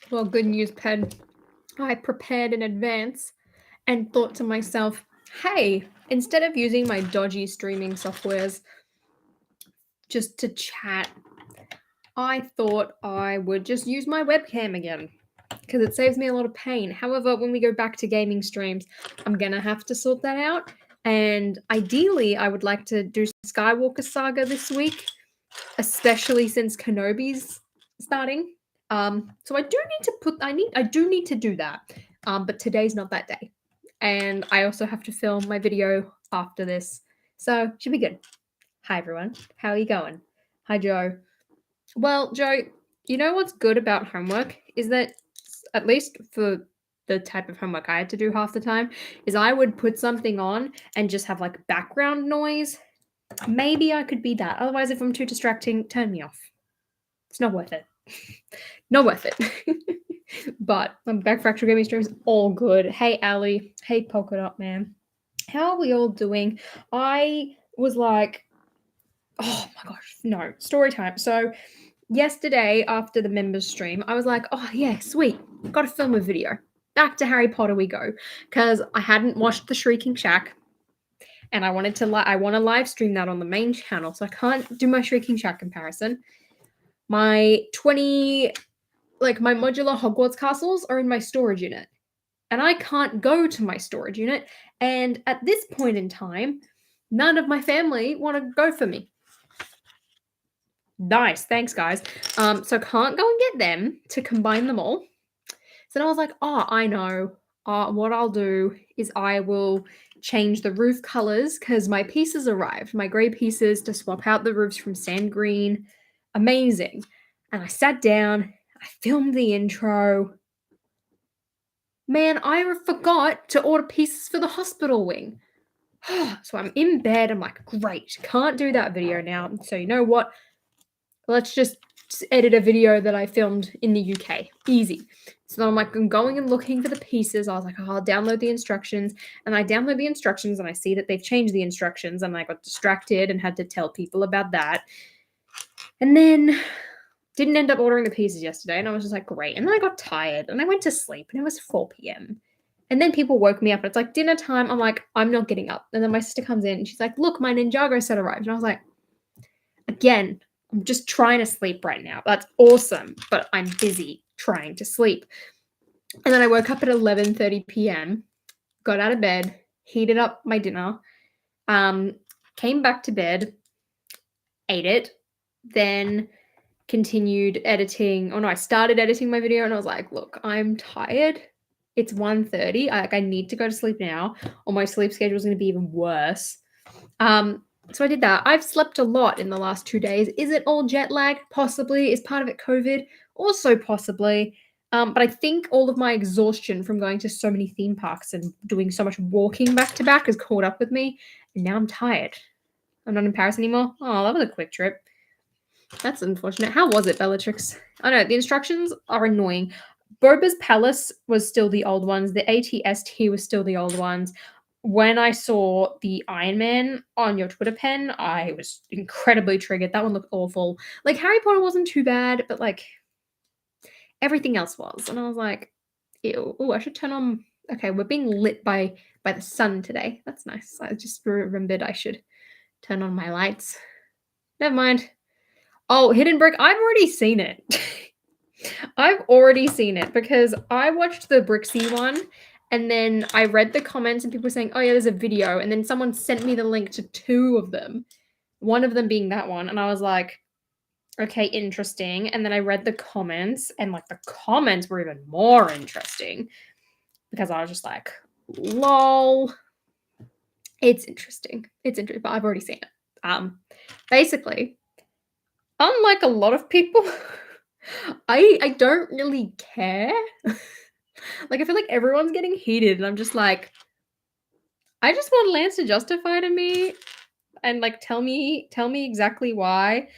Well, good news, Ped. I prepared in advance and thought to myself, hey, instead of using my dodgy streaming softwares just to chat, I thought I would just use my webcam again because it saves me a lot of pain. However, when we go back to gaming streams, I'm going to have to sort that out. And ideally, I would like to do Skywalker Saga this week, especially since Kenobi's starting. So I do need to do that. But today's not that day. And I also have to film my video after this. So should be good. Hi everyone. How are you going? Hi Joe. Well, Joe, you know what's good about homework is that, at least for the type of homework I had to do half the time, is I would put something on and just have like background noise. Maybe I could be that. Otherwise, if I'm too distracting, turn me off. It's not worth it. Not worth it. But I'm back for actual gaming streams. All good. Hey, Ali. Hey, Polka Dot Man. How are we all doing? I was like, oh my gosh, no, story time. So yesterday after the members stream, I was like, oh yeah, sweet, got to film a video. Back to Harry Potter we go, because I hadn't watched the Shrieking Shack, and I wanted to I want to live stream that on the main channel, so I can't do my Shrieking Shack comparison. My my modular Hogwarts castles are in my storage unit, and I can't go to my storage unit. And at this point in time, none of my family want to go for me. Nice, thanks guys. So can't go and get them to combine them all. So then I was like, oh, I know. What I'll do is I will change the roof colors because my pieces arrived, my gray pieces, to swap out the roofs from sand green. Amazing. And I sat down, I filmed the intro. Man, I forgot to order pieces for the hospital wing. So I'm in bed. I'm like, great, can't do that video now. So you know what? Let's just edit a video that I filmed in the UK. Easy. So I'm like, I'm going and looking for the pieces. I was like, oh, I'll download the instructions. And I download the instructions and I see that they've changed the instructions. And I got distracted and had to tell people about that. And then didn't end up ordering the pieces yesterday. And I was just like, great. And then I got tired and I went to sleep and it was 4 p.m. And then people woke me up and it's like dinner time. I'm like, I'm not getting up. And then my sister comes in and she's like, look, my Ninjago set arrived. And I was like, again, I'm just trying to sleep right now. That's awesome, but I'm busy trying to sleep. And then I woke up at 11:30 p.m., got out of bed, heated up my dinner, came back to bed, ate it, then continued editing. Oh no, I started editing my video and I was like, look, I'm tired. It's 1:30. I need to go to sleep now, or my sleep schedule is going to be even worse. So I did that. I've slept a lot in the last 2 days. Is it all jet lag? Possibly. Is part of it COVID? Also possibly. But I think all of my exhaustion from going to so many theme parks and doing so much walking back to back has caught up with me. And now I'm tired. I'm not in Paris anymore. Oh, that was a quick trip. That's unfortunate. How was it, Bellatrix? I know, the instructions are annoying. Boba's Palace was still the old ones. The ATST was still the old ones. When I saw the Iron Man on your Twitter pen, I was incredibly triggered. That one looked awful. Like, Harry Potter wasn't too bad, but like everything else was. And I was like, ew. Oh, I should turn on. Okay, we're being lit by the sun today. That's nice. I just remembered I should turn on my lights. Never mind. Oh, Hidden Brick. I've already seen it. I've already seen it because I watched the Brixie one and then I read the comments and people were saying, oh yeah, there's a video. And then someone sent me the link to 2 of them, one of them being that one. And I was like, okay, interesting. And then I read the comments and like the comments were even more interesting because I was just like, lol. It's interesting. It's interesting, but I've already seen it. Basically, unlike a lot of people, I don't really care. Like, I feel like everyone's getting heated, and I'm just like, I just want Lance to justify to me and like tell me exactly why.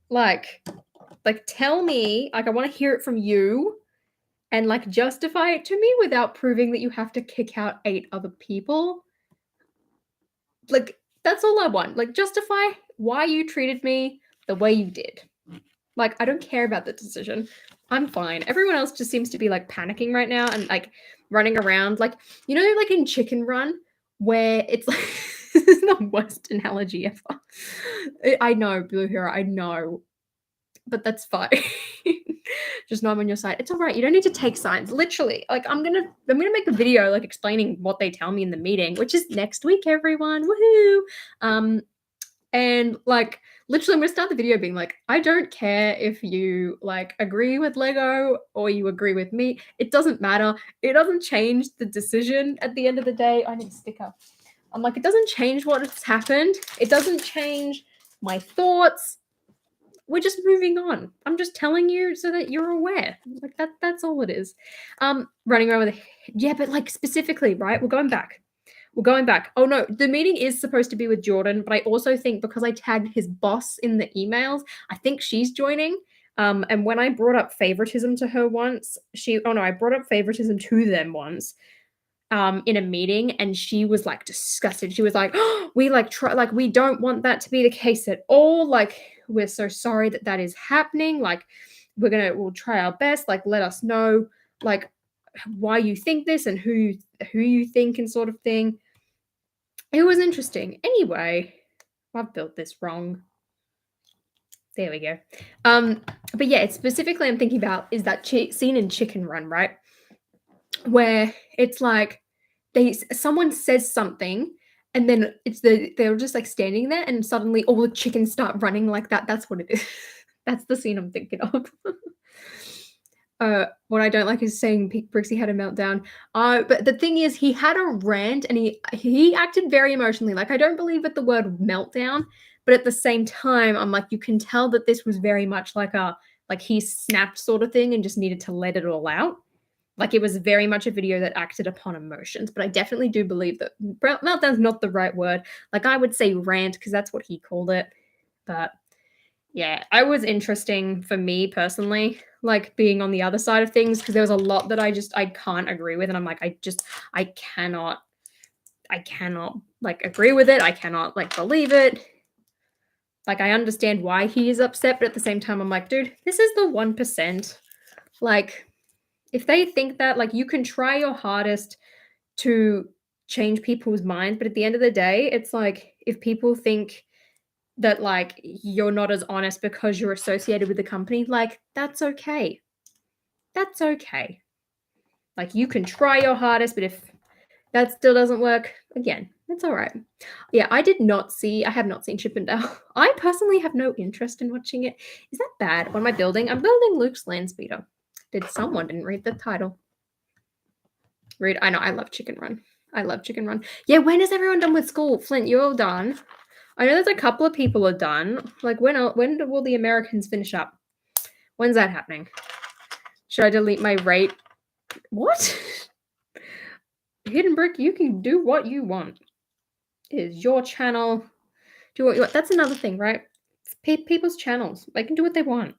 Like tell me, like I want to hear it from you and like justify it to me without proving that you have to kick out 8 other people. Like, that's all I want. Like, justify why you treated me the way you did. Like, I don't care about the decision. I'm fine. Everyone else just seems to be like panicking right now and like running around. Like, you know, like in Chicken Run, where it's like, this is the worst analogy ever. I know, Blue Hero, I know, but that's fine. Just know I'm on your side. It's all right. You don't need to take signs. Literally, like I'm gonna make a video like explaining what they tell me in the meeting, which is next week, everyone. Woohoo! And like literally I'm gonna start the video being like, I don't care if you like agree with Lego or you agree with me. It doesn't matter. It doesn't change the decision at the end of the day. I need a sticker. I'm like, it doesn't change what has happened. It doesn't change my thoughts. We're just moving on. I'm just telling you so that you're aware. Like that's all it is. Running around with yeah, but like specifically, right? We're going back. We're going back. Oh no, the meeting is supposed to be with Jordan, but I also think because I tagged his boss in the emails, I think she's joining. And when I brought up favoritism to her once, I brought up favoritism to them once, in a meeting, and she was like disgusted. She was like, oh, we like try, like we don't want that to be the case at all. Like we're so sorry that that is happening. Like we'll try our best. Like let us know like why you think this and who you think and sort of thing. It was interesting. Anyway, I've built this wrong. There we go. But yeah, it's specifically I'm thinking about is that scene in Chicken Run, right? Where it's like someone says something and then they're just like standing there and suddenly all the chickens start running like that. That's what it is. That's the scene I'm thinking of. What I don't like is saying Brixie had a meltdown. But the thing is, he had a rant and he acted very emotionally. Like I don't believe at the word meltdown, but at the same time, I'm like, you can tell that this was very much like he snapped sort of thing and just needed to let it all out. Like it was very much a video that acted upon emotions. But I definitely do believe that meltdown's not the right word. Like I would say rant because that's what he called it. But yeah, it was interesting for me personally, like being on the other side of things because there was a lot that I can't agree with, and I'm like, I cannot like agree with it. I cannot like believe it. Like I understand why he is upset, but at the same time, I'm like, dude, this is the 1%. Like, if they think that, like, you can try your hardest to change people's minds, but at the end of the day, it's like if people think that like you're not as honest because you're associated with the company, like that's okay. That's okay. Like you can try your hardest, but if that still doesn't work, again, it's all right. Yeah, I have not seen Chip and Dale. I personally have no interest in watching it. Is that bad? What am I building? I'm building Luke's Landspeeder. Someone didn't read the title. I know, I love Chicken Run. Yeah, when is everyone done with school? Flint, you're all done. I know there's a couple of people are done. Like, when will the Americans finish up? When's that happening? Should I delete my rate? What? Hidden Brick, you can do what you want. It is your channel. Do what you want. That's another thing, right? People's channels. They can do what they want.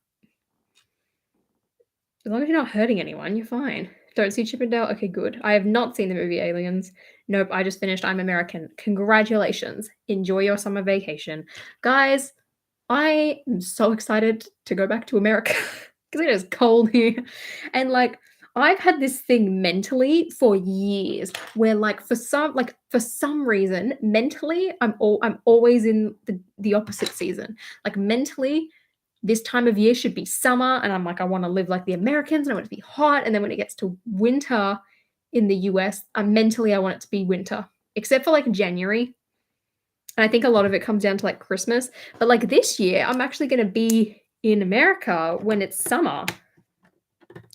As long as you're not hurting anyone, you're fine. Don't see Chip and Dale? Okay, good. I have not seen the movie Aliens. Nope, I just finished I'm American. Congratulations. Enjoy your summer vacation. Guys, I am so excited to go back to America because it is cold here. And like I've had this thing mentally for years where like for some reason mentally I'm always in the opposite season. Like mentally this time of year should be summer and I'm like I want to live like the Americans and I want it to be hot, and then when it gets to winter in the US, I want it to be winter except for like January. And I think a lot of it comes down to like Christmas. But like this year, I'm actually going to be in America when it's summer.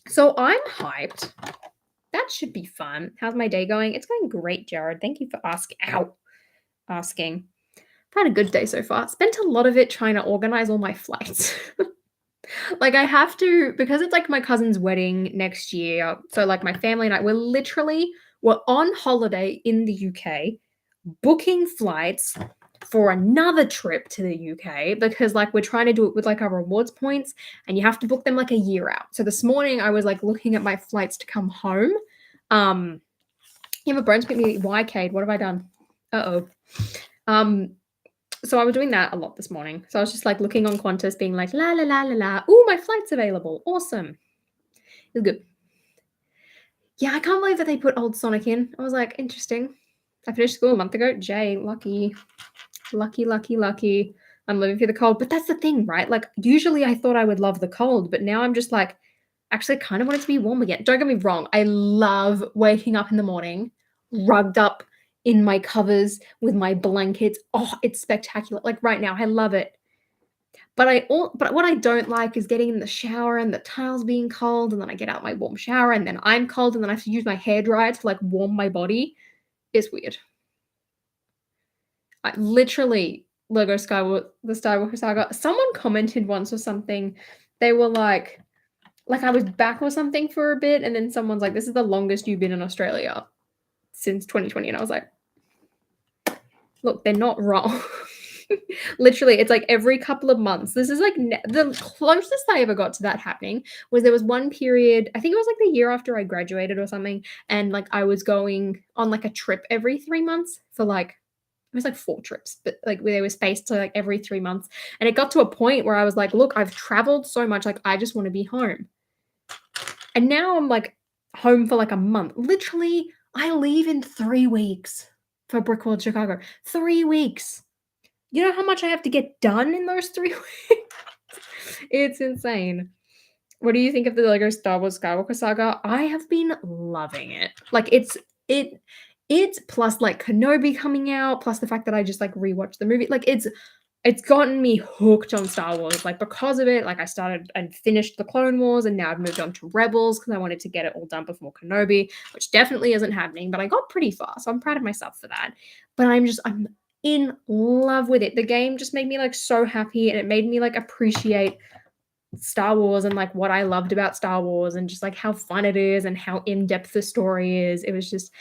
So I'm hyped. That should be fun. How's my day going? It's going great, Jared. Thank you for asking. I've had a good day so far. Spent a lot of it trying to organize all my flights. Like I have to, because it's like my cousin's wedding next year. So like my family and I, we're on holiday in the UK, booking flights for another trip to the UK because like we're trying to do it with like our rewards points and you have to book them like a year out. So this morning I was like looking at my flights to come home. You have a Bones pick me. Why, Cade? What have I done? Uh-oh. So I was doing that a lot this morning. So I was just like looking on Qantas, being like, la la la la la. Ooh, my flight's available. Awesome. It was good. Yeah, I can't believe that they put old Sonic in. I was like, interesting. I finished school a month ago. Jay, lucky. Lucky, lucky, lucky. I'm living through the cold. But that's the thing, right? Like, usually I thought I would love the cold, but now I'm just like, actually kind of want it to be warm again. Don't get me wrong. I love waking up in the morning, rugged up in my covers with my blankets. Oh, it's spectacular. Like right now, I love it. But what I don't like is getting in the shower and the tiles being cold, and then I get out my warm shower, and then I'm cold, and then I have to use my hairdryer to like warm my body. It's weird. I literally Lego Skywalker, the Skywalker Saga. Someone commented once or something. They were like I was back or something for a bit, and then someone's like, "This is the longest you've been in Australia since 2020," and I was like, "Look, they're not wrong." Literally, it's like every couple of months. This is like the closest I ever got to that happening was there was one period, I think it was like the year after I graduated or something, and like I was going on like a trip every 3 months for like it was like 4 trips, but like they were spaced to like every 3 months. And it got to a point where I was like, look, I've traveled so much, like I just want to be home. And now I'm like home for like a month. Literally, I leave in 3 weeks for Brickworld Chicago. 3 weeks. You know how much I have to get done in those 3 weeks? It's insane. What do you think of the Lego Star Wars Skywalker Saga? I have been loving it. Like it's plus like Kenobi coming out, plus the fact that I just like rewatched the movie. Like it's gotten me hooked on Star Wars. Like because of it, like I started and finished the Clone Wars, and now I've moved on to Rebels because I wanted to get it all done before Kenobi, which definitely isn't happening, but I got pretty far, so I'm proud of myself for that. But I'm in love with it. The game just made me like so happy, and it made me like appreciate Star Wars and like what I loved about Star Wars and just like how fun it is and how in-depth the story is. It was just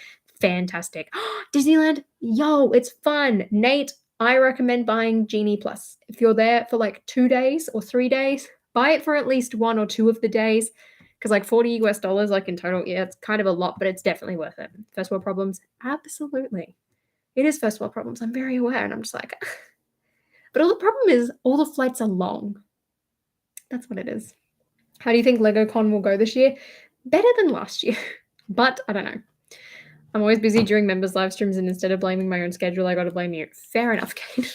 fantastic. Disneyland, yo, it's fun. Nate, I recommend buying Genie Plus. If you're there for like 2 days or 3 days, buy it for at least 1 or 2 of the days. Because like $40 US, like in total, yeah, it's kind of a lot, but it's definitely worth it. First world problems, absolutely. It is first world problems. I'm very aware, and I'm just like, but all the problem is all the flights are long. That's what it is. How do you think LegoCon will go this year? Better than last year, but I don't know. I'm always busy during members' live streams, and instead of blaming my own schedule, I got to blame you. Fair enough, Kate.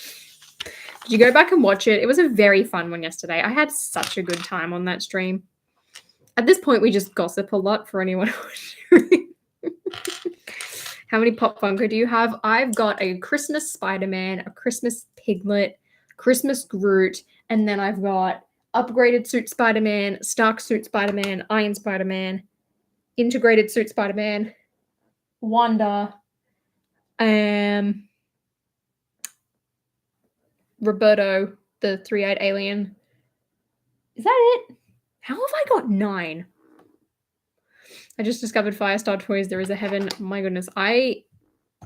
Did you go back and watch it? It was a very fun one yesterday. I had such a good time on that stream. At this point, we just gossip a lot for anyone watching. How many Pop Funko do you have? I've got a Christmas Spider-Man, a Christmas Piglet, Christmas Groot, and then I've got upgraded suit Spider-Man, Stark suit Spider-Man, Iron Spider-Man, integrated suit Spider-Man, Wanda, Roberto, the 3-eyed alien. Is that it? How have I got 9? I just discovered Firestar Toys. There is a heaven. My goodness, I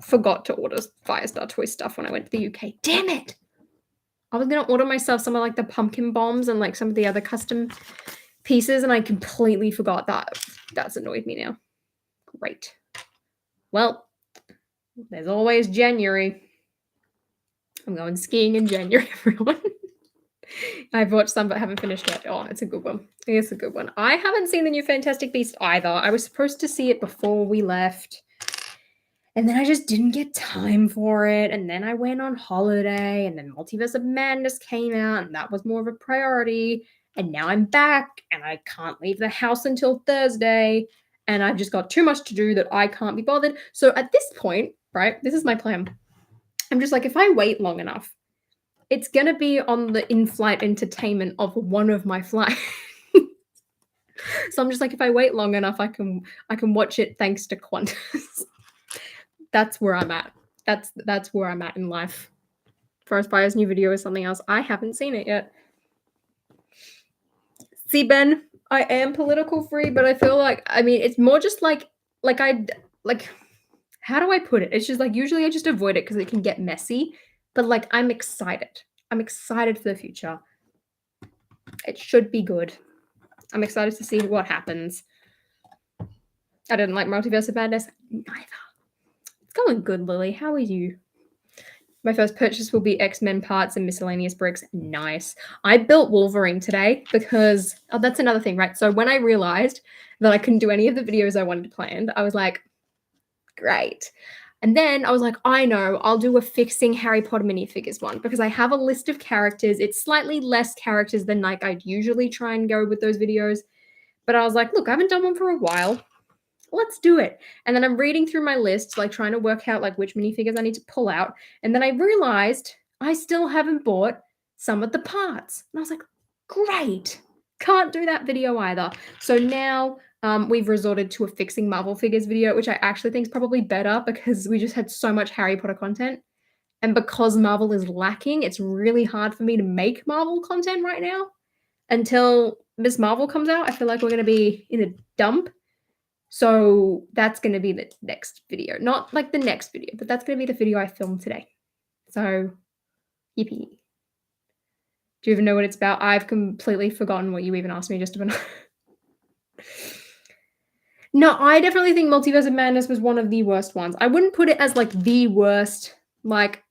forgot to order Firestar Toys stuff when I went to the UK. Damn it! I was going to order myself some of like the pumpkin bombs and like some of the other custom pieces, and I completely forgot that. That's annoyed me now. Great. Well, there's always January. I'm going skiing in January, everyone. I've watched some but haven't finished yet. Oh, it's a good one. It's a good one. I haven't seen the new Fantastic Beast either. I was supposed to see it before we left, and then I just didn't get time for it. And then I went on holiday, and then Multiverse of Madness came out, and that was more of a priority. And now I'm back, and I can't leave the house until Thursday. And I've just got too much to do that I can't be bothered. So at this point, right, this is my plan. I'm just like, if I wait long enough, it's going to be on the in-flight entertainment of one of my flights. So I'm just like, if I wait long enough, I can watch it thanks to Qantas. That's where I'm at. That's where I'm at in life. Forest Fire's new video is something else. I haven't seen it yet. See, Ben, I am political free, but I feel like, I mean, it's more just like how do I put it? It's just like, usually I just avoid it because it can get messy, but like, I'm excited. I'm excited for the future. It should be good. I'm excited to see what happens. I didn't like Multiverse of Madness. Neither. It's going good, Lily. How are you? My first purchase will be X-Men parts and miscellaneous bricks. Nice. I built Wolverine today because, oh, that's another thing, right? So when I realized that I couldn't do any of the videos I wanted planned, I was like, great. And then I was like, I know, I'll do a fixing Harry Potter minifigures one because I have a list of characters. It's slightly less characters than like I'd usually try and go with those videos. But I was like, look, I haven't done one for a while. Let's do it. And then I'm reading through my list, like trying to work out like which minifigures I need to pull out. And then I realized I still haven't bought some of the parts. And I was like, great. Can't do that video either. So now we've resorted to a fixing Marvel figures video, which I actually think is probably better because we just had so much Harry Potter content. And because Marvel is lacking, it's really hard for me to make Marvel content right now. Until Miss Marvel comes out, I feel like we're going to be in a dump. So that's going to be the next video. Not like the next video, but that's going to be the video I filmed today. So, yippee. Do you even know what it's about? I've completely forgotten what you even asked me just about. No, I definitely think Multiverse of Madness was one of the worst ones. I wouldn't put it as like the worst. Like,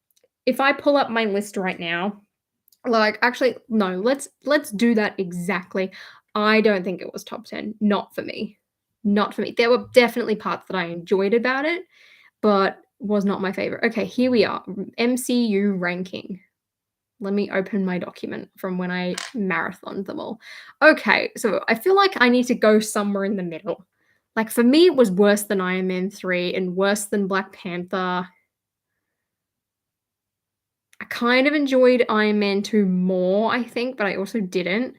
if I pull up my list right now, like actually, no, let's do that exactly. I don't think it was top 10. Not for me. Not for me. There were definitely parts that I enjoyed about it, but was not my favorite. Okay, here we are. MCU ranking. Let me open my document from when I marathoned them all. Okay, so I feel like I need to go somewhere in the middle. Like for me, it was worse than Iron Man 3 and worse than Black Panther. I kind of enjoyed Iron Man 2 more, I think, but I also didn't.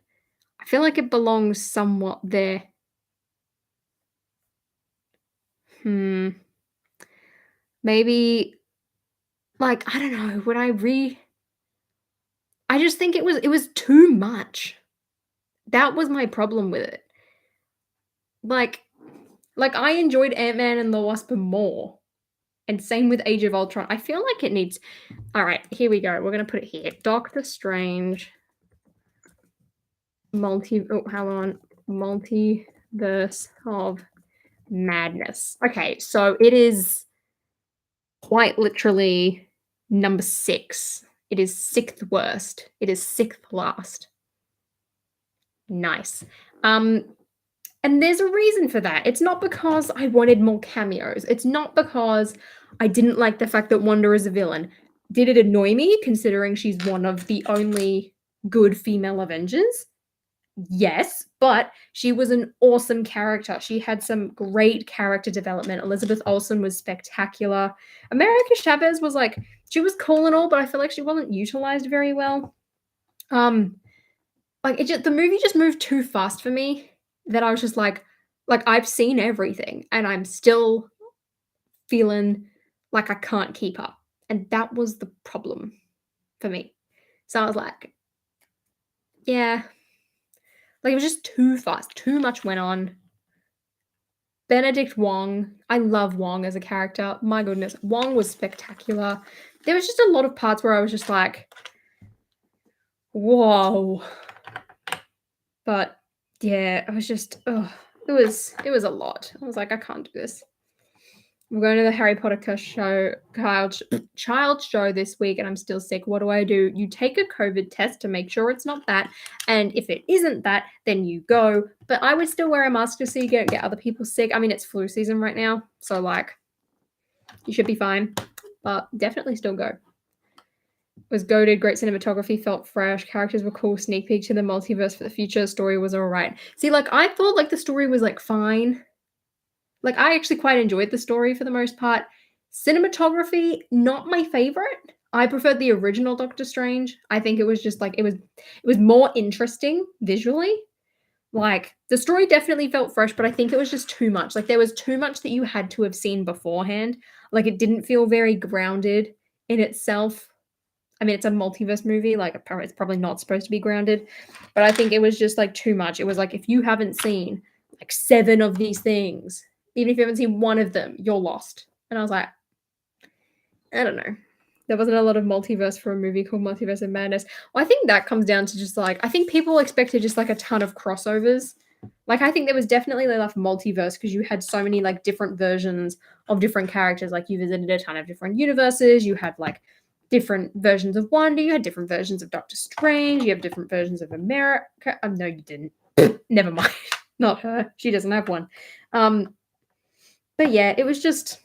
I feel like it belongs somewhat there. Maybe, like, I don't know, would I I just think it was too much. That was my problem with it. Like, I enjoyed Ant-Man and the Wasp more, and same with Age of Ultron. I feel like it needs alright, here we go. We're gonna put it here. Doctor Strange Multiverse of Madness. Okay, so it is quite literally number 6. It is 6th worst. It is 6th last. Nice. And there's a reason for that. It's not because I wanted more cameos. It's not because I didn't like the fact that Wanda is a villain. Did it annoy me considering she's one of the only good female Avengers? Yes, but she was an awesome character. She had some great character development. Elizabeth Olsen was spectacular. America Chavez was like, she was cool and all, but I feel like she wasn't utilized very well. Like the movie just moved too fast for me that I was just like I've seen everything and I'm still feeling like I can't keep up. And that was the problem for me. So I was like, yeah. Like, it was just too fast. Too much went on. Benedict Wong. I love Wong as a character. My goodness. Wong was spectacular. There was just a lot of parts where I was just like, whoa. But, yeah, it was just, it was a lot. I was like, I can't do this. We're going to the Harry Potter child show this week and I'm still sick. What do? You take a COVID test to make sure it's not that. And if it isn't that, then you go. But I would still wear a mask just so you don't get other people sick. I mean, it's flu season right now. So, like, you should be fine. But definitely still go. Was goated, great cinematography, felt fresh, characters were cool, sneak peek to the multiverse for the future, story was alright. See, like, I thought, like, the story was, like, fine. Like, I actually quite enjoyed the story for the most part. Cinematography, not my favorite. I preferred the original Doctor Strange. I think it was just like, it was more interesting visually. Like, the story definitely felt fresh, but I think it was just too much. Like, there was too much that you had to have seen beforehand. Like, it didn't feel very grounded in itself. I mean, it's a multiverse movie. Like, it's probably not supposed to be grounded. But I think it was just, like, too much. It was like, if you haven't seen, like, 7 of these things, even if you haven't seen one of them, you're lost. And I was like, I don't know. There wasn't a lot of multiverse for a movie called Multiverse of Madness. Well, I think that comes down to just like, I think people expected just like a ton of crossovers. Like, I think there was definitely enough multiverse because you had so many like different versions of different characters. Like, you visited a ton of different universes. You had like different versions of Wanda, you had different versions of Doctor Strange, you have different versions of America. No, you didn't. Never mind. Not her. She doesn't have one. But yeah, it was just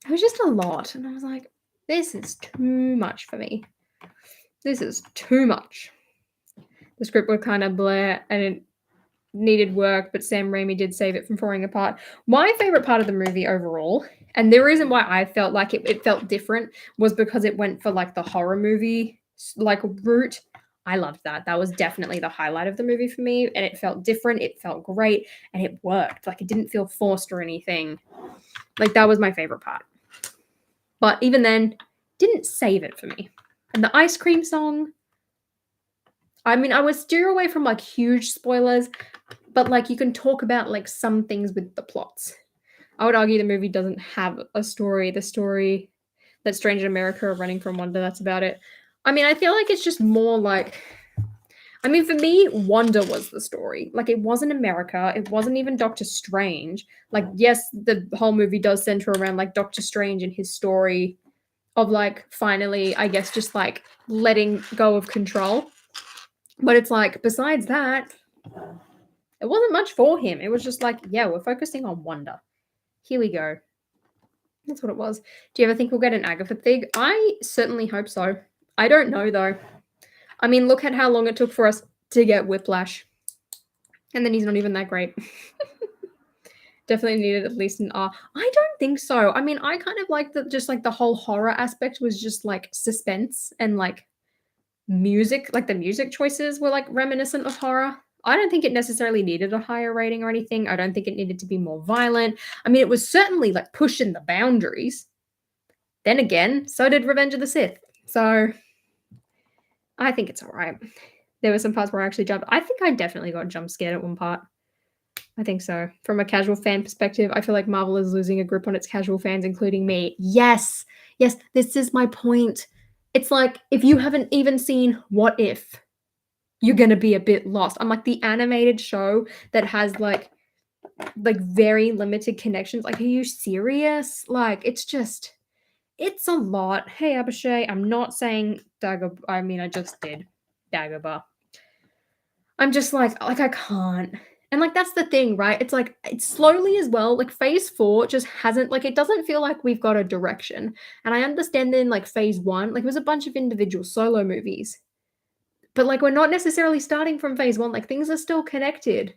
a lot. And I was like, this is too much for me. This is too much. The script was kind of bleh and it needed work, but Sam Raimi did save it from falling apart. My favorite part of the movie overall, and the reason why I felt like it felt different, was because it went for like the horror movie like route. I loved that. That was definitely the highlight of the movie for me, and it felt different. It felt great, and it worked. Like it didn't feel forced or anything. Like that was my favorite part. But even then, didn't save it for me. And the ice cream song, I mean, I would steer away from like huge spoilers, but like you can talk about like some things with the plots. I would argue the movie doesn't have a story. The story that Strange in America are running from Wanda, that's about it. I mean, I feel like it's just more like, I mean, for me, Wanda was the story. Like, it wasn't America. It wasn't even Doctor Strange. Like, yes, the whole movie does center around like Doctor Strange and his story of like finally, I guess, just like letting go of control. But it's like, besides that, it wasn't much for him. It was just like, yeah, we're focusing on Wanda. Here we go. That's what it was. Do you ever think we'll get an Agatha thing? I certainly hope so. I don't know, though. I mean, look at how long it took for us to get Whiplash. And then he's not even that great. Definitely needed at least an R. I don't think so. I mean, I kind of like that just like the whole horror aspect was just like suspense and like music, like the music choices were like reminiscent of horror. I don't think it necessarily needed a higher rating or anything. I don't think it needed to be more violent. I mean, it was certainly like pushing the boundaries. Then again, so did Revenge of the Sith. So I think it's all right. There were some parts where I actually jumped. I think I definitely got jump scared at one part. I think so. From a casual fan perspective, I feel like Marvel is losing a grip on its casual fans, including me. Yes, this is my point. It's like, if you haven't even seen What If, you're going to be a bit lost. I'm like, the animated show that has like very limited connections. Like, are you serious? Like, it's a lot. Hey, Abishai, I'm not saying Dagobah. I mean, I just did Dagobah. I'm just like I can't. And like that's the thing, right? It's like it's slowly as well. Like phase 4 just hasn't like it doesn't feel like we've got a direction. And I understand then like phase 1, like it was a bunch of individual solo movies. But like we're not necessarily starting from phase 1. Like things are still connected.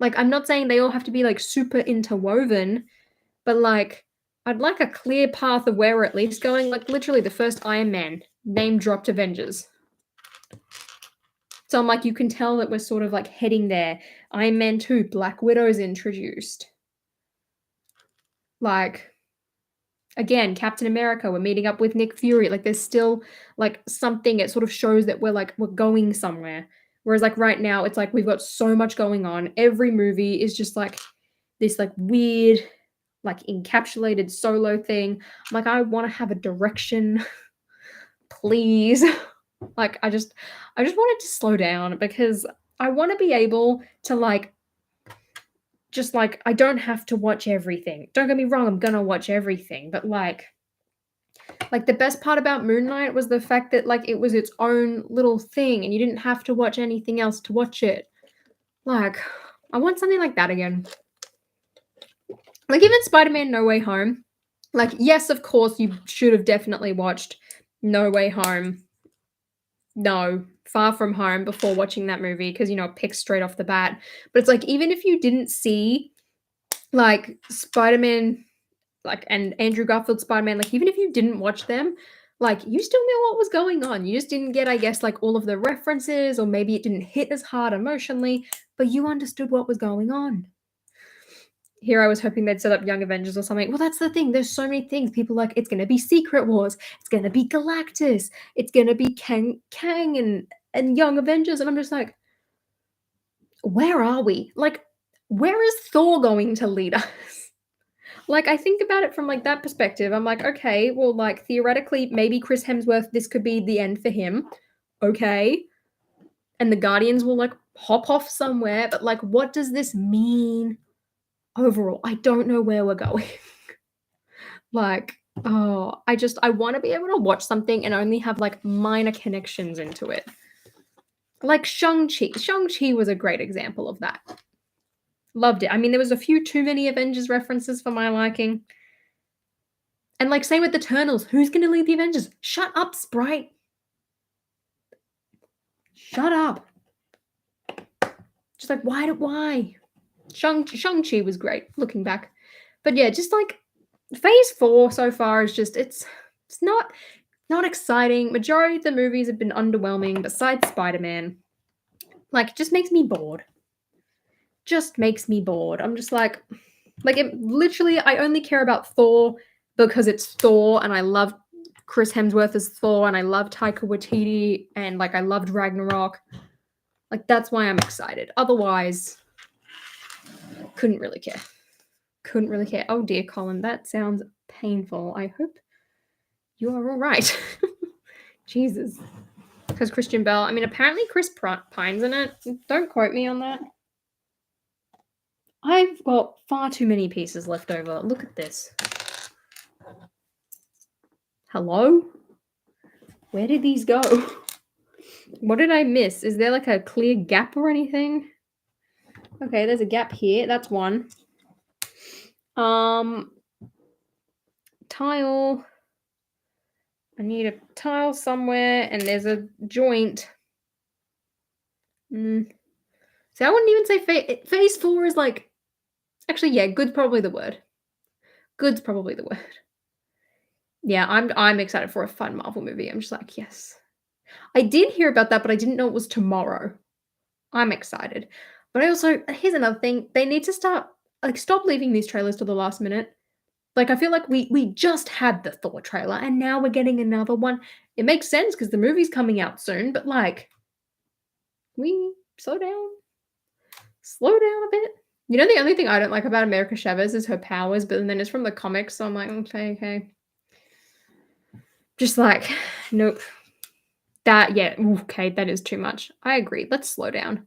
Like I'm not saying they all have to be like super interwoven, but like I'd like a clear path of where we're at least going. Like literally the first Iron Man name dropped Avengers. So I'm like, you can tell that we're sort of like heading there. Iron Man 2, Black Widow's introduced. Like, again, Captain America, we're meeting up with Nick Fury. Like, there's still like something, it sort of shows that we're going somewhere. Whereas like right now, it's like we've got so much going on. Every movie is just like this like weird, like encapsulated solo thing. I'm like, I want to have a direction. Please. Like I just wanted to slow down because I want to be able to like just like I don't have to watch everything. Don't get me wrong, I'm gonna watch everything, but like the best part about Moon Knight was the fact that like it was its own little thing and you didn't have to watch anything else to watch it. Like I want something like that again. Like even Spider-Man No Way Home. Like yes, of course you should have definitely watched No Way Home. No, Far From Home before watching that movie because, you know, it picks straight off the bat. But it's like, even if you didn't see, like, Spider-Man, like, and Andrew Garfield's Spider-Man, like, even if you didn't watch them, like, you still knew what was going on. You just didn't get, I guess, like, all of the references, or maybe it didn't hit as hard emotionally, but you understood what was going on. Here I was hoping they'd set up Young Avengers or something. Well, that's the thing. There's so many things. People like, it's going to be Secret Wars. It's going to be Galactus. It's going to be Kang and Young Avengers. And I'm just like, where are we? Like, where is Thor going to lead us? Like, I think about it from, like, that perspective. I'm like, okay, well, like, theoretically, maybe Chris Hemsworth, this could be the end for him. Okay. And the Guardians will, like, hop off somewhere. But, like, what does this mean? Overall, I don't know where we're going. Like, Oh, I want to be able to watch something and only have like minor connections into it. Like Shang-Chi. Shang-Chi was a great example of that. Loved it. I mean, there was a few too many Avengers references for my liking. And like same with the Eternals. Who's going to lead the Avengers? Shut up, Sprite. Shut up. Just like, why? Shang-Chi was great, looking back. But yeah, just like Phase 4 so far is just, it's not exciting. Majority of the movies have been underwhelming, besides Spider-Man. Like, it just makes me bored. I'm just like it literally, I only care about Thor because it's Thor, and I love Chris Hemsworth as Thor, and I love Taika Waititi, and like I loved Ragnarok. Like, that's why I'm excited. Otherwise, couldn't really care. Oh dear, Colin, that sounds painful. I hope you are all right. Jesus. Because Christian Bale, I mean, apparently Chris Pine's in it. Don't quote me on that. I've got far too many pieces left over. Look at this. Hello? Where did these go? What did I miss? Is there like a clear gap or anything? Okay, there's a gap here. That's one. Tile. I need a tile somewhere, and there's a joint. So I wouldn't even say phase 4 is like... Actually, yeah, good's probably the word. Yeah, I'm excited for a fun Marvel movie. I'm just like, yes. I did hear about that, but I didn't know it was tomorrow. I'm excited. But I also, here's another thing. They need to stop leaving these trailers to the last minute. Like, I feel like we just had the Thor trailer, and now we're getting another one. It makes sense because the movie's coming out soon, but like, we slow down a bit. You know, the only thing I don't like about America Chavez is her powers, but then it's from the comics, so I'm like, okay. Just like, nope. That, yeah, okay, that is too much. I agree. Let's slow down.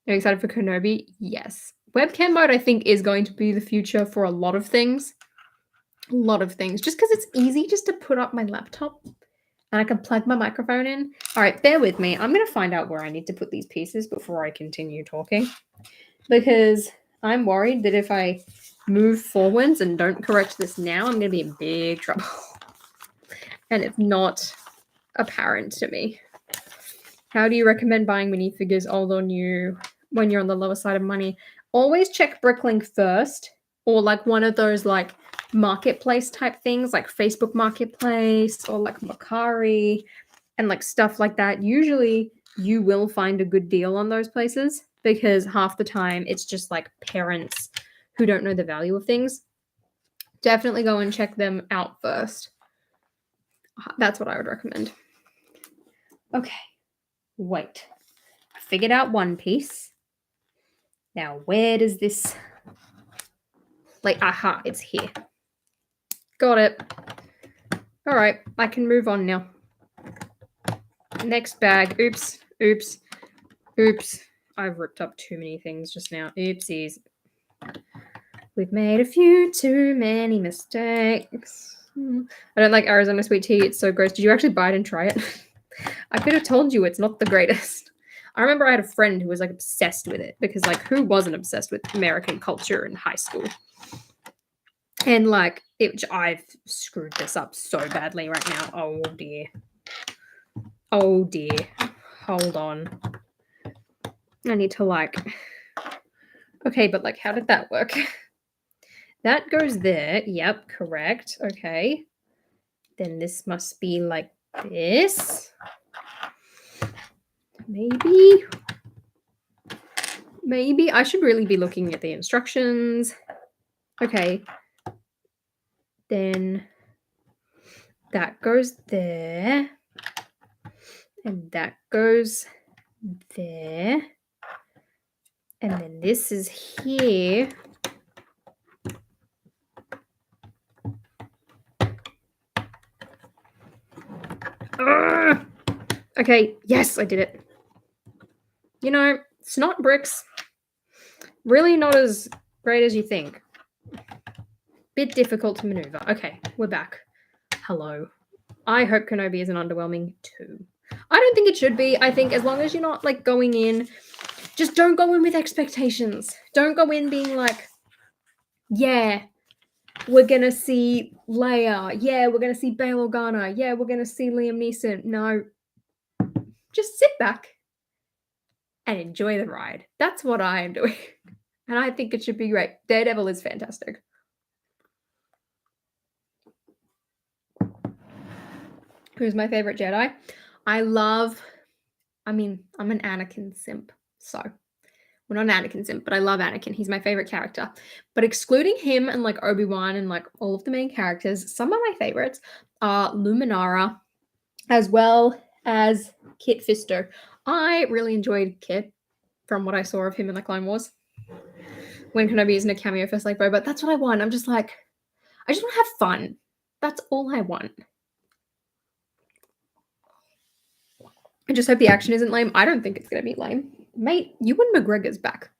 Are you excited for Kenobi? Yes. Webcam mode, I think, is going to be the future for a lot of things. Just because it's easy just to put up my laptop and I can plug my microphone in. All right, bear with me. I'm going to find out where I need to put these pieces before I continue talking, because I'm worried that if I move forwards and don't correct this now, I'm going to be in big trouble. And it's not apparent to me. How do you recommend buying minifigures, old or new, when you're on the lower side of money? Always check Bricklink first, or like one of those like marketplace type things, like Facebook Marketplace or like Mercari and like stuff like that. Usually you will find a good deal on those places, because half the time it's just like parents who don't know the value of things. Definitely go and check them out first. That's what I would recommend. Okay. Wait, I figured out one piece. Now, where does this... Like, aha, it's here. Got it. All right, I can move on now. Next bag. Oops. I've ripped up too many things just now. Oopsies. We've made a few too many mistakes. I don't like Arizona sweet tea. It's so gross. Did you actually buy it and try it? I could have told you it's not the greatest. I remember I had a friend who was like obsessed with it, because like who wasn't obsessed with American culture in high school? And like I've screwed this up so badly right now. Oh dear. Hold on. I need to like... Okay, but like how did that work? That goes there. Yep, correct. Okay. Then this must be like this. Maybe I should really be looking at the instructions. Okay. Then that goes there. And that goes there. And then this is here. Okay, yes, I did it. You know, snot bricks, really not as great as you think. Bit difficult to maneuver. Okay, we're back. Hello. I hope Kenobi isn't underwhelming too. I don't think it should be. I think as long as you're not like going in, just don't go in with expectations. Don't go in being like, yeah, we're gonna see Leia. Yeah, we're gonna see Bail Organa. Yeah, we're gonna see Liam Neeson. No, just sit back and enjoy the ride. That's what I am doing. And I think it should be great. Daredevil is fantastic. Who's my favorite Jedi? I'm an Anakin simp. So, well, not an Anakin simp, but I love Anakin. He's my favorite character. But excluding him and like Obi-Wan and like all of the main characters, some of my favorites are Luminara as well as Kit Fisto. I really enjoyed Kit from what I saw of him in the Clone Wars. When Kenobi isn't a cameo first like Boba, that's what I want. I'm just like, I just want to have fun. That's all I want. I just hope the action isn't lame. I don't think it's going to be lame. Mate, Ewan McGregor's back.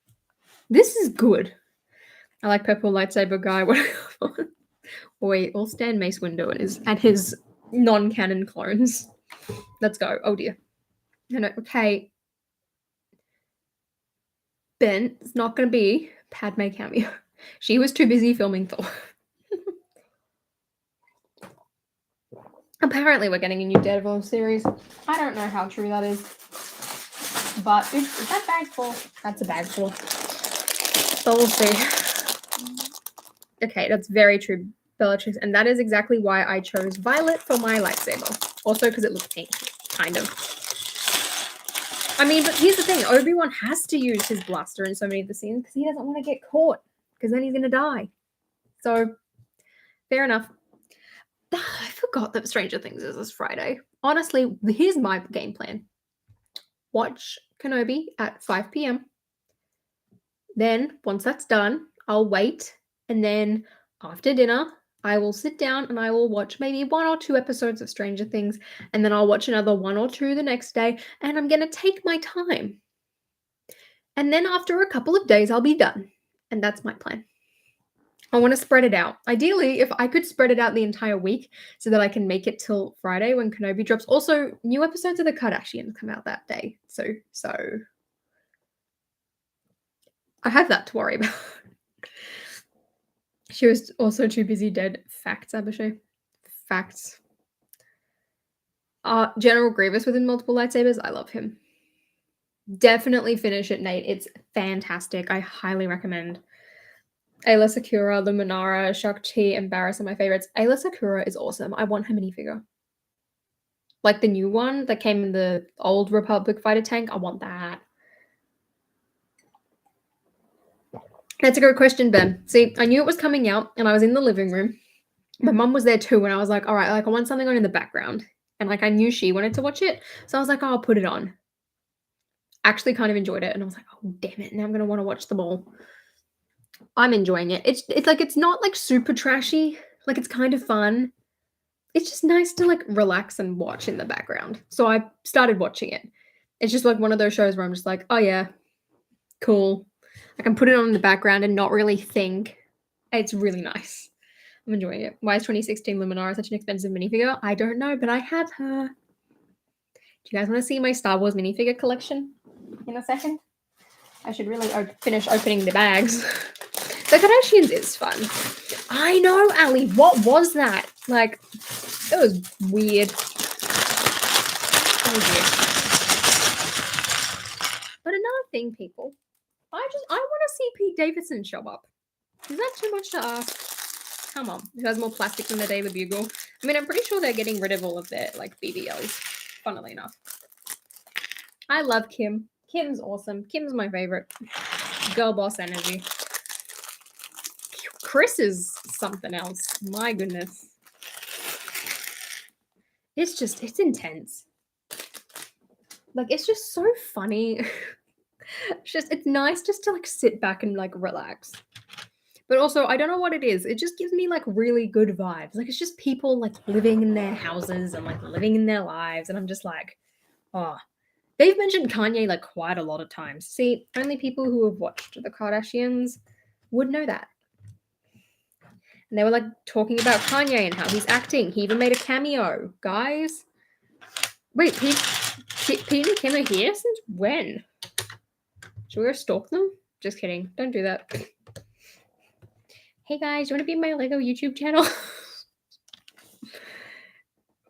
This is good. I like purple lightsaber guy. Wait, all Stan Mace Windu and his non-canon clones. Let's go. Oh dear. No, okay. Ben, it's not going to be Padme cameo. She was too busy filming Thor. Apparently we're getting a new Daredevil series. I don't know how true that is. But is that bag full? That's a bag full. So we'll see. Okay, that's very true, Bellatrix. And that is exactly why I chose Violet for my lightsaber. Also because it looks pink, kind of. I mean, but here's the thing. Obi-Wan has to use his blaster in so many of the scenes because he doesn't want to get caught. Because then he's going to die. So, fair enough. I forgot that Stranger Things is this Friday. Honestly, here's my game plan. Watch Kenobi at 5 p.m. Then, once that's done, I'll wait. And then, after dinner, I will sit down and I will watch maybe 1 or 2 episodes of Stranger Things. And then I'll watch another 1 or 2 the next day. And I'm going to take my time. And then after a couple of days, I'll be done. And that's my plan. I want to spread it out. Ideally, if I could spread it out the entire week so that I can make it till Friday when Kenobi drops. Also, new episodes of The Kardashians come out that day. So I have that to worry about. She was also too busy dead. Facts, Abishai. Facts. General Grievous within multiple lightsabers. I love him. Definitely finish it, Nate. It's fantastic. I highly recommend. Ayla Sakura, Luminara, Shakti, and Barriss are my favorites. Ayla Sakura is awesome. I want her minifigure. Like the new one that came in the old Republic fighter tank. I want that. That's a good question, Ben. See, I knew it was coming out and I was in the living room. My mum was there too and I was like, all right, like I want something on in the background. And like I knew she wanted to watch it. So I was like, oh, I'll put it on. Actually kind of enjoyed it. And I was like, oh, damn it. Now I'm going to want to watch them all. I'm enjoying it. It's like, it's not like super trashy. Like it's kind of fun. It's just nice to like relax and watch in the background. So I started watching it. It's just like one of those shows where I'm just like, oh yeah, cool. I can put it on in the background and not really think. It's really nice. I'm enjoying it. Why is 2016 Luminara such an expensive minifigure? I don't know, but I have her. Do you guys want to see my Star Wars minifigure collection in a second? I should really finish opening the bags. The Kardashians is fun. I know, Ali. What was that? Like, it was weird. Oh dear. But another thing, people, I want to see Pete Davidson show up. Is that too much to ask? Come on. It has more plastic than the Daily Bugle. I mean, I'm pretty sure they're getting rid of all of their, like, BBLs, funnily enough. I love Kim. Kim's awesome. Kim's my favorite. Girl boss energy. Chris is something else. My goodness. It's intense. Like, it's just so funny. It's nice just to, like, sit back and, like, relax. But also, I don't know what it is. It just gives me, like, really good vibes. Like, it's just people, like, living in their houses and, like, living in their lives. And I'm just like, oh. They've mentioned Kanye, like, quite a lot of times. See, only people who have watched The Kardashians would know that. And they were like talking about Kanye and how he's acting. He even made a cameo, guys. Wait, Pete and Kim are here since when? Should we go stalk them? Just kidding. Don't do that. Hey guys, do you want to be in my Lego YouTube channel?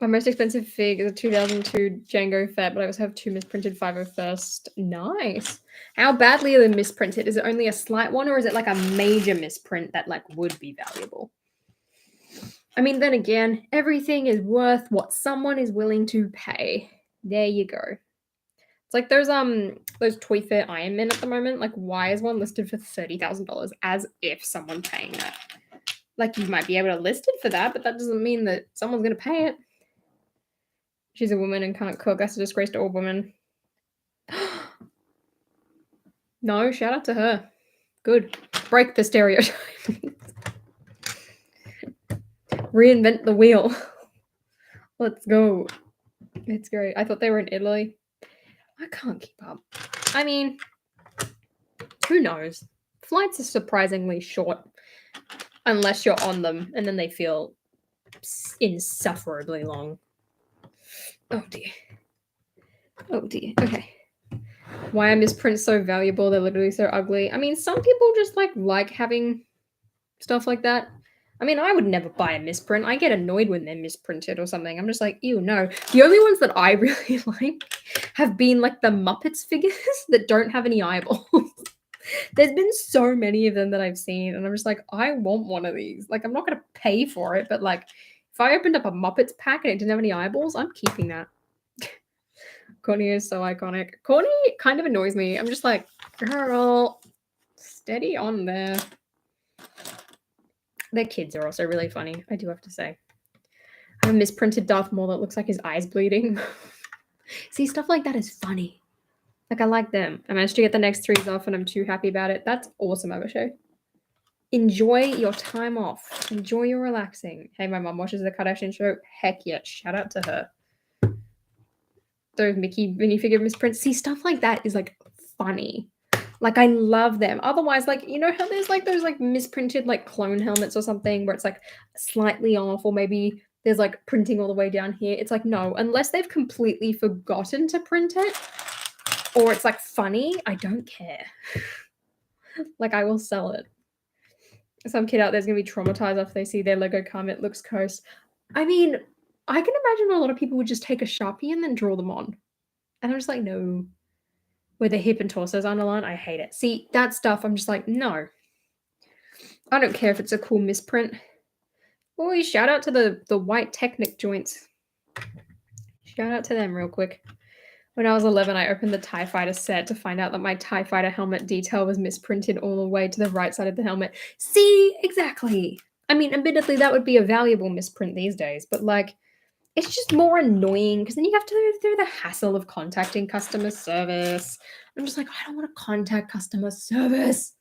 My most expensive fig is a 2002 Django Fett, but I also have 2 misprinted 501st. Nice. How badly are they misprinted? Is it only a slight one, or is it like a major misprint that like would be valuable? I mean, then again, everything is worth what someone is willing to pay. There you go. It's like those Toy Fair Iron Men at the moment. Like, why is one listed for $30,000? As if someone's paying that. Like, you might be able to list it for that, but that doesn't mean that someone's gonna pay it. She's a woman and can't cook. That's a disgrace to all women. No, shout out to her. Good. Break the stereotype. Reinvent the wheel. Let's go. It's great. I thought they were in Italy. I can't keep up. I mean, who knows? Flights are surprisingly short unless you're on them, and then they feel insufferably long. Oh dear. Oh dear. Okay. Why are misprints so valuable? They're literally so ugly. I mean, some people just like having stuff like that. I mean, I would never buy a misprint. I get annoyed when they're misprinted or something. I'm just like, ew, no. The only ones that I really like have been like the Muppets figures that don't have any eyeballs. There's been so many of them that I've seen, and I'm just like, I want one of these. Like, I'm not going to pay for it, but like, if I opened up a Muppets pack and it didn't have any eyeballs, I'm keeping that. Courtney is so iconic. Courtney kind of annoys me. I'm just like, girl, steady on there. Their kids are also really funny, I do have to say. I have a misprinted Darth Maul that looks like his eyes bleeding. See, stuff like that is funny. Like, I like them. I managed to get the next 3s off, and I'm too happy about it. That's awesome, Abishay. Enjoy your time off. Enjoy your relaxing. Hey, my mom watches the Kardashian show. Heck yeah, shout out to her. Those Mickey minifigure misprints. See, stuff like that is like funny. Like, I love them. Otherwise, like, you know how there's like those like misprinted like clone helmets or something where it's like slightly off, or maybe there's like printing all the way down here. It's like, no, unless they've completely forgotten to print it, or it's like funny, I don't care. Like, I will sell it. Some kid out there's gonna be traumatized after they see their Lego Comet looks cursed. I mean, I can imagine a lot of people would just take a Sharpie and then draw them on. And I'm just like, no. Where the hip and torsos aren't aligned, I hate it. See, that stuff, I'm just like, no. I don't care if it's a cool misprint. Oh, shout out to the white Technic joints. Shout out to them real quick. When I was 11, I opened the TIE Fighter set to find out that my TIE Fighter helmet detail was misprinted all the way to the right side of the helmet. See? Exactly. I mean, admittedly, that would be a valuable misprint these days, but like, it's just more annoying because then you have to go through the hassle of contacting customer service. I'm just like, I don't want to contact customer service.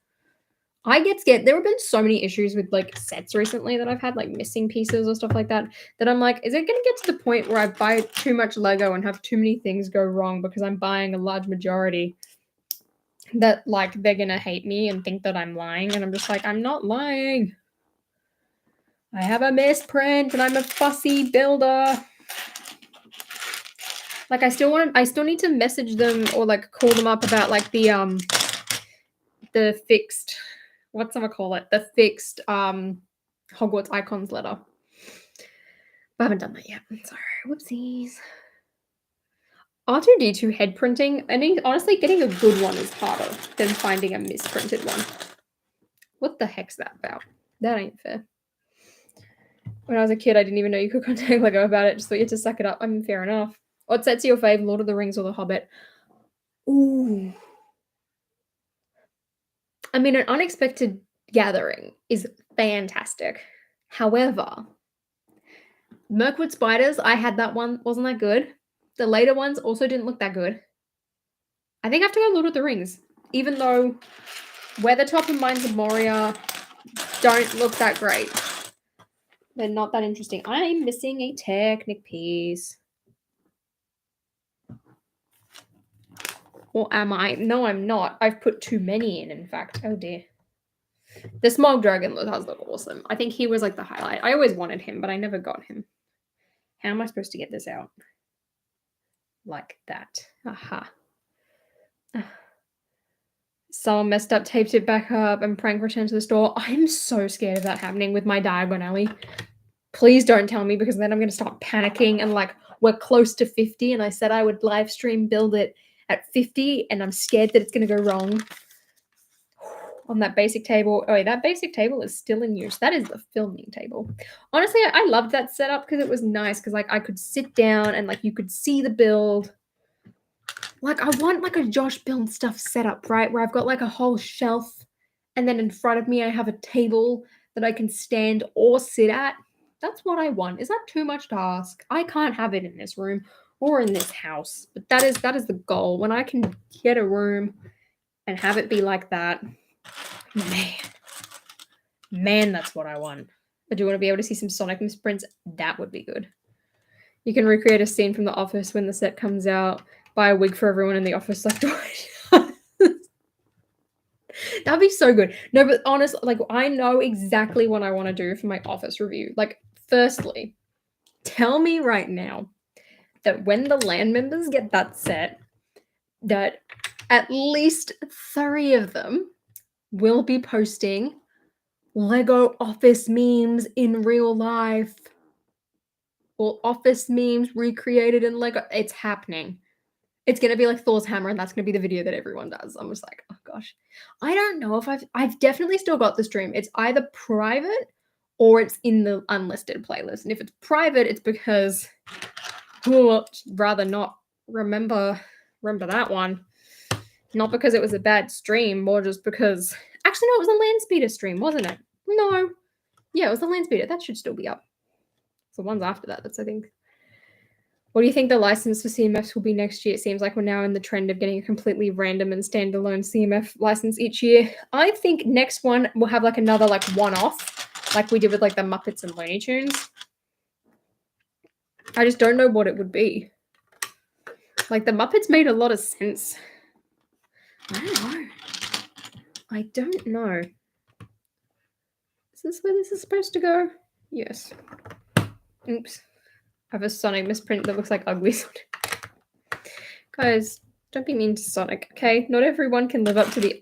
I get scared. There have been so many issues with like sets recently that I've had, like missing pieces or stuff like that, that I'm like, is it going to get to the point where I buy too much Lego and have too many things go wrong because I'm buying a large majority, that like they're going to hate me and think that I'm lying? And I'm just like, I'm not lying. I have a misprint and I'm a fussy builder. Like, I still need to message them or like call them up about like the fixed, the fixed Hogwarts Icons letter. But I haven't done that yet. Sorry, whoopsies. R2-D2 head printing, I mean, honestly, getting a good one is harder than finding a misprinted one. What the heck's that about? That ain't fair. When I was a kid, I didn't even know you could contact Lego about it. Just thought you had to suck it up. I mean, fair enough. What set's your fave, Lord of the Rings or The Hobbit? Ooh. I mean, an unexpected gathering is fantastic. However, Mirkwood Spiders, I had that one, wasn't that good. The later ones also didn't look that good. I think I have to go Lord of the Rings, even though Weathertop and Mines of Moria don't look that great. They're not that interesting. I'm missing a Technic piece. Or am I? No, I'm not. I've put too many in fact. Oh dear. The Smog Dragon does look awesome. I think he was like the highlight. I always wanted him, but I never got him. How am I supposed to get this out? Like that. Aha. Someone messed up, taped it back up, and prank returned to the store. I'm so scared of that happening with my Diagon Alley. Please don't tell me, because then I'm going to start panicking and like we're close to 50 and I said I would live stream build it at 50 and I'm scared that it's going to go wrong. On that basic table. Oh, wait, that basic table is still in use. That is the filming table. Honestly, I loved that setup because it was nice because like I could sit down and like you could see the build. Like I want like a Josh build stuff set up, right? Where I've got like a whole shelf and then in front of me I have a table that I can stand or sit at. That's what I want. Is that too much to ask? I can't have it in this room or in this house. But that is the goal. When I can get a room and have it be like that. Man, that's what I want. I do want to be able to see some Sonic misprints. That would be good. You can recreate a scene from The Office when the set comes out. Buy a wig for everyone in the office. Like, that'd be so good. No, but honestly, like, I know exactly what I want to do for my Office review. Like, firstly, tell me right now that when the land members get that set, that at least 3 of them will be posting Lego Office memes in real life. Or Office memes recreated in Lego. It's happening. It's going to be like Thor's hammer, and that's going to be the video that everyone does. I'm just like, oh gosh. I don't know if I've definitely still got this dream. It's either private or it's in the unlisted playlist. And if it's private, it's because I'd rather not remember that one. Not because it was a bad stream, more just because... Actually, no, it was a Landspeeder stream, wasn't it? No. Yeah, it was the Landspeeder. That should still be up. So one's after that, that's I think. What do you think the license for CMFs will be next year? It seems like we're now in the trend of getting a completely random and standalone CMF license each year. I think next one we'll have like another like one-off, like we did with like the Muppets and Looney Tunes. I just don't know what it would be. Like the Muppets made a lot of sense. I don't know. Is this where this is supposed to go? Yes. Oops. I have a Sonic misprint that looks like ugly Sonic. Guys, don't be mean to Sonic, okay? Not everyone can live up to the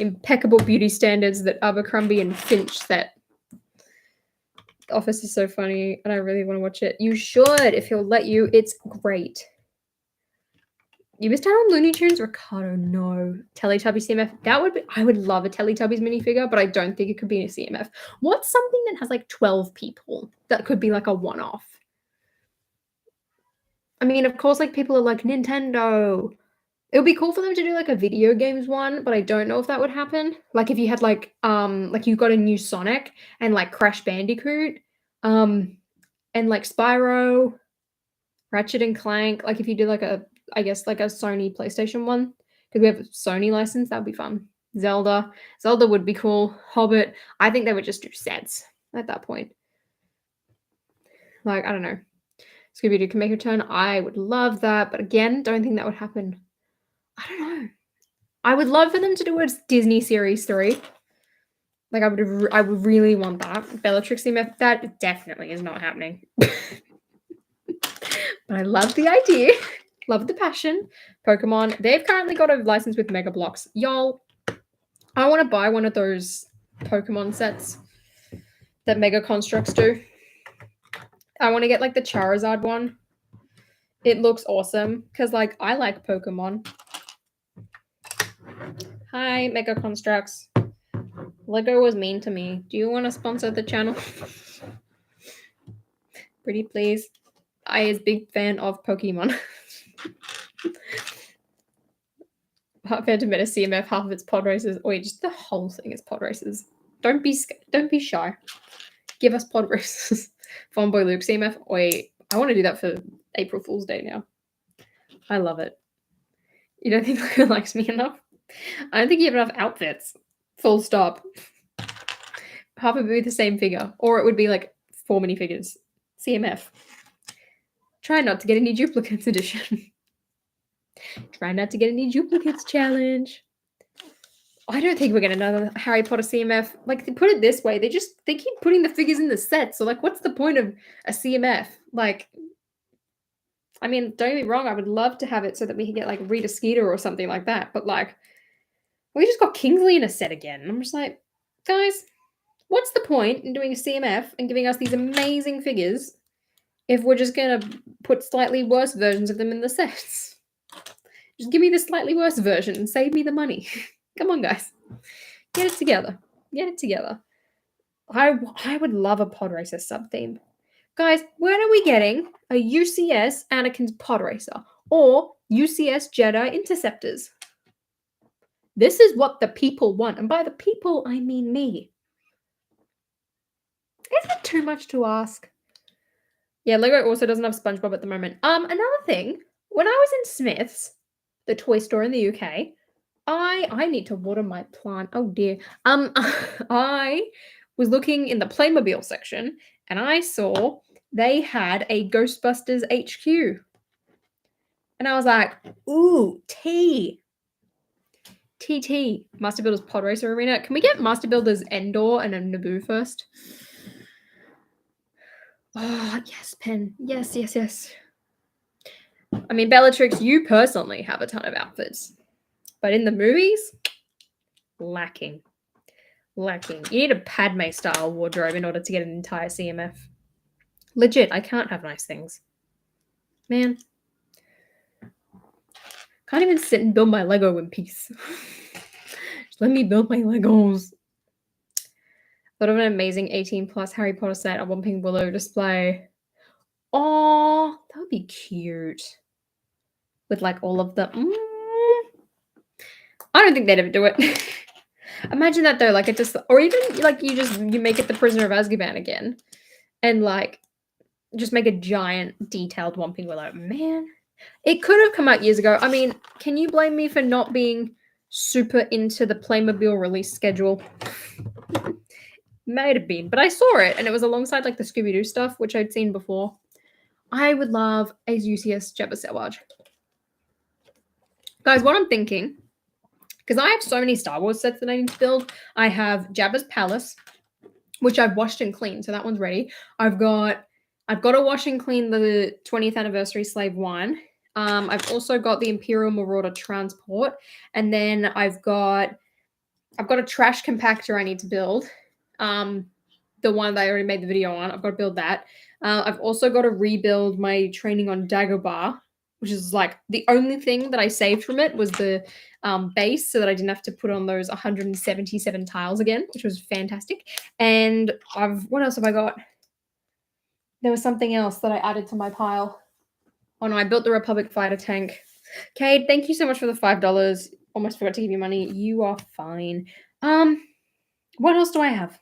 impeccable beauty standards that Abercrombie and Finch set. The Office is so funny, and I really want to watch it. You should, if he'll let you. It's great. You missed out on Looney Tunes? Ricardo, no. Teletubbies CMF. That would be... I would love a Teletubbies minifigure, but I don't think it could be a CMF. What's something that has like 12 people that could be like a one-off? I mean, of course, like people are like Nintendo. It would be cool for them to do like a video games one, but I don't know if that would happen. Like if you had like you got a new Sonic and like Crash Bandicoot, and like Spyro, Ratchet and Clank. Like if you did like a, I guess like a Sony PlayStation one, because we have a Sony license, that'd be fun. Zelda would be cool. Hobbit. I think they would just do sets at that point. Like I don't know. Scooby-Doo can make a return. I would love that, but again, don't think that would happen. I don't know. I would love for them to do a Disney Series 3. Like, I would really want that. Bellatrix CMF, that definitely is not happening. But I love the idea. Love the passion. Pokemon, they've currently got a license with Mega Bloks. Y'all, I want to buy one of those Pokemon sets that Mega Constructs do. I want to get, like, the Charizard one. It looks awesome, because, like, I like Pokemon. Hi, Mega Constructs. Lego was mean to me. Do you want to sponsor the channel? Pretty please. I is big fan of Pokemon. Phantom Meta CMF, half of its pod races. Wait, just the whole thing is pod races. Don't be shy. Give us pod races. Fanboy Luke CMF. Wait, I want to do that for April Fool's Day now. I love it. You don't think Luca likes me enough? I don't think you have enough outfits. Full stop. Half of it would be the same figure. Or it would be like 4 minifigures. CMF. Try not to get any duplicates edition. Try not to get any duplicates challenge. I don't think we're getting another Harry Potter CMF. Like, to put it this way, they keep putting the figures in the set. So, like, what's the point of a CMF? Like, I mean, don't get me wrong, I would love to have it so that we can get, like, Rita Skeeter or something like that. But, like, we just got Kingsley in a set again. And I'm just like, guys, what's the point in doing a CMF and giving us these amazing figures if we're just going to put slightly worse versions of them in the sets? Just give me the slightly worse version and save me the money. Come on, guys. Get it together. Get it together. I would love a pod racer sub-theme. Guys, when are we getting a UCS Anakin's pod racer or UCS Jedi Interceptors? This is what the people want. And by the people, I mean me. Is it too much to ask? Yeah, Lego also doesn't have SpongeBob at the moment. Another thing, when I was in Smith's, the toy store in the UK, I need to water my plant. Oh dear. I was looking in the Playmobil section and I saw they had a Ghostbusters HQ. And I was like, ooh, TT. Master Builder's Pod Racer Arena. Can we get Master Builder's Endor and a Naboo first? Oh, yes, Pen. Yes. I mean, Bellatrix, you personally have a ton of outfits. But in the movies, lacking. You need a Padme-style wardrobe in order to get an entire CMF. Legit, I can't have nice things. Man. Can't even sit and build my Lego in peace. Just let me build my Legos. Thought of an amazing 18+ Harry Potter set, a Whomping Willow display. Oh, that would be cute. With like all of the... I don't think they'd ever do it. Imagine that though, like it just... Or even like you make it the Prisoner of Azkaban again. And like just make a giant detailed Whomping Willow. Man, it could have come out years ago. I mean, can you blame me for not being super into the Playmobil release schedule? Might have been, but I saw it and it was alongside like the Scooby-Doo stuff, which I'd seen before. I would love a UCS Jabba Savage. Guys, what I'm thinking, because I have so many Star Wars sets that I need to build. I have Jabba's Palace, which I've washed and cleaned, so that one's ready. I've got to wash and clean the 20th anniversary Slave 1. I've also got the Imperial Marauder Transport, and then I've got a trash compactor I need to build. The one that I already made the video on. I've got to build that. I've also got to rebuild my training on Dagobah, which is like the only thing that I saved from it was the base, so that I didn't have to put on those 177 tiles again, which was fantastic. And what else have I got? There was something else that I added to my pile. Oh no, I built the Republic fighter tank. Cade, thank you so much for the $5. Almost forgot to give you money. You are fine. What else do I have?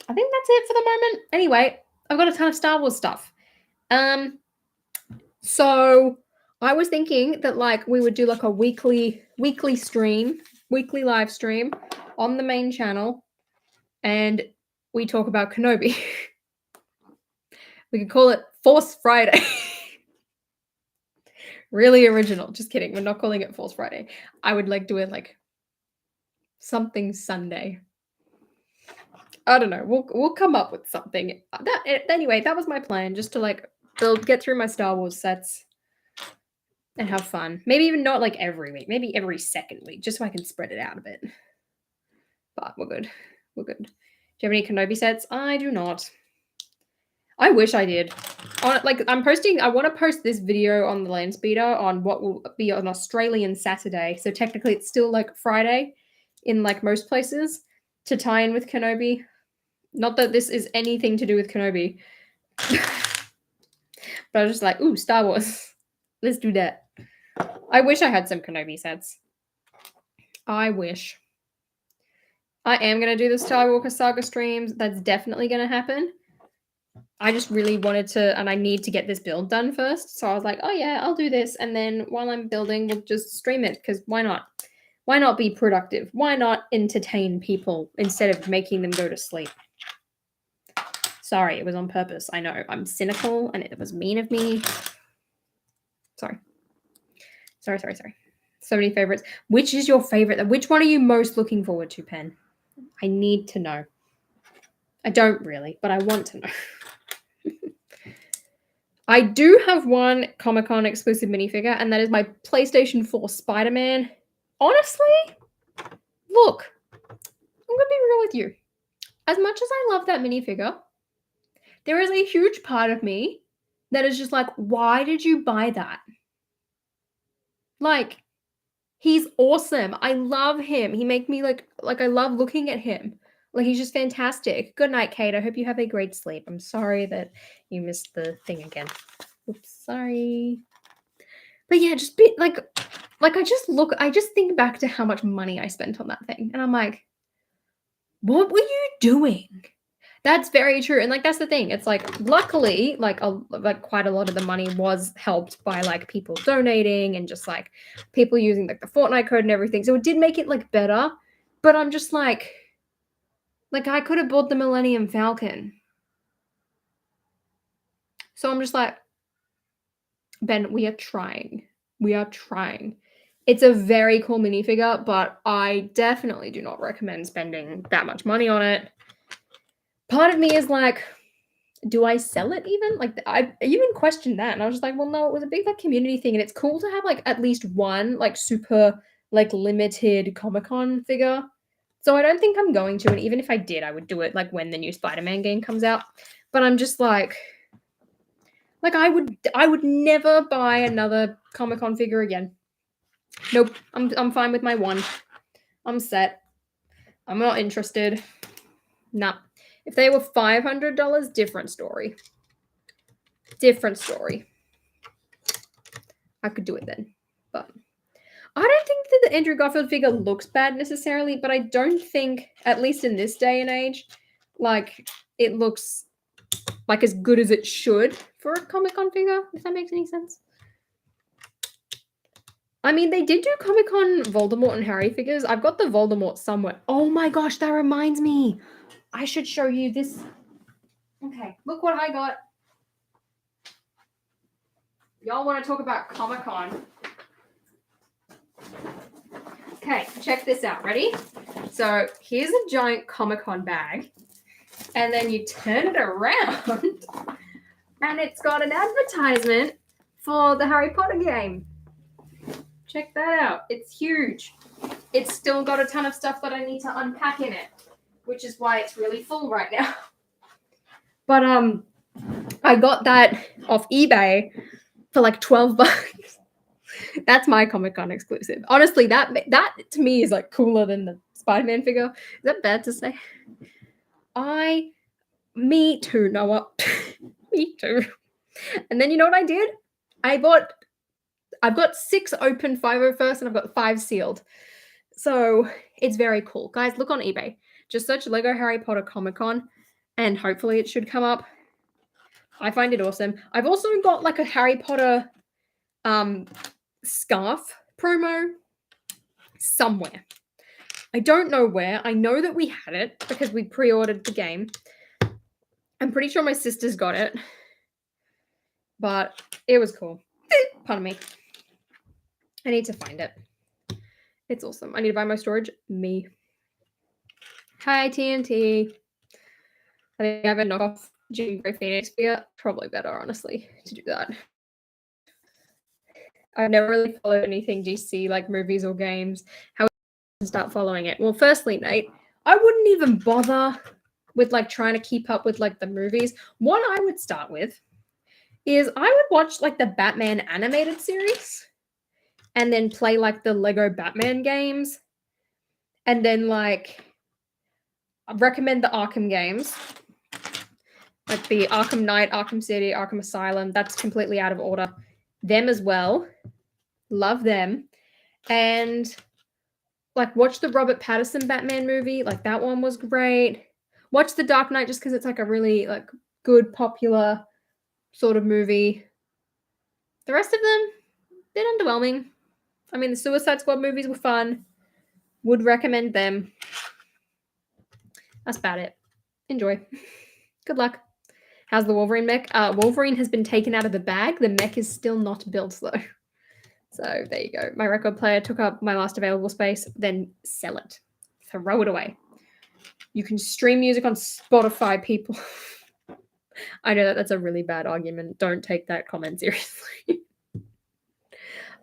I think that's it for the moment. Anyway, I've got a ton of Star Wars stuff. So I was thinking that like we would do like a weekly live stream on the main channel, and we talk about Kenobi. We could call it Force Friday. Really original. Just kidding. We're not calling it Force Friday. I would like do it like something Sunday. I don't know. We'll come up with something. Anyway, that was my plan, just to like get through my Star Wars sets and have fun. Maybe even not like every week. Maybe every second week, just so I can spread it out a bit. But we're good. Do you have any Kenobi sets? I do not. I wish I did. I want to post this video on the Landspeeder on what will be an Australian Saturday. So technically it's still like Friday in like most places to tie in with Kenobi. Not that this is anything to do with Kenobi. But I was just like, ooh, Star Wars. Let's do that. I wish I had some Kenobi sets. I wish. I am going to do the Skywalker Saga streams. That's definitely going to happen. I just really wanted to, and I need to get this build done first. So I was like, oh yeah, I'll do this. And then while I'm building, we'll just stream it, because why not? Why not be productive? Why not entertain people instead of making them go to sleep? Sorry, it was on purpose. I know, I'm cynical and it was mean of me. Sorry. So many favorites. Which is your favorite? Which one are you most looking forward to, Pen? I need to know. I don't really, but I want to know. I do have one Comic-Con exclusive minifigure, and that is my PlayStation 4 Spider-Man. Honestly, look, I'm gonna be real with you. As much as I love that minifigure, there is a huge part of me that is just like, why did you buy that? Like, he's awesome. I love him. He make me like I love looking at him. Like, he's just fantastic. Good night, Kate. I hope you have a great sleep. I'm sorry that you missed the thing again. Oops, sorry. But yeah, just be like I just think back to how much money I spent on that thing. And I'm like, what were you doing? That's very true. And like, that's the thing. It's like, luckily, like quite a lot of the money was helped by like people donating and just like people using like the Fortnite code and everything. So it did make it like better. But I'm just like I could have bought the Millennium Falcon. So I'm just like, Ben, we are trying. We are trying. It's a very cool minifigure, but I definitely do not recommend spending that much money on it. Part of me is like, do I sell it even? Like, I even questioned that, and I was just like, well, no, it was a big like community thing, and it's cool to have like at least one like super like limited Comic-Con figure. So I don't think I'm going to, and even if I did, I would do it like when the new Spider-Man game comes out. But I'm just like I would never buy another Comic-Con figure again. Nope, I'm fine with my one. I'm set. I'm not interested. Nah. If they were $500, different story. Different story. I could do it then. But I don't think that the Andrew Garfield figure looks bad necessarily, but I don't think, at least in this day and age, like it looks like as good as it should for a Comic-Con figure, if that makes any sense. I mean, they did do Comic-Con Voldemort and Harry figures. I've got the Voldemort somewhere. Oh my gosh, that reminds me. I should show you this. Okay, look what I got. Y'all want to talk about Comic-Con? Okay, check this out. Ready? So here's a giant Comic-Con bag. And then you turn it around. And it's got an advertisement for the Harry Potter game. Check that out. It's huge. It's still got a ton of stuff that I need to unpack in it, which is why it's really full right now. But I got that off eBay for like $12. That's my Comic-Con exclusive. Honestly, that to me is like cooler than the Spider-Man figure. Is that bad to say? Me too, Noah. Me too. And then you know what I did? I've got 6 open 501st and I've got 5 sealed. So it's very cool. Guys, look on eBay. Just search Lego Harry Potter Comic-Con and hopefully it should come up. I find it awesome. I've also got like a Harry Potter scarf promo somewhere. I don't know where. I know that we had it because we pre-ordered the game. I'm pretty sure my sisters got it. But it was cool. Pardon me. I need to find it. It's awesome. I need to buy my storage. Me. Hi, TNT. I think I have a knockoff Jean Grey Phoenix figure. Probably better, honestly, to do that. I've never really followed anything DC, like movies or games. How would I start following it? Well, firstly, Nate, I wouldn't even bother with like trying to keep up with like the movies. What I would start with is I would watch like the Batman animated series and then play like the Lego Batman games. And then like I recommend the Arkham games. Like the Arkham Knight, Arkham City, Arkham Asylum. That's completely out of order. Them as well. Love them. And like watch the Robert Pattinson Batman movie. Like that one was great. Watch The Dark Knight just because it's like a really like good, popular sort of movie. The rest of them, they're underwhelming. I mean, the Suicide Squad movies were fun. Would recommend them. That's about it. Enjoy. Good luck. How's the Wolverine mech? Wolverine has been taken out of the bag. The mech is still not built though. So there you go. My record player took up my last available space, then sell it. Throw it away. You can stream music on Spotify, people. I know that's a really bad argument. Don't take that comment seriously.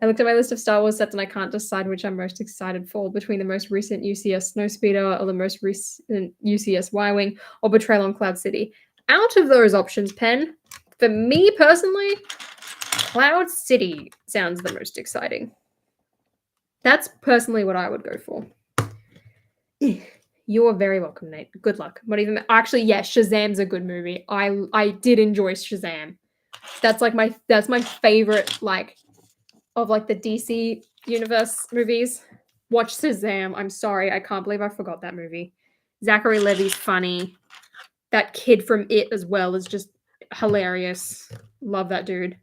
I looked at my list of Star Wars sets and I can't decide which I'm most excited for between the most recent UCS Snowspeeder or the most recent UCS Y-Wing or Betrayal on Cloud City. Out of those options, Pen, for me personally, Cloud City sounds the most exciting. That's personally what I would go for. You are very welcome, Nate. Good luck. Not even actually, yes, Shazam's a good movie. I did enjoy Shazam. That's my favorite of the DC universe movies. Watch Shazam. I'm sorry, I can't believe I forgot that movie. Zachary Levi's funny. That kid from It as well is just hilarious. Love that dude.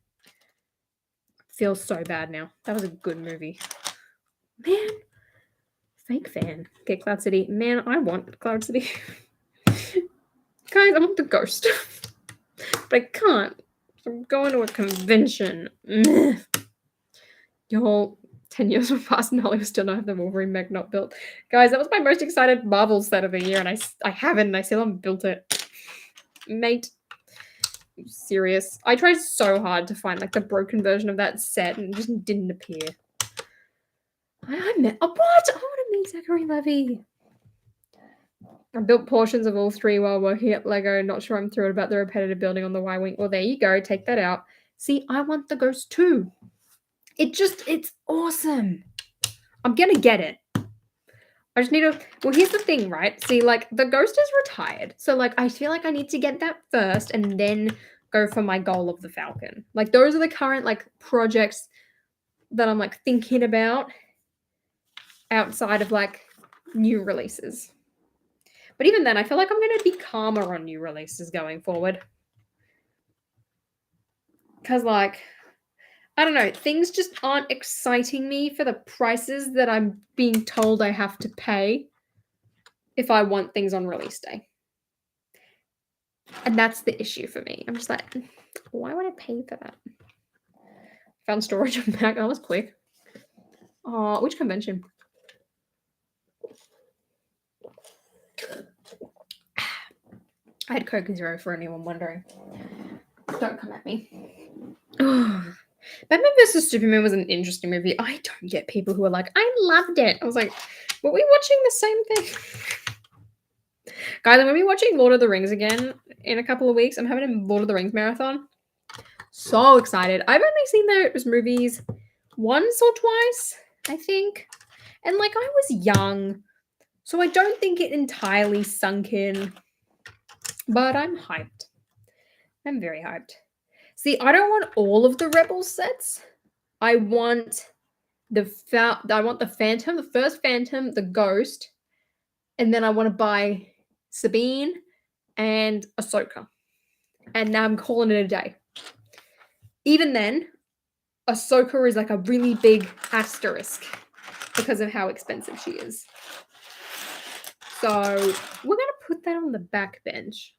Feel so bad now. That was a good movie. Man. Fake fan. Okay, Cloud City. Man, I want Cloud City. Guys, I want the ghost. But I can't. I'm going to a convention. Y'all, 10 years have passed and Holly still not have the Wolverine mech not built. Guys, that was my most excited Marvel set of the year, and I haven't, and I still haven't built it. Mate. Are you serious? I tried so hard to find the broken version of that set, and it just didn't appear. I met what? I want to meet Zachary Levi. I built portions of all three while working at Lego. Not sure I'm thrilled about the repetitive building on the Y-Wing. Well, there you go. Take that out. See, I want the ghost too. It's awesome. I'm going to get it. I just need to... Well, here's the thing, right? See, the ghost is retired. So, I feel like I need to get that first and then go for my goal of the Falcon. Those are the current, projects that I'm, thinking about outside of, new releases. But even then, I feel like I'm going to be calmer on new releases going forward. Because, I don't know, things just aren't exciting me for the prices that I'm being told I have to pay if I want things on release day. And that's the issue for me. I'm just why would I pay for that? Found storage on back. That was quick. Oh, which convention? I had Coke Zero for anyone wondering. Don't come at me. Batman vs. Superman was an interesting movie. I don't get people who are I loved it. I was were we watching the same thing? Guys, I'm going to be watching Lord of the Rings again in a couple of weeks. I'm having a Lord of the Rings marathon. So excited. I've only seen those movies once or twice, I think. And I was young. So I don't think it entirely sunk in. But I'm hyped. I'm very hyped. See, I don't want all of the Rebel sets. I want the Phantom, the first Phantom, the Ghost, and then I want to buy Sabine and Ahsoka. And now I'm calling it a day. Even then, Ahsoka is a really big asterisk because of how expensive she is. So we're going to put that on the back bench.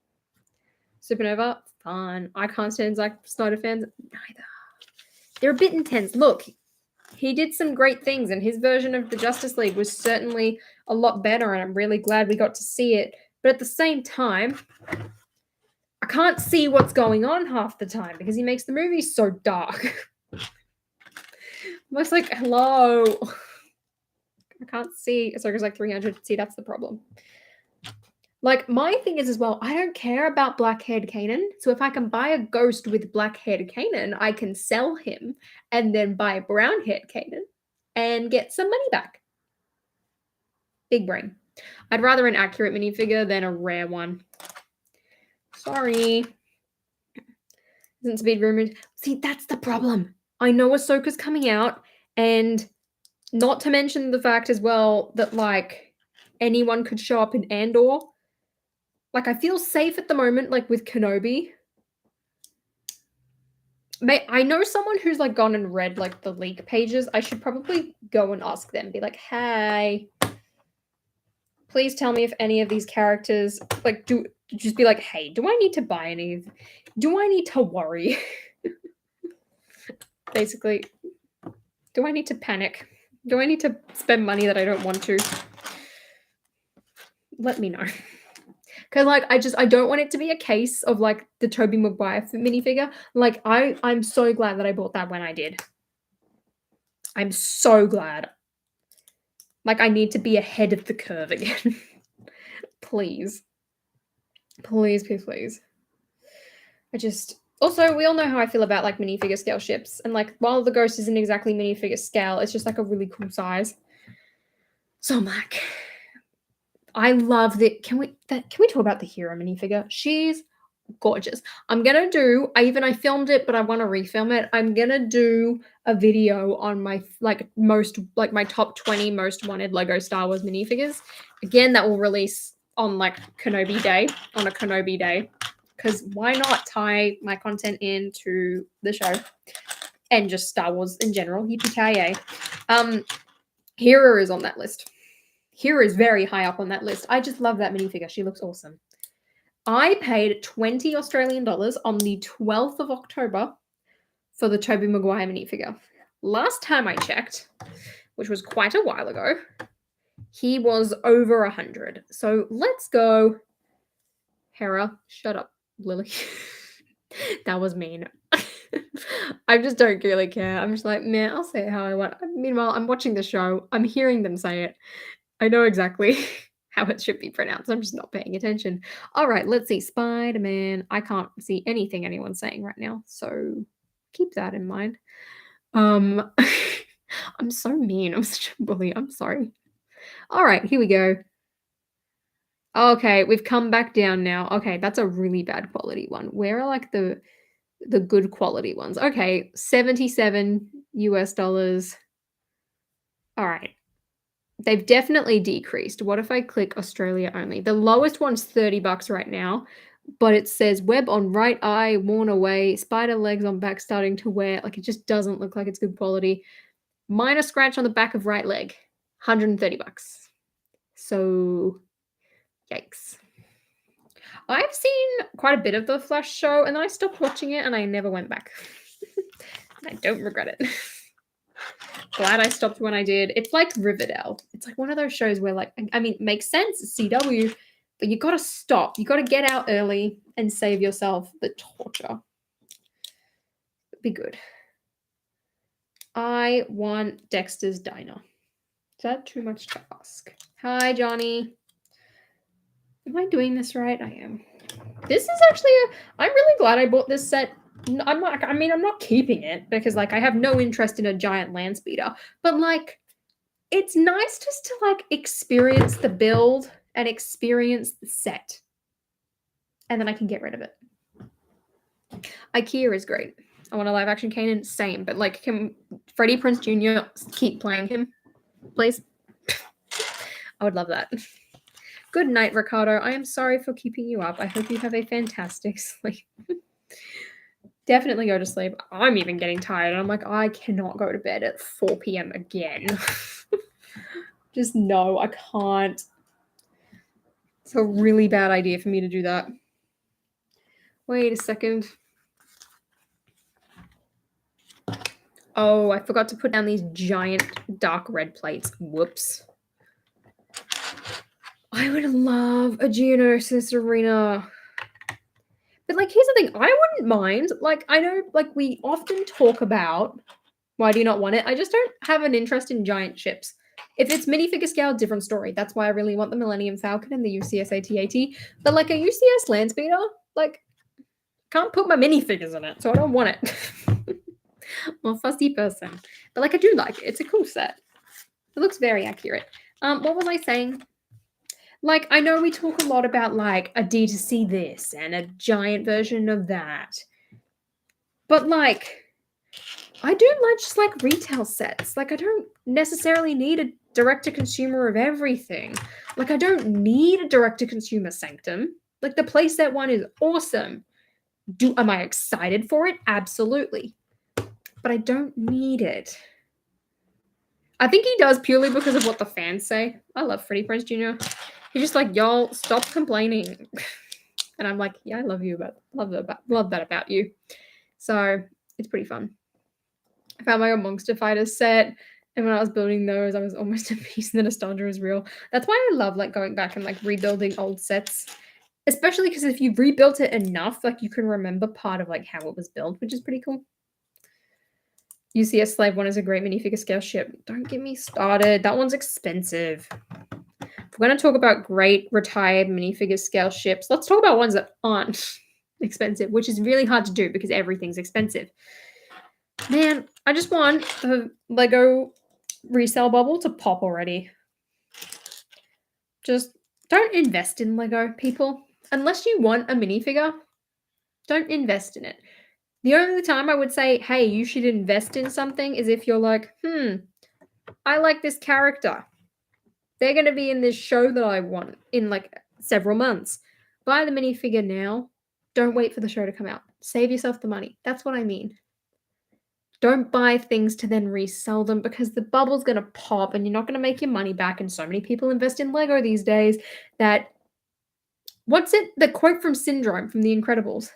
Supernova, fun. I can't stand Zack Snyder fans. Neither. They're a bit intense. Look, he did some great things, and his version of the Justice League was certainly a lot better, and I'm really glad we got to see it. But at the same time, I can't see what's going on half the time because he makes the movies so dark. Almost hello. I can't see. Ahsoka's 300. See, that's the problem. My thing is as well, I don't care about black-haired Kanan. So if I can buy a ghost with black-haired Kanan, I can sell him and then buy brown-haired Kanan and get some money back. Big brain. I'd rather an accurate minifigure than a rare one. Sorry. Isn't speed rumored? See, that's the problem. I know Ahsoka's coming out, and not to mention the fact as well that, anyone could show up in Andor. I feel safe at the moment, with Kenobi. I know someone who's, gone and read, the leak pages. I should probably go and ask them. Be hey, please tell me if any of these characters, just be hey, do I need to buy any? Do I need to worry? Basically, Do I need to panic? Do I need to spend money that I don't want to? Let me know. Because, like, I don't want it to be a case of, like, the Tobey Maguire minifigure. Like, I'm so glad that I bought that when I did. I'm so glad. Like, I need to be ahead of the curve again. Please. Please, please, please. Also, we all know how I feel about, like, minifigure scale ships. And, like, while the Ghost isn't exactly minifigure scale, it's just, like, a really cool size. So I'm like, I love that. Can we talk about the Hero minifigure? She's gorgeous. I filmed it, but I want to refilm it. I'm gonna do a video on my my top 20 most wanted Lego Star Wars minifigures. Again, that will release on like Kenobi Day, because why not tie my content into the show and just Star Wars in general? Yippee-ki-yay. Hera is on that list. Hera is very high up on that list. I just love that minifigure. She looks awesome. I paid 20 Australian dollars on the 12th of October for the Tobey Maguire minifigure. Last time I checked, which was quite a while ago, he was over 100. So let's go. Hera, shut up, Lily. That was mean. I just don't really care. I'm just like, man, I'll say it how I want. Meanwhile, I'm watching the show. I'm hearing them say it. I know exactly how it should be pronounced. I'm just not paying attention. All right, let's see. Spider-Man. I can't see anything anyone's saying right now, so keep that in mind. I'm so mean. I'm such a bully. I'm sorry. All right, here we go. Okay, we've come back down now. Okay, that's a really bad quality one. Where are like the good quality ones? Okay, $77 US. All right. They've definitely decreased. What if I click Australia only? The lowest one's $30 right now, but it says web on right eye, worn away, spider legs on back starting to wear. Like, it just doesn't look like it's good quality. Minor scratch on the back of right leg, $130. So, yikes. I've seen quite a bit of the Flash show, and then I stopped watching it, and I never went back. I don't regret it. Glad I stopped when I did. It's like Riverdale. It's like one of those shows where, like, I mean, it makes sense, it's CW, but you gotta stop. You gotta get out early and save yourself the torture. Be good. I want Dexter's Diner. Is that too much to ask? Hi, Johnny. Am I doing this right? I am. This is actually I'm really glad I bought this set. I'm not keeping it because, like, I have no interest in a giant Landspeeder, but, like, it's nice just to, like, experience the build and experience the set. And then I can get rid of it. IKEA is great. I want a live action Kanan, same, but, like, can Freddie Prinze Jr. keep playing him, please? I would love that. Good night, Ricardo. I am sorry for keeping you up. I hope you have a fantastic sleep. Definitely go to sleep. I'm even getting tired. I'm like, I cannot go to bed at 4 p.m. again. Just no, I can't. It's a really bad idea for me to do that. Wait a second. Oh, I forgot to put down these giant dark red plates. Whoops. I would love a Geonosis arena. But, like, here's the thing. I wouldn't mind. Like, I know, like, we often talk about why do you not want it? I just don't have an interest in giant ships. If it's minifigure scale, different story. That's why I really want the Millennium Falcon and the UCS AT-AT. But, like, a UCS Landspeeder, like, can't put my minifigures in it, so I don't want it. I'm a fussy person. But, like, I do like it. It's a cool set. It looks very accurate. What was I saying? Like, I know we talk a lot about, like, a D2C this and a giant version of that. But, like, I do like just, like, retail sets. Like, I don't necessarily need a direct-to-consumer of everything. Like, I don't need a direct-to-consumer Sanctum. Like, the playset one is awesome. Am I excited for it? Absolutely. But I don't need it. I think he does purely because of what the fans say. I love Freddie Prinze Jr. He's just like, y'all, stop complaining. And I'm like, yeah, I love you, but love that about you. So it's pretty fun. I found my own Monster Fighter set. And when I was building those, I was almost at peace and the nostalgia was real. That's why I love like going back and like rebuilding old sets. Especially because if you've rebuilt it enough, like you can remember part of like how it was built, which is pretty cool. UCS Slave 1 is a great minifigure scale ship. Don't get me started. That one's expensive. If we're going to talk about great retired minifigure scale ships, let's talk about ones that aren't expensive, which is really hard to do because everything's expensive. Man, I just want the Lego resale bubble to pop already. Just don't invest in Lego, people. Unless you want a minifigure, don't invest in it. The only time I would say, hey, you should invest in something is if you're like, I like this character. They're going to be in this show that I want in like several months. Buy the minifigure now. Don't wait for the show to come out. Save yourself the money. That's what I mean. Don't buy things to then resell them because the bubble's going to pop and you're not going to make your money back. And so many people invest in Lego these days that, what's it? The quote from Syndrome from The Incredibles.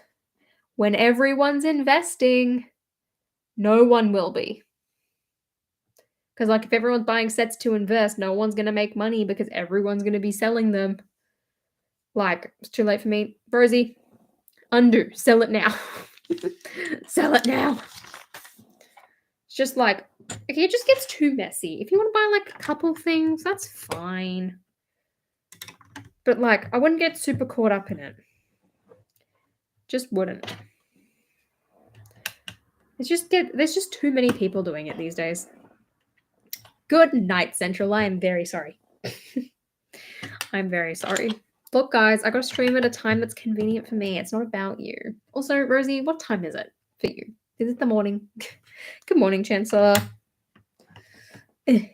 When everyone's investing, no one will be. Because like if everyone's buying sets to invest, no one's going to make money because everyone's going to be selling them. Like, it's too late for me. Rosie, undo. Sell it now. Sell it now. It's just like, okay, it just gets too messy. If you want to buy like a couple things, that's fine. But like, I wouldn't get super caught up in it. Just wouldn't. There's just too many people doing it these days. Good night, Central. I am very sorry. I'm very sorry. Look, guys, I got to stream at a time that's convenient for me. It's not about you. Also, Rosie, what time is it for you? Is it the morning? Good morning, Chancellor. The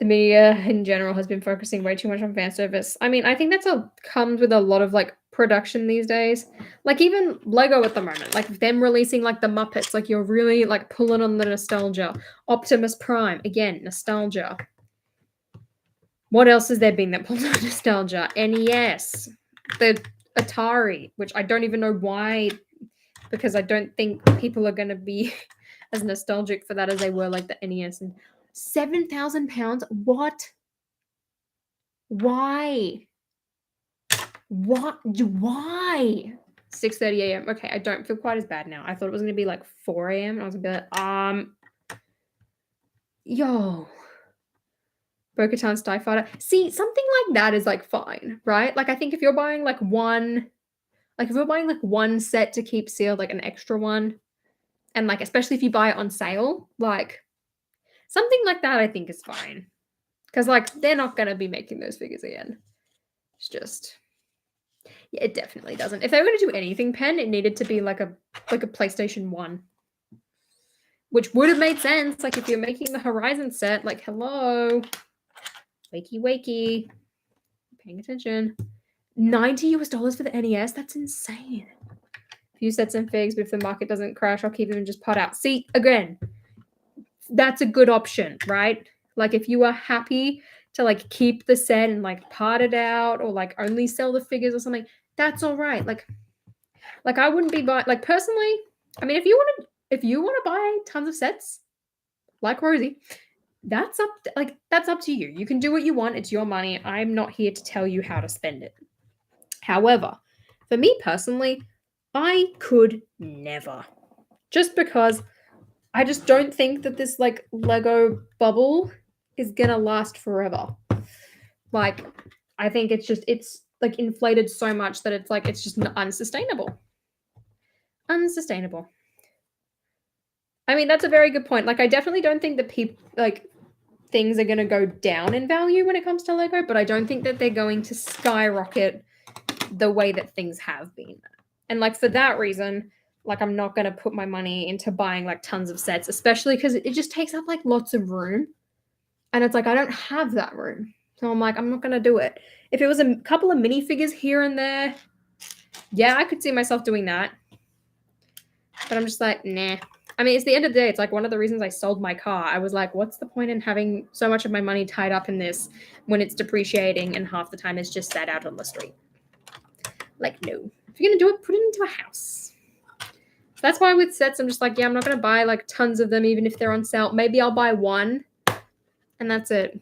media in general has been focusing way too much on fan service. I mean, I think that's comes with a lot of like production these days. Like even Lego at the moment, like them releasing like the Muppets, like you're really like pulling on the nostalgia. Optimus Prime, again, nostalgia. What else has there been that pulls on nostalgia? NES, the Atari, which I don't even know why, because I don't think people are going to be as nostalgic for that as they were like the NES. And £7,000? What? Why? What? Why? 6:30 a.m. Okay, I don't feel quite as bad now. I thought it was going to be like 4 a.m. and I was going to be like, yo. Bo-Katan's TIE Fighter. See, something like that is like fine, right? Like I think if you're buying like one set to keep sealed, like an extra one, and like especially if you buy it on sale, like something like that I think is fine. Because like they're not gonna be making those figures again. It's just, yeah, it definitely doesn't. If they were gonna do anything, Pen, it needed to be like a PlayStation 1. Which would have made sense. Like if you're making the Horizon set, like hello. Wakey, wakey. Paying attention. $90 for the NES? That's insane. Few sets and figs, but if the market doesn't crash, I'll keep them and just pot out. See, again, that's a good option, right? Like if you are happy to like keep the set and like pot it out or like only sell the figures or something, that's all right. Like I wouldn't be buying, like personally, I mean, if you want to buy tons of sets, like Rosie, that's up to you. You can do what you want. It's your money. I'm not here to tell you how to spend it. However, for me personally, I could never. Just because I just don't think that this like Lego bubble is gonna last forever. Like, I think it's like inflated so much that it's just unsustainable. Unsustainable. I mean, that's a very good point. Like, I definitely don't think that people like things are going to go down in value when it comes to Lego, but I don't think that they're going to skyrocket the way that things have been. And like for that reason, like I'm not going to put my money into buying like tons of sets, especially because it just takes up like lots of room. And it's like, I don't have that room. So I'm like, I'm not going to do it. If it was a couple of minifigures here and there, yeah, I could see myself doing that. But I'm just like, nah. I mean, it's the end of the day. It's like one of the reasons I sold my car. I was like, what's the point in having so much of my money tied up in this when it's depreciating and half the time it's just sat out on the street? Like, no. If you're going to do it, put it into a house. So that's why with sets, I'm just like, yeah, I'm not going to buy like tons of them, even if they're on sale. Maybe I'll buy one and that's it.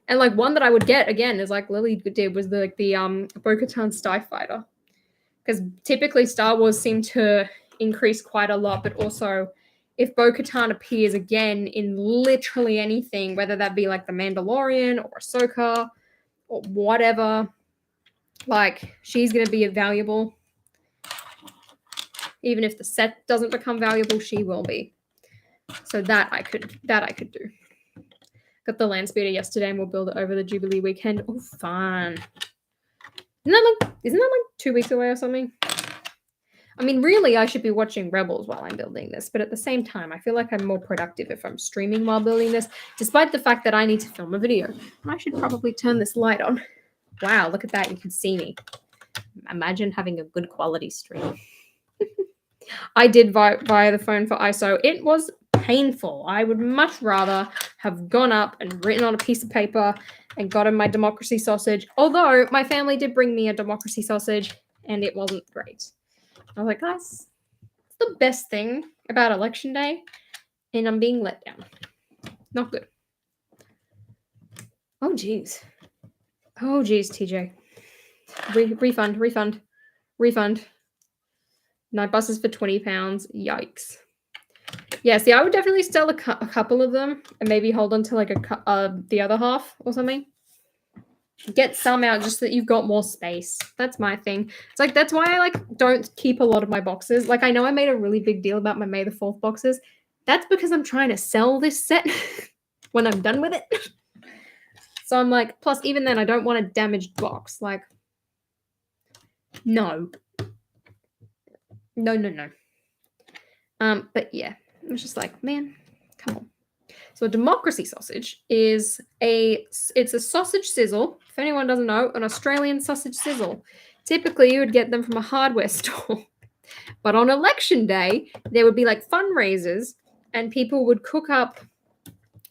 And like one that I would get again is like Lily did was the Bo-Katan Sty Fighter. Because typically Star Wars seem to increase quite a lot, but also if Bo-Katan appears again in literally anything, whether that be like The Mandalorian or Ahsoka or whatever, like she's going to be valuable. Even if the set doesn't become valuable, she will be. So that I could do. Got the Landspeeder yesterday and we'll build it over the Jubilee weekend. Oh, fun. Isn't that like 2 weeks away or something? I mean, really, I should be watching Rebels while I'm building this, but at the same time, I feel like I'm more productive if I'm streaming while building this, despite the fact that I need to film a video. I should probably turn this light on. Wow, look at that. You can see me. Imagine having a good quality stream. I did via the phone for ISO. It was painful. I would much rather have gone up and written on a piece of paper and gotten my democracy sausage, although my family did bring me a democracy sausage and it wasn't great. I was like, guys, it's the best thing about election day, and I'm being let down. Not good. Oh, geez. Oh, geez, TJ. Refund. Night buses for £20. Yikes. Yeah, see, I would definitely sell a couple of them and maybe hold on to like the other half or something. Get some out just so that you've got more space. That's my thing. It's like, that's why I like don't keep a lot of my boxes. Like, I know I made a really big deal about my May the 4th boxes. That's because I'm trying to sell this set when I'm done with it. So I'm like, plus even then I don't want a damaged box. Like, no. No. But yeah, I was just like, man, come on. So a democracy sausage is it's a sausage sizzle. If anyone doesn't know, an Australian sausage sizzle. Typically, you would get them from a hardware store. But on election day, there would be like fundraisers and people would cook up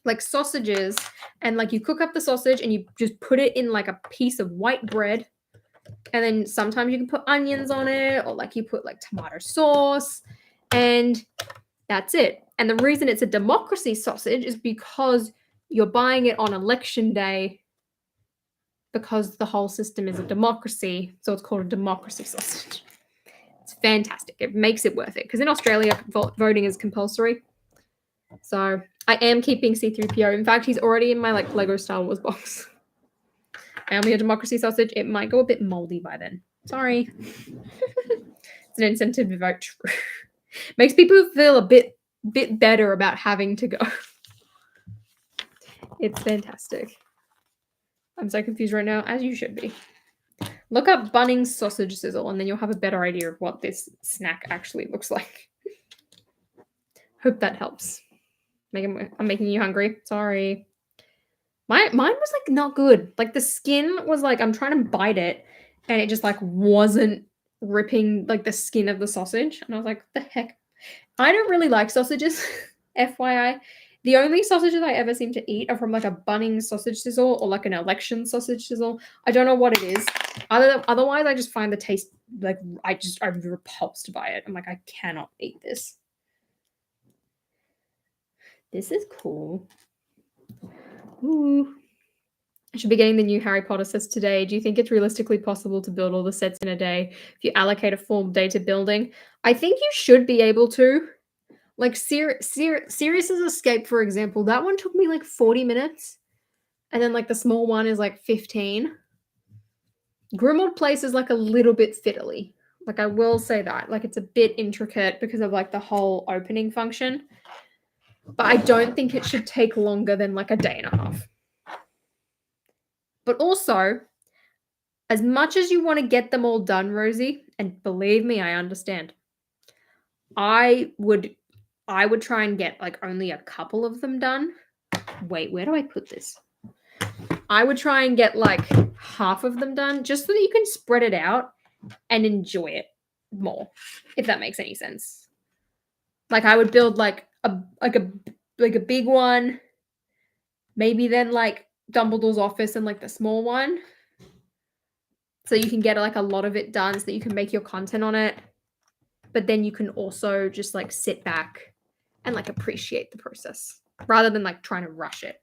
like sausages and like you cook up the sausage and you just put it in like a piece of white bread. And then sometimes you can put onions on it or like you put like tomato sauce and that's it. And the reason it's a democracy sausage is because you're buying it on election day because the whole system is a democracy. So it's called a democracy sausage. It's fantastic. It makes it worth it. Because in Australia, voting is compulsory. So I am keeping C-3PO. In fact, he's already in my like Lego Star Wars box. I am a democracy sausage. It might go a bit moldy by then. Sorry. It's an incentive to vote true. Makes people feel a bit better about having to go. It's fantastic. I'm so confused right now, as you should be. Look up Bunnings sausage sizzle, and then you'll have a better idea of what this snack actually looks like. Hope that helps. I'm making you hungry. Sorry. Mine was like not good. Like the skin was like, I'm trying to bite it, and it just like wasn't ripping like the skin of the sausage. And I was like, what the heck? I don't really like sausages, FYI. The only sausages I ever seem to eat are from like a Bunnings sausage sizzle or like an election sausage sizzle. I don't know what it is. Otherwise, I just find the taste like I'm repulsed by it. I'm like, I cannot eat this. This is cool. Ooh. I should be getting the new Harry Potter sets today. Do you think it's realistically possible to build all the sets in a day if you allocate a full day to building? I think you should be able to. Like Sirius's Escape, for example, that one took me like 40 minutes. And then like the small one is like 15. Grimmauld Place is like a little bit fiddly. Like I will say that. Like it's a bit intricate because of like the whole opening function. But I don't think it should take longer than like a day and a half. But also, as much as you want to get them all done, Rosie, and believe me, I understand, I would try and get like only a couple of them done. Wait, where do I put this? I would try and get like half of them done just so that you can spread it out and enjoy it more, if that makes any sense. Like I would build like a big one, maybe then like Dumbledore's office and like the small one. So you can get like a lot of it done so that you can make your content on it. but then you can also just like sit back and like appreciate the process rather than like trying to rush it.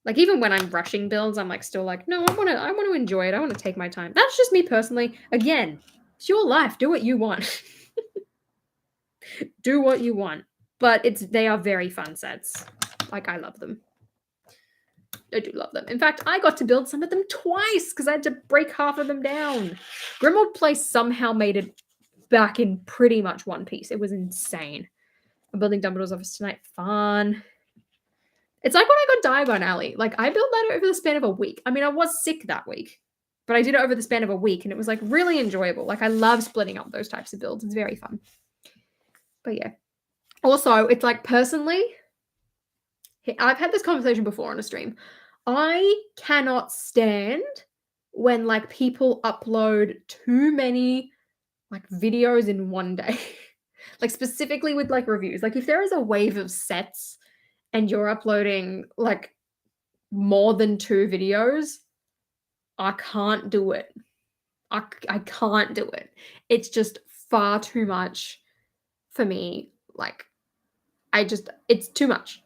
Like even when I'm rushing builds, I'm like still like, no, I want to enjoy it. I want to take my time. That's just me personally. Again, it's your life. Do what you want. Do what you want. But they are very fun sets. Like I love them. I do love them. In fact, I got to build some of them twice because I had to break half of them down. Grimmauld Place somehow made it back in pretty much one piece. It was insane. I'm building Dumbledore's office tonight. Fun. It's like when I got Diagon Alley. Like I built that over the span of a week. I mean, I was sick that week, but I did it over the span of a week and it was like really enjoyable. Like I love splitting up those types of builds. It's very fun. But yeah. Also, it's like personally, I've had this conversation before on a stream. I cannot stand when like people upload too many like videos in one day. Like specifically with like reviews. Like if there is a wave of sets and you're uploading like more than 2 videos, I can't do it. I can't do it. It's just far too much for me. Like it's too much.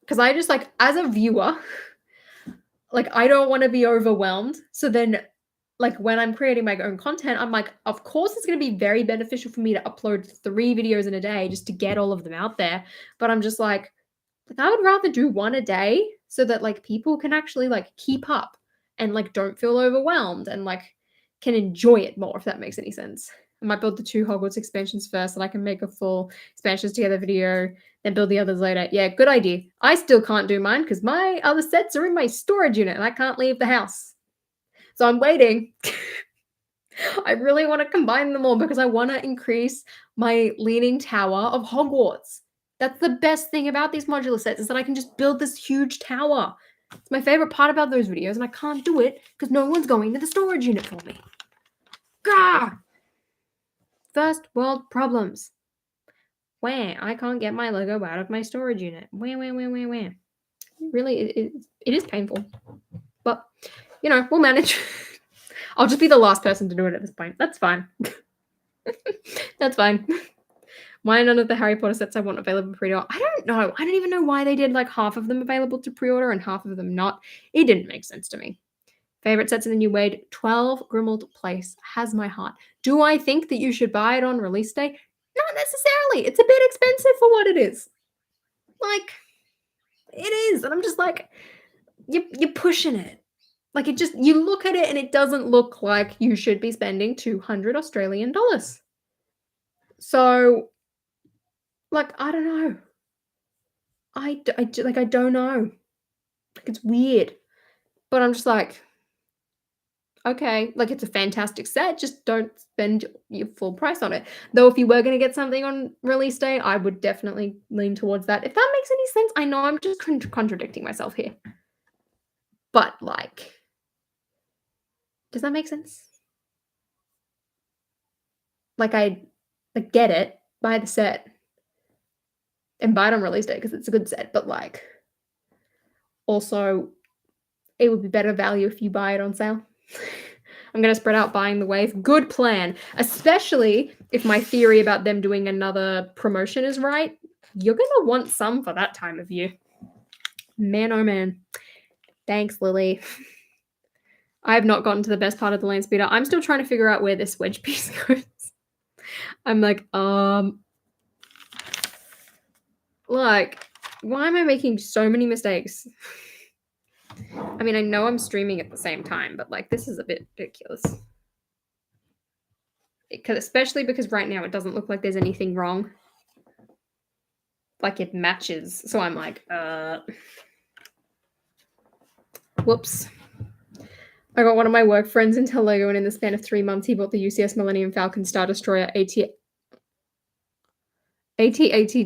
Because I just like, as a viewer, like I don't want to be overwhelmed. So then like when I'm creating my own content, I'm like, of course it's going to be very beneficial for me to upload 3 videos in a day just to get all of them out there. But I'm just like I would rather do 1 a day so that like people can actually like keep up and like don't feel overwhelmed and like can enjoy it more, if that makes any sense. I might build the 2 Hogwarts expansions first and I can make a full expansions together video, then build the others later. Yeah, good idea. I still can't do mine because my other sets are in my storage unit and I can't leave the house. So I'm waiting. I really want to combine them all because I want to increase my Leaning Tower of Hogwarts. That's the best thing about these modular sets is that I can just build this huge tower. It's my favorite part about those videos, and I can't do it because no one's going to the storage unit for me. Gah! First world problems. Wah, I can't get my Lego out of my storage unit. Wah, wah, wah, wah, wah. Really, it is painful. But, you know, we'll manage. I'll just be the last person to do it at this point. That's fine. That's fine. Why none of the Harry Potter sets I want available pre-order? I don't know. I don't even know why they did like half of them available to pre-order and half of them not. It didn't make sense to me. Favorite sets in the new Wade? 12 Grimmauld Place has my heart. Do I think that you should buy it on release day? Not necessarily. It's a bit expensive for what it is. Like, it is. And I'm just like, you're pushing it. Like it just, you look at it and it doesn't look like you should be spending 200 Australian dollars. So, like, I don't know. I don't know. Like, it's weird. But I'm just like, okay, like it's a fantastic set. Just don't spend your full price on it. Though if you were going to get something on release day, I would definitely lean towards that. If that makes any sense, I know I'm just contradicting myself here. But like, does that make sense? Like I get it, buy the set and buy it on release day because it's a good set. But like, also, it would be better value if you buy it on sale. I'm going to spread out buying the wave. Good plan. Especially if my theory about them doing another promotion is right. You're going to want some for that time of year. Man, oh man. Thanks, Lily. I have not gotten to the best part of the Landspeeder. I'm still trying to figure out where this wedge piece goes. I'm like, like, why am I making so many mistakes? I mean, I know I'm streaming at the same time, but like this is a bit ridiculous. Especially because right now it doesn't look like there's anything wrong. Like it matches. So I'm like, whoops. I got one of my work friends into Lego and in the span of 3 months he bought the UCS Millennium Falcon Star Destroyer AT-AT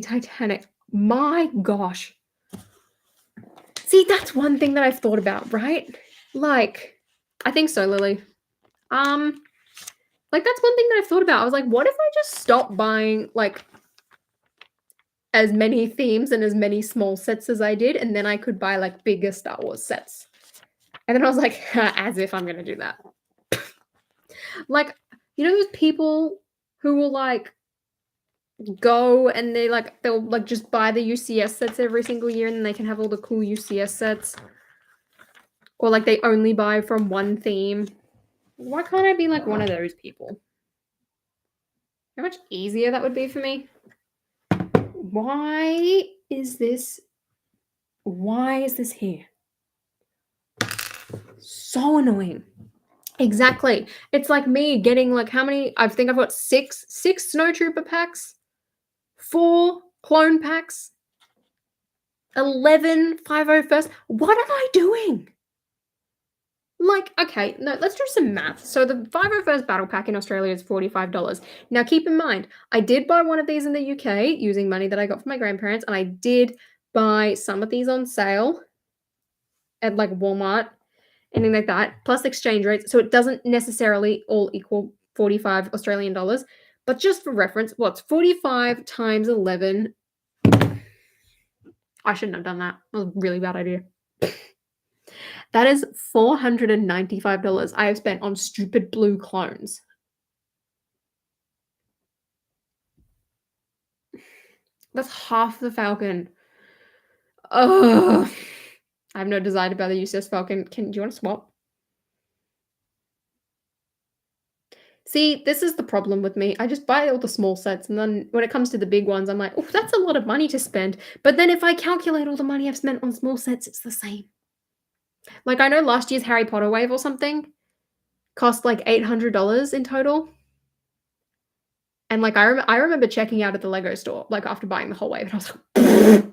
Titanic. My gosh. See, that's one thing that I've thought about, right? Like, I think so, Lily. Like, that's one thing that I've thought about. I was like, what if I just stop buying, like, as many themes and as many small sets as I did, and then I could buy, like, bigger Star Wars sets. And then I was like, as if I'm going to do that. Like, you know those people who will, like, go and they'll like just buy the UCS sets every single year and then they can have all the cool UCS sets. Or like they only buy from one theme. Why can't I be like one of those people? How much easier that would be for me. Why is this here? So annoying. Exactly. It's like me getting like how many? I think I've got six Snowtrooper packs, 4 clone packs, 11 50 What am I doing? Like, okay, no, let's do some math. So the 501st battle pack in Australia is $45. Now keep in mind, I did buy one of these in the UK using money that I got from my grandparents, and I did buy some of these on sale at like Walmart, anything like that, plus exchange rates. So it doesn't necessarily all equal 45 Australian dollars. But just for reference, what's 45 times 11? I shouldn't have done that. That was a really bad idea. That is $495 I have spent on stupid blue clones. That's half the Falcon. Ugh. I have no desire to buy the UCS Falcon. Do you want to swap? See, this is the problem with me. I just buy all the small sets, and then when it comes to the big ones, I'm like, oh, that's a lot of money to spend. But then if I calculate all the money I've spent on small sets, it's the same. Like, I know last year's Harry Potter wave or something cost like $800 in total. And like, I remember checking out at the Lego store, like after buying the whole wave, and I was like,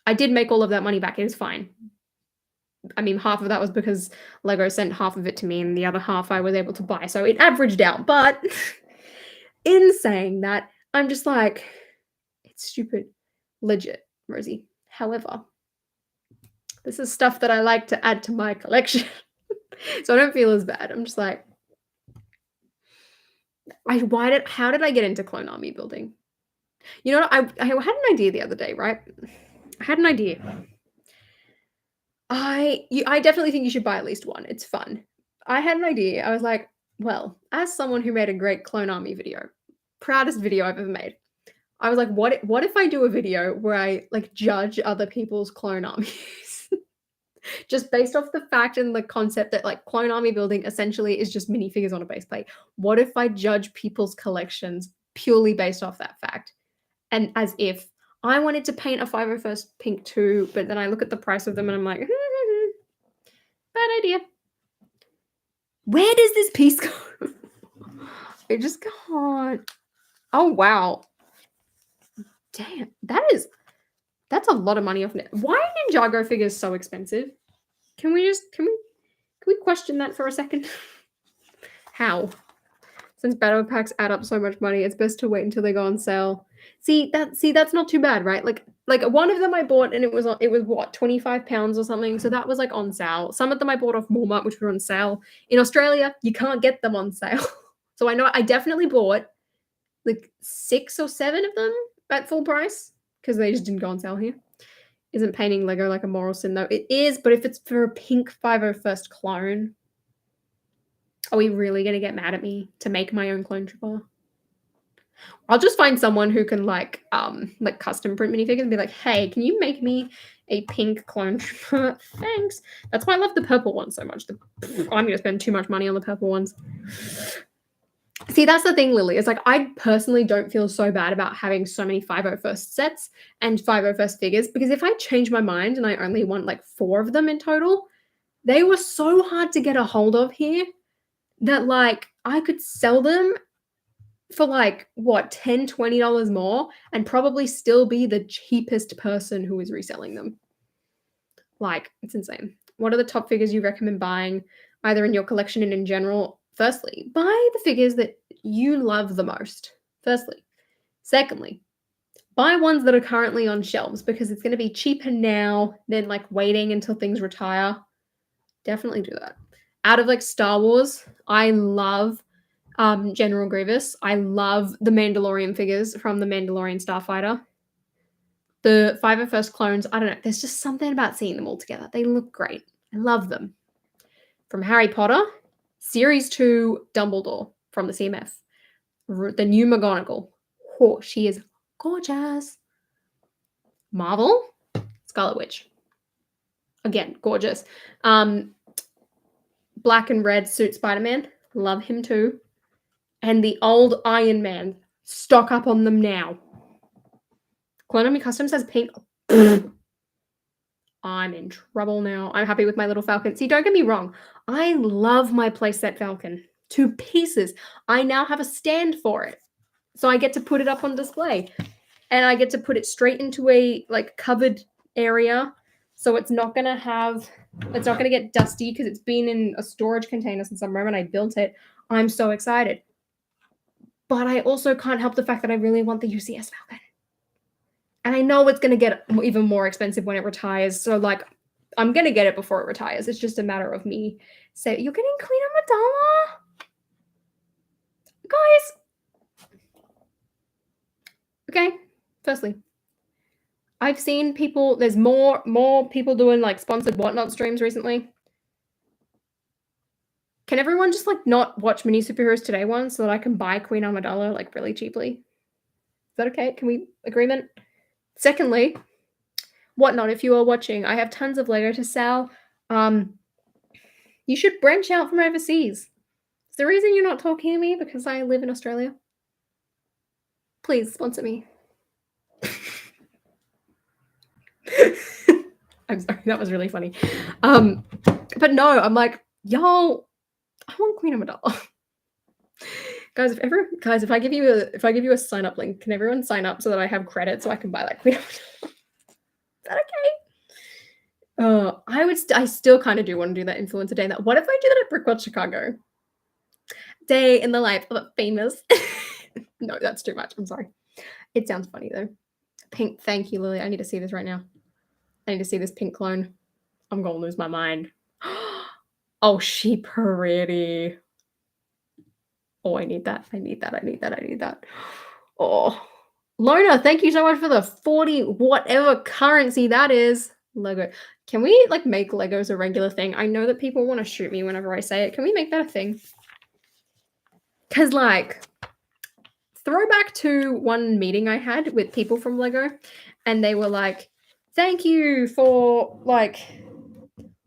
I did make all of that money back. It was fine. I mean, half of that was because Lego sent half of it to me, and the other half I was able to buy. So it averaged out. But in saying that, I'm just like, it's stupid. Legit, Rosie. However, this is stuff that I like to add to my collection. So I don't feel as bad. I'm just like, how did I get into clone army building? You know what? I had an idea the other day, right? I had an idea. I definitely think you should buy at least one. It's fun. I had an idea. I was like, well, as someone who made a great clone army video, proudest video I've ever made. I was like, what if I do a video where I like judge other people's clone armies? Just based off the fact and the concept that like clone army building essentially is just minifigures on a base plate. What if I judge people's collections purely based off that fact? And as if I wanted to paint a 501st pink too, but then I look at the price of them and I'm like, bad idea. Where does this piece go? I just can't. Oh, wow. Damn, that's a lot of money off net. Why are Ninjago figures so expensive? Can we question that for a second? How? Since battle packs add up so much money, it's best to wait until they go on sale. See, that's not too bad, right? Like one of them I bought and it was what, £25 or something. So that was like on sale. Some of them I bought off Walmart, which were on sale. In Australia, you can't get them on sale. So I know I definitely bought like 6 or 7 of them at full price because they just didn't go on sale here. Isn't painting Lego like a moral sin though? It is, but if it's for a pink 501st clone, are we really gonna get mad at me to make my own clone trooper? I'll just find someone who can like custom print minifigures and be like, hey, can you make me a pink clone trooper? Thanks. That's why I love the purple ones so much. I'm gonna spend too much money on the purple ones. See, that's the thing, Lily. It's like I personally don't feel so bad about having so many 501st sets and 501st figures because if I change my mind and I only want like 4 of them in total, they were so hard to get a hold of here that like I could sell them for like what, $10, $20 more and probably still be the cheapest person who is reselling them. Like, it's insane. What are the top figures you recommend buying either in your collection and in general? Firstly, buy the figures that you love the most. Firstly. Secondly, buy ones that are currently on shelves because it's going to be cheaper now than like waiting until things retire. Definitely do that. Out of like Star Wars, I love General Grievous. I love the Mandalorian figures from the Mandalorian Starfighter. The 501st clones, I don't know. There's just something about seeing them all together. They look great. I love them. From Harry Potter, Series 2 Dumbledore from the CMF. The new McGonagall. Oh, she is gorgeous. Marvel, Scarlet Witch. Again, gorgeous. Black and red suit Spider-Man. Love him too. And the old Iron Man. Stock up on them now. Clone Me Customs has pink. I'm in trouble now. I'm happy with my little Falcon. See, don't get me wrong. I love my playset Falcon to pieces. I now have a stand for it. So I get to put it up on display. And I get to put it straight into a like covered area. So it's not going to get dusty because it's been in a storage container since the moment I built it. I'm so excited. But I also can't help the fact that I really want the UCS Falcon. And I know it's going to get even more expensive when it retires. So, like, I'm going to get it before it retires. It's just a matter of me saying, you're getting Queen Amidala? Guys. Okay. Firstly, I've seen people, there's more people doing, like, sponsored whatnot streams recently. Can everyone just, like, not watch Mini Superheroes Today one so that I can buy Queen Amidala, like, really cheaply? Is that okay? Can we agreement? Secondly, whatnot, if you are watching, I have tons of Lego to sell. You should branch out from overseas. Is the reason you're not talking to me because I live in Australia? Please sponsor me. I'm sorry, that was really funny. But no, I'm like, y'all, I want Queen Amidala. Guys, if I give you a sign up link, can everyone sign up so that I have credit so I can buy that Queen Amidala? Is that okay? I still kind of do want to do that influencer day. What if I do that at Brickworld Chicago? Day in the life of a famous. No, that's too much. I'm sorry. It sounds funny though. Pink. Thank you, Lily. I need to see this right now. I need to see this pink clone. I'm gonna lose my mind. Oh, she pretty. Oh, I need that. I need that. Oh, Lona, thank you so much for the 40 whatever currency that is. Lego. Can we like make Legos a regular thing? I know that people want to shoot me whenever I say it. Can we make that a thing? Because like, throwback to one meeting I had with people from Lego, and they were like, thank you for like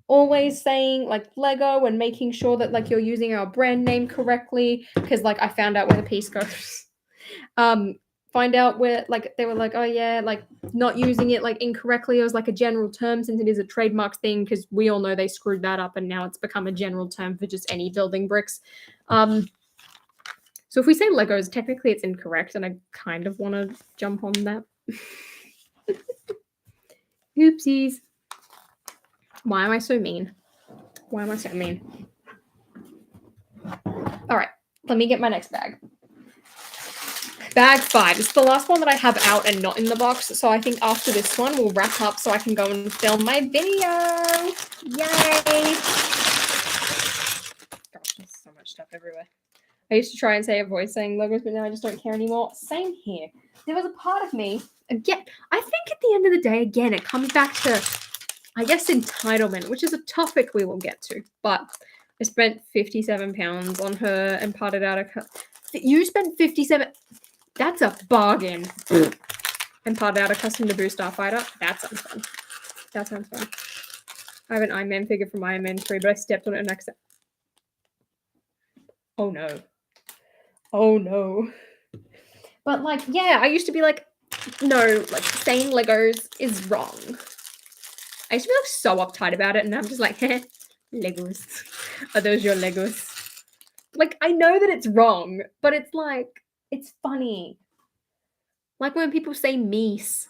always saying like Lego and making sure that like you're using our brand name correctly, because like I found out where the piece goes. Find out where like they were like, oh yeah, like not using it like incorrectly. It was like a general term since it is a trademark thing, because we all know they screwed that up and now it's become a general term for just any building bricks. So if we say Legos, technically it's incorrect, and I kind of want to jump on that. Oopsies. Why am I so mean? All right, let me get my next bag. Bag 5. It's the last one that I have out and not in the box, so I think after this one we'll wrap up so I can go and film my video. Yay! Gosh, there's so much stuff everywhere. I used to try and say a voice saying Legos, but now I just don't care anymore. Same here. There was a part of me, again, I think at the end of the day, again, it comes back to, I guess, entitlement, which is a topic we will get to. But I spent £57 on her and parted out a... You spent 57... That's a bargain. And parted out a custom Naboo Starfighter. That sounds fun. I have an Iron Man figure from Iron Man 3, but I stepped on it and accident. Oh no. But like, yeah, I used to be like, no, like saying Legos is wrong. I used to be like so uptight about it, and I'm just like, Legos. Are those your Legos? Like, I know that it's wrong, but it's like, it's funny. Like when people say meese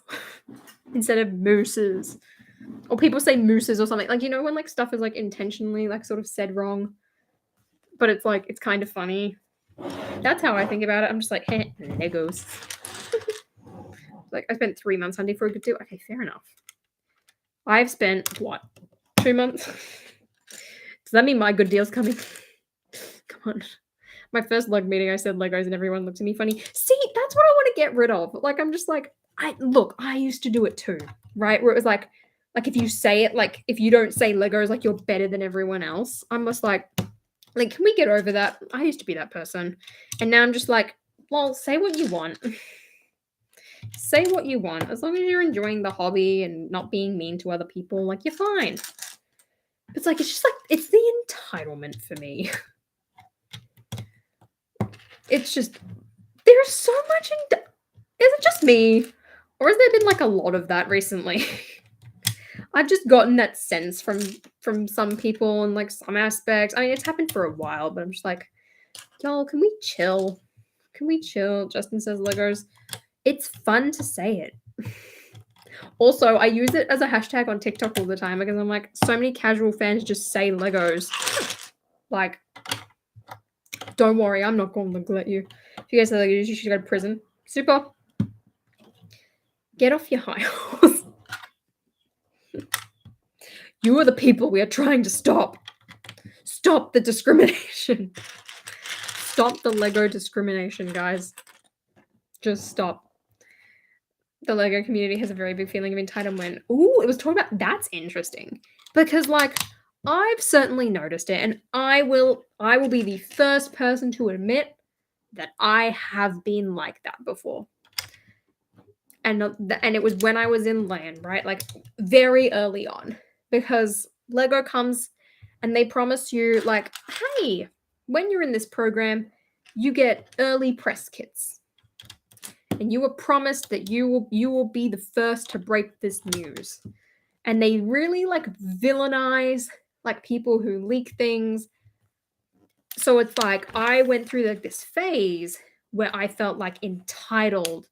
instead of mooses. Or people say mooses or something. Like, you know when like stuff is like intentionally like sort of said wrong? But it's like, it's kind of funny. That's how I think about it. I'm just like, Legos. Like, I spent 3 months hunting for a good deal. Okay, fair enough. I've spent, what, 2 months? Does that mean my good deal's coming? Come on. My first log meeting, I said Legos and everyone looked at me funny. See, that's what I want to get rid of. Like, I'm just like, I used to do it too, right? Where it was like if you say it, like, if you don't say Legos, like, you're better than everyone else. I'm just like, can we get over that? I used to be that person. And now I'm just like, well, say what you want. Say what you want. As long as you're enjoying the hobby and not being mean to other people, like, you're fine. It's like, it's just like, it's the entitlement for me. It's just, there's so much is it just me? Or has there been like a lot of that recently? I've just gotten that sense from some people in like some aspects. I mean, it's happened for a while, but I'm just like, y'all, can we chill? Can we chill? Justin says Legos. It's fun to say it. Also, I use it as a hashtag on TikTok all the time because I'm like, so many casual fans just say Legos. Like, don't worry, I'm not going to neglect you. If you guys say Legos, you should go to prison. Super. Get off your high horse. You are the people we are trying to stop. Stop the discrimination. Stop the Lego discrimination, guys. Just stop. The Lego community has a very big feeling of entitlement. Ooh, it was talking about, that's interesting. Because like, I've certainly noticed it, and I will be the first person to admit that I have been like that before. And it was when I was in LAN, right? Like very early on. Because Lego comes and they promise you like, hey, when you're in this program, you get early press kits. And you were promised that you will be the first to break this news. And they really like villainize like people who leak things. So it's like I went through like this phase where I felt like entitled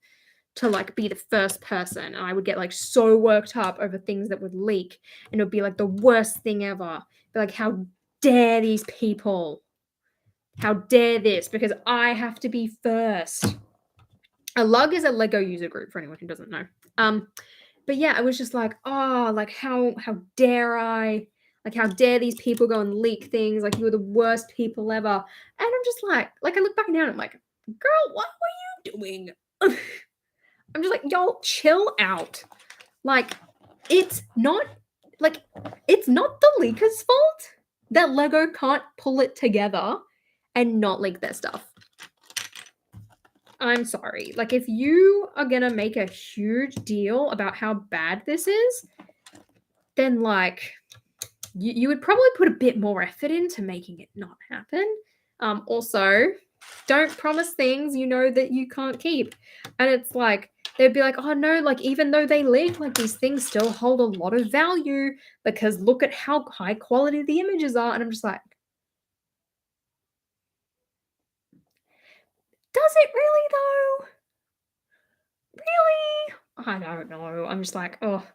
to like be the first person, and I would get like so worked up over things that would leak, and it would be like the worst thing ever. Be like, how dare these people? How dare this? Because I have to be first. A lug is a Lego user group for anyone who doesn't know. But yeah, I was just like, oh, like how dare I? Like how dare these people go and leak things? Like you were the worst people ever. And I'm just like I look back now and I'm like, girl, what were you doing? I'm just like, y'all, chill out. Like, it's not the leaker's fault that Lego can't pull it together and not leak their stuff. I'm sorry. Like, if you are gonna make a huge deal about how bad this is, then like you would probably put a bit more effort into making it not happen. Also, don't promise things you know that you can't keep. And it's like they'd be like, oh no, like even though they leak, like these things still hold a lot of value because look at how high quality the images are. And I'm just like, does it really though? Really? I don't know. I'm just like, oh.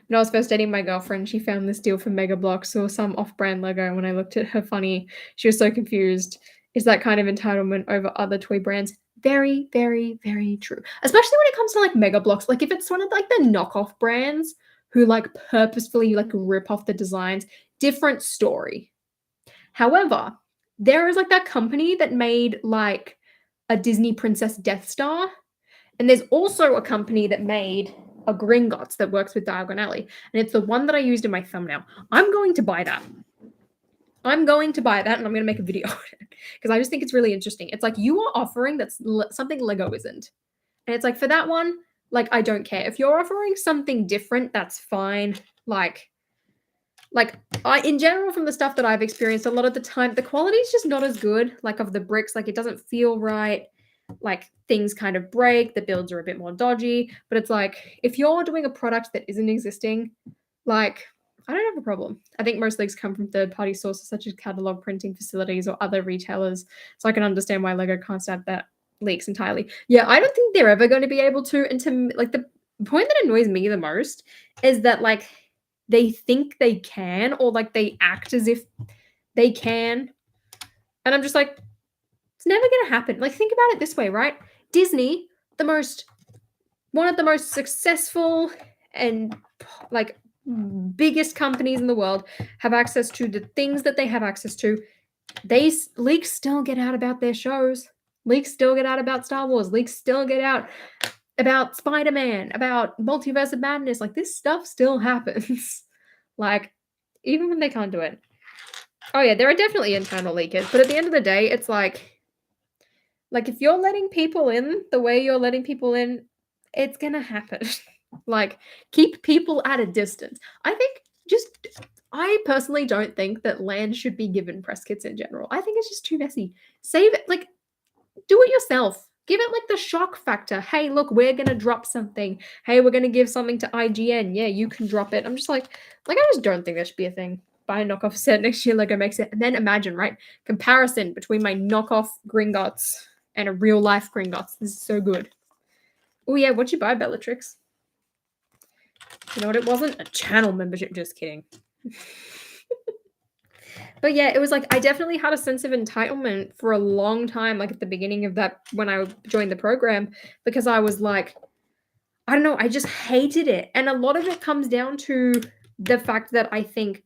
When I was first dating my girlfriend, she found this deal from Mega Bloks or some off-brand Lego. When I looked at her funny, she was so confused. Is that kind of entitlement over other toy brands? Very, very, very true. Especially when it comes to like Mega Bloks. Like if it's one of like the knockoff brands who like purposefully like rip off the designs, different story. However, there is like that company that made like a Disney Princess Death Star. And there's also a company that made a Gringotts that works with Diagon Alley. And it's the one that I used in my thumbnail. I'm going to buy that. I'm going to buy that and I'm going to make a video on it because I just think it's really interesting. It's like you are offering that's something Lego isn't. And it's like for that one, like I don't care. If you're offering something different, that's fine. Like I in general from the stuff that I've experienced a lot of the time, the quality is just not as good like of the bricks. Like it doesn't feel right. Like things kind of break, the builds are a bit more dodgy, but it's like if you're doing a product that isn't existing, like I don't have a problem. I think most leaks come from third-party sources such as catalog printing facilities or other retailers, so I can understand why Lego can't stop that leaks entirely. Yeah, I don't think they're ever going to be able to. And to like the point that annoys me the most is that like they think they can, or like they act as if they can, and I'm just like, it's never going to happen. Like, think about it this way, right? Disney, one of the most successful and like biggest companies in the world, have access to the things that they have access to. Leaks still get out about their shows. Leaks still get out about Star Wars. Leaks still get out about Spider-Man, about Multiverse of Madness. Like, this stuff still happens. Like, even when they can't do it. Oh yeah, there are definitely internal leakers, but at the end of the day, it's like if you're letting people in the way you're letting people in, It's gonna happen. Like, keep people at a distance. I personally don't think that land should be given press kits in general. I think it's just too messy. Save it, like, do it yourself. Give it like the shock factor. Hey, look, we're gonna drop something. Hey, we're gonna give something to IGN. Yeah, you can drop it. I'm just like I just don't think that should be a thing. Buy a knockoff set next year, Lego makes it. And then imagine, right? Comparison between my knockoff Gringotts and a real life Gringotts. This is so good. Oh yeah, what'd you buy, Bellatrix? You know what? It wasn't a channel membership. Just kidding. But yeah, it was like I definitely had a sense of entitlement for a long time, like at the beginning of that when I joined the program, because I was like, I don't know, I just hated it. And a lot of it comes down to the fact that I think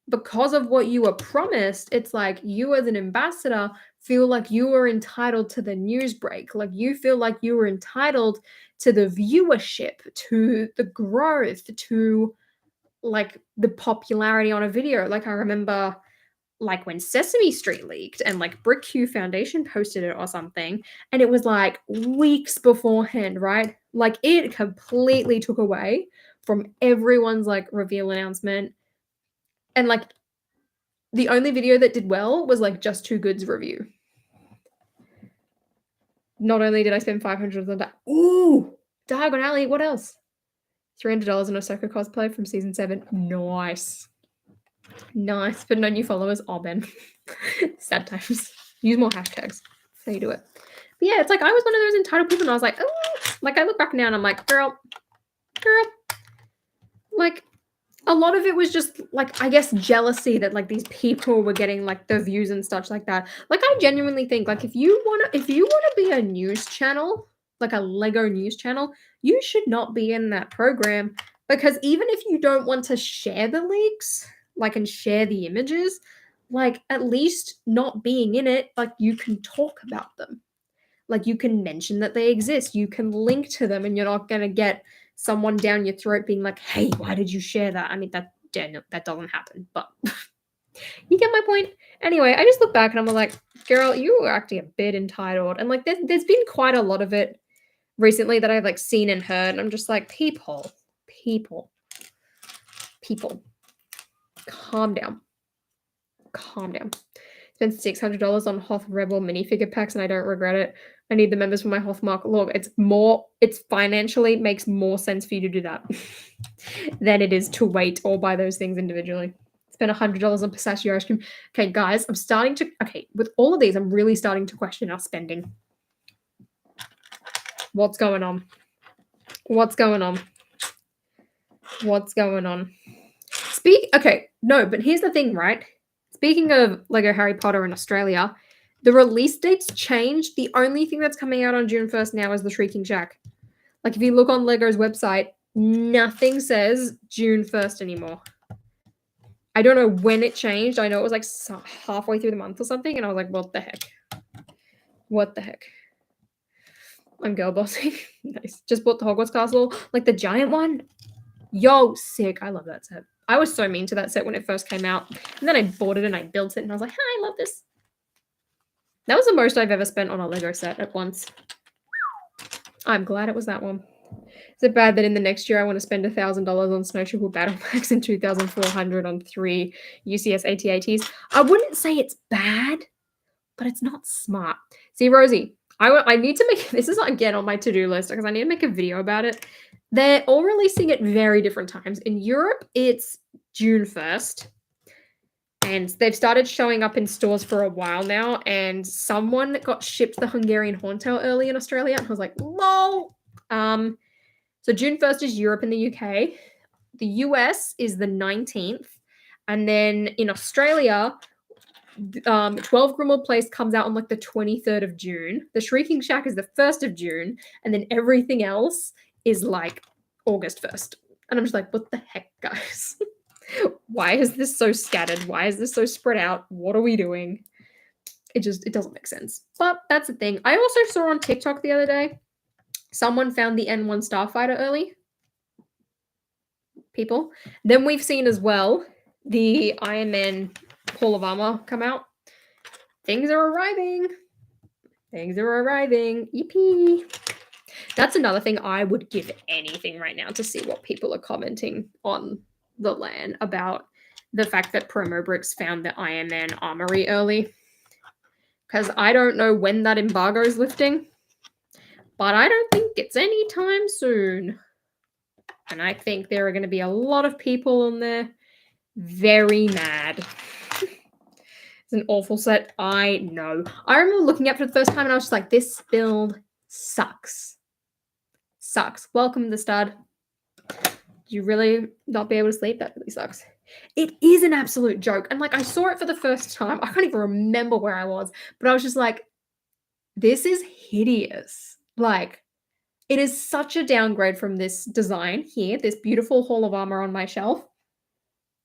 because of what you were promised, it's like you as an ambassador feel like you are entitled to the news break. Like you feel like you were entitled to the viewership, to the growth, to like the popularity on a video. Like I remember like when Sesame Street leaked and like Brick Q Foundation posted it or something, and it was like weeks beforehand, right? Like it completely took away from everyone's like reveal announcement. And like the only video that did well was like Just Too Good's review. Not only did I spend $500 on that, ooh, Diagon Alley, what else? $300 on Ahsoka cosplay from season 7. Nice. Nice, but no new followers. Oh, Ben. Sad times. Use more hashtags. That's how you do it. But yeah, it's like I was one of those entitled people, and I was like, oh, like I look back now and I'm like, girl, like a lot of it was just like I guess jealousy that like these people were getting like the views and stuff like that. Like I genuinely think like if you wanna be a news channel, like a Lego news channel, you should not be in that program because even if you don't want to share the leaks, like and share the images, like at least not being in it, like you can talk about them. Like you can mention that they exist. You can link to them and you're not gonna get someone down your throat being like, hey, why did you share that? I mean, that doesn't happen, but you get my point. Anyway, I just look back and I'm like, girl, you were acting a bit entitled. And like, there's been quite a lot of it recently that I've like seen and heard. And I'm just like, people, calm down. Spent $600 on Hoth Rebel minifigure packs and I don't regret it. I need the members for my Hoth mark. Look, it's financially makes more sense for you to do that than it is to wait or buy those things individually. Spend $100 on pistachio ice cream. Okay, guys, with all of these, I'm really starting to question our spending. What's going on? But here's the thing, right? Speaking of Lego Harry Potter in Australia, the release dates changed. The only thing that's coming out on June 1st now is the Shrieking Shack. Like, if you look on Lego's website, nothing says June 1st anymore. I don't know when it changed. I know it was like halfway through the month or something, and I was like, what the heck? I'm girl bossing. Nice. Just bought the Hogwarts castle, like the giant one. Yo, sick. I love that set. I was so mean to that set when it first came out. And then I bought it and I built it and I was like, hi, I love this. That was the most I've ever spent on a Lego set at once. I'm glad it was that one. Is it bad that in the next year I want to spend $1,000 on Snowshoe Battle Packs and $2,400 on 3 UCS AT-ATs? I wouldn't say it's bad, but it's not smart. See, Rosie, I need to make, this is again on my to-do list because I need to make a video about it. They're all releasing at very different times. In Europe, it's June 1st. And they've started showing up in stores for a while now. And someone got shipped the Hungarian Horntail early in Australia. And I was like, lol. So June 1st is Europe and the UK. The US is the 19th. And then in Australia, 12 Grimmauld Place comes out on like the 23rd of June. The Shrieking Shack is the 1st of June. And then everything else is like August 1st. And I'm just like, what the heck, guys? Why is this so scattered? Why is this so spread out? What are we doing? It doesn't make sense. But that's the thing. I also saw on TikTok the other day, someone found the N1 Starfighter early. People. Then we've seen as well the Iron Man Hall of Armor come out. Things are arriving. Yippee. That's another thing. I would give anything right now to see what people are commenting on the LAN about the fact that Promo Bricks found the Iron Man armory early. Because I don't know when that embargo is lifting, but I don't think it's anytime soon. And I think there are going to be a lot of people on there very mad. It's an awful set. I know. I remember looking at it for the first time and I was just like, this build sucks. Sucks. Welcome, the stud. You really not be able to sleep? That really sucks. It is an absolute joke. And like, I saw it for the first time. I can't even remember where I was, but I was just like, this is hideous. Like, it is such a downgrade from this design here, this beautiful Hall of Armor on my shelf.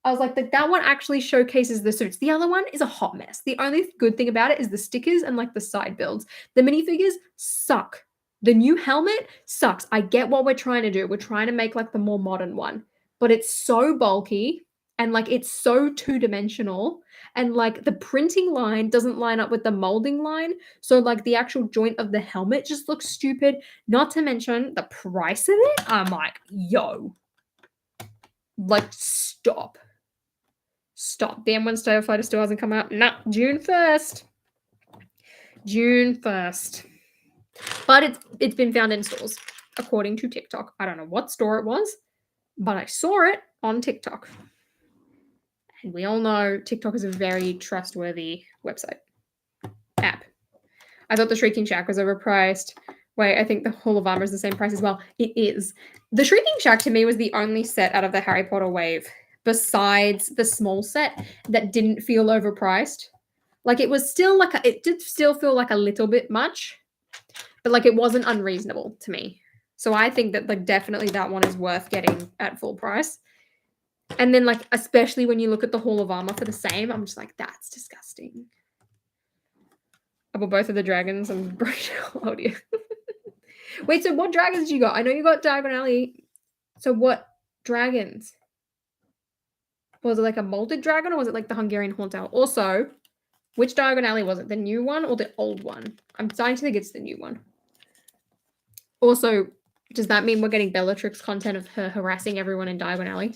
I was like, that one actually showcases the suits. The other one is a hot mess. The only good thing about it is the stickers and like the side builds. The minifigures suck. The new helmet sucks. I get what we're trying to do. We're trying to make like the more modern one, but it's so bulky and like it's so two-dimensional and like the printing line doesn't line up with the molding line. So like the actual joint of the helmet just looks stupid. Not to mention the price of it. I'm like, yo, like stop. Stop. The M1 Starfighter still hasn't come out. Nah, June 1st. June 1st. But it's been found in stores, according to TikTok. I don't know what store it was, but I saw it on TikTok. And we all know TikTok is a very trustworthy website. App. I thought the Shrieking Shack was overpriced. Wait, I think the Hall of Armor is the same price as well. It is. The Shrieking Shack to me was the only set out of the Harry Potter wave besides the small set that didn't feel overpriced. Like it was still like it did still feel like a little bit much, but like it wasn't unreasonable to me. So I think that like definitely that one is worth getting at full price. And then like especially when you look at the Hall of Armor for the same, I'm just like, that's disgusting. I bought both of the dragons and audio. Wait, so what dragons you got? I know you got Diagon Alley. So what dragons? Was it like a molded dragon or was it like the Hungarian Horned Owl? Also, which Diagon Alley was it? The new one or the old one? I'm starting to think it's the new one. Also, does that mean we're getting Bellatrix content of her harassing everyone in Diagon Alley?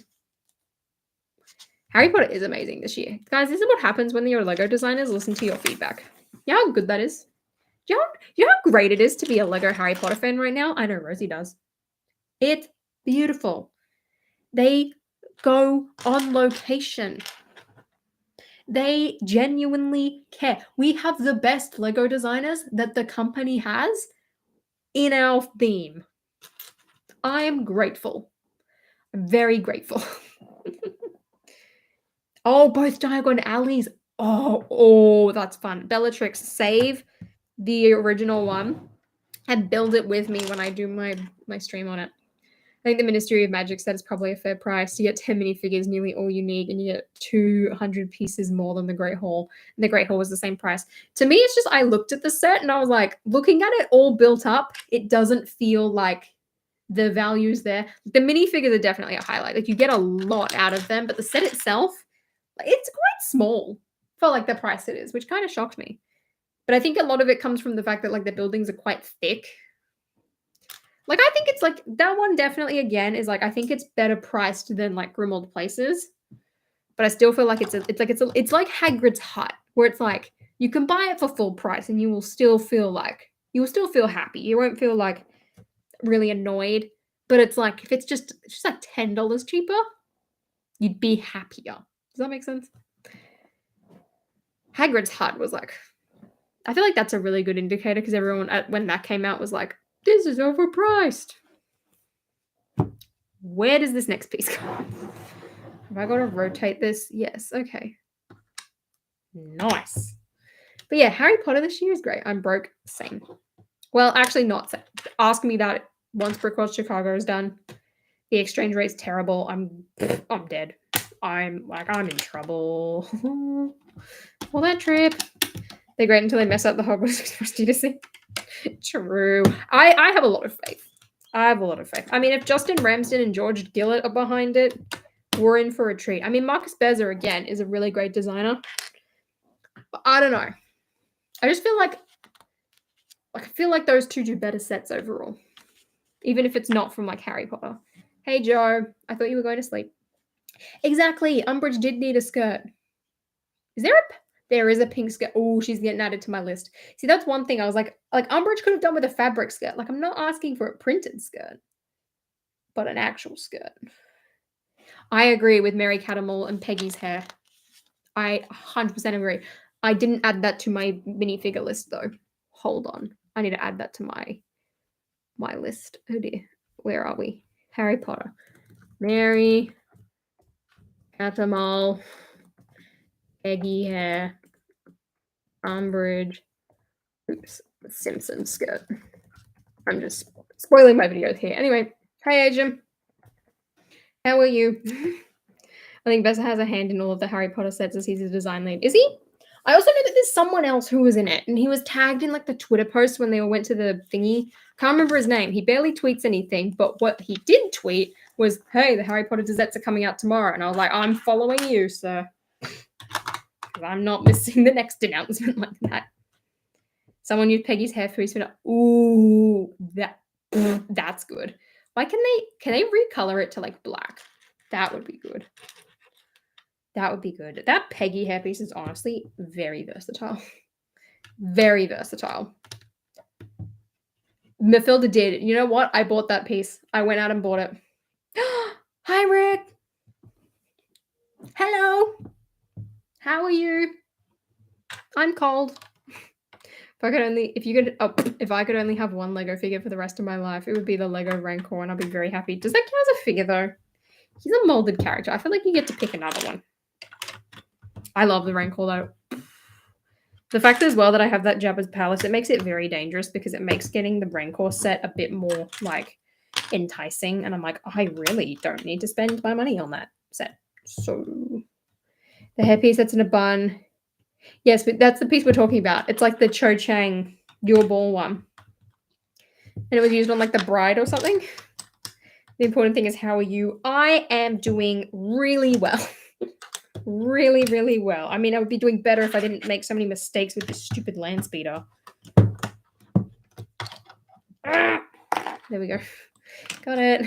Harry Potter is amazing this year. Guys, this is what happens when your Lego designers listen to your feedback. You know how good that is? You know how great it is to be a Lego Harry Potter fan right now? I know Rosie does. It's beautiful. They go on location. They genuinely care. We have the best Lego designers that the company has in our theme. I am grateful. I'm very grateful. Oh, both Diagon Alleys. Oh, that's fun. Bellatrix, save the original one and build it with me when I do my stream on it. I think the Ministry of Magic said it's probably a fair price. You get 10 minifigures, nearly all you need, and you get 200 pieces more than the Great Hall. And the Great Hall was the same price. To me, it's just I looked at the set and I was like, looking at it all built up, it doesn't feel like the value's there. The minifigures are definitely a highlight. Like you get a lot out of them, but the set itself, it's quite small for like the price it is, which kind of shocked me. But I think a lot of it comes from the fact that like the buildings are quite thick. Like, I think it's like, that one definitely, again, is like, I think it's better priced than like Grimmauld Places. But I still feel like it's like Hagrid's Hut, where it's like, you can buy it for full price and you will still feel happy. You won't feel like really annoyed. But it's like, if it's just like $10 cheaper, you'd be happier. Does that make sense? Hagrid's Hut was like, I feel like that's a really good indicator because everyone, when that came out, was like, this is overpriced. Where does this next piece go? Have I got to rotate this? Yes. Okay. Nice. But yeah, Harry Potter this year is great. I'm broke. Same. Well, actually not same. Ask me that once Brickworld Chicago is done. The exchange rate's terrible. I'm dead. I'm in trouble. Well, that trip. They're great until they mess up the Hogwarts Express DTC. True. I have a lot of faith. I mean, if Justin Ramsden and George Gillett are behind it, we're in for a treat. I mean, Marcus Bezer, again, is a really great designer. But I don't know. I just feel like those two do better sets overall. even if it's not from like Harry Potter. Hey Joe, I thought you were going to sleep. Exactly, Umbridge did need a skirt. Is there there is a pink skirt. Oh, she's getting added to my list. See, that's one thing I was like Umbridge could have done with a fabric skirt. Like, I'm not asking for a printed skirt, but an actual skirt. I agree with Mary Cattermole and Peggy's hair. I 100% agree. I didn't add that to my minifigure list though. Hold on. I need to add that to my list. Oh dear. Where are we? Harry Potter. Mary Cattermole. Peggy hair. Umbridge. Oops. Simpson skirt. I'm just spoiling my videos here. Anyway, hey Adrian. How are you? I think Bessa has a hand in all of the Harry Potter sets as he's a design lead. Is he? I also know that there's someone else who was in it, and he was tagged in like the Twitter post when they all went to the thingy. Can't remember his name. He barely tweets anything, but what he did tweet was, "Hey, the Harry Potter sets are coming out tomorrow," and I was like, "I'm following you, sir, because I'm not missing the next announcement like that." Someone used Peggy's hair for his spinner. Ooh, that's good. Why can they recolor it to like black? That would be good. That would be good. That Peggy hairpiece is honestly very versatile. Very versatile. Mathilda did. You know what? I bought that piece. I went out and bought it. Hi, Rick. Hello. How are you? I'm cold. If I could only have one Lego figure for the rest of my life, it would be the Lego Rancor, and I'd be very happy. Does that count as a figure though? He's a molded character. I feel like you get to pick another one. I love the Rancor though. The fact as well that I have that Jabba's Palace, it makes it very dangerous because it makes getting the Rancor set a bit more like enticing. And I'm like, I really don't need to spend my money on that set. So the hairpiece that's in a bun. Yes, but that's the piece we're talking about. It's like the Cho Chang Your Ball one. And it was used on like the bride or something. The important thing is, how are you? I am doing really well. Really, really well. I mean, I would be doing better if I didn't make so many mistakes with this stupid Landspeeder. There we go. Got it.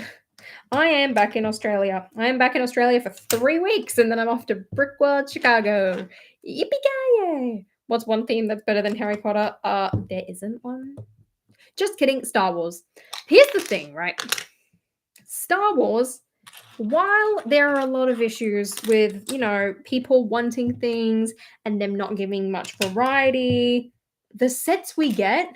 I am back in Australia. I am back in Australia for 3 weeks, and then I'm off to Brickworld, Chicago. Yippee-ki-yay! What's one theme that's better than Harry Potter? There isn't one. Just kidding. Star Wars. Here's the thing, right? Star Wars, while there are a lot of issues with, people wanting things and them not giving much variety, the sets we get,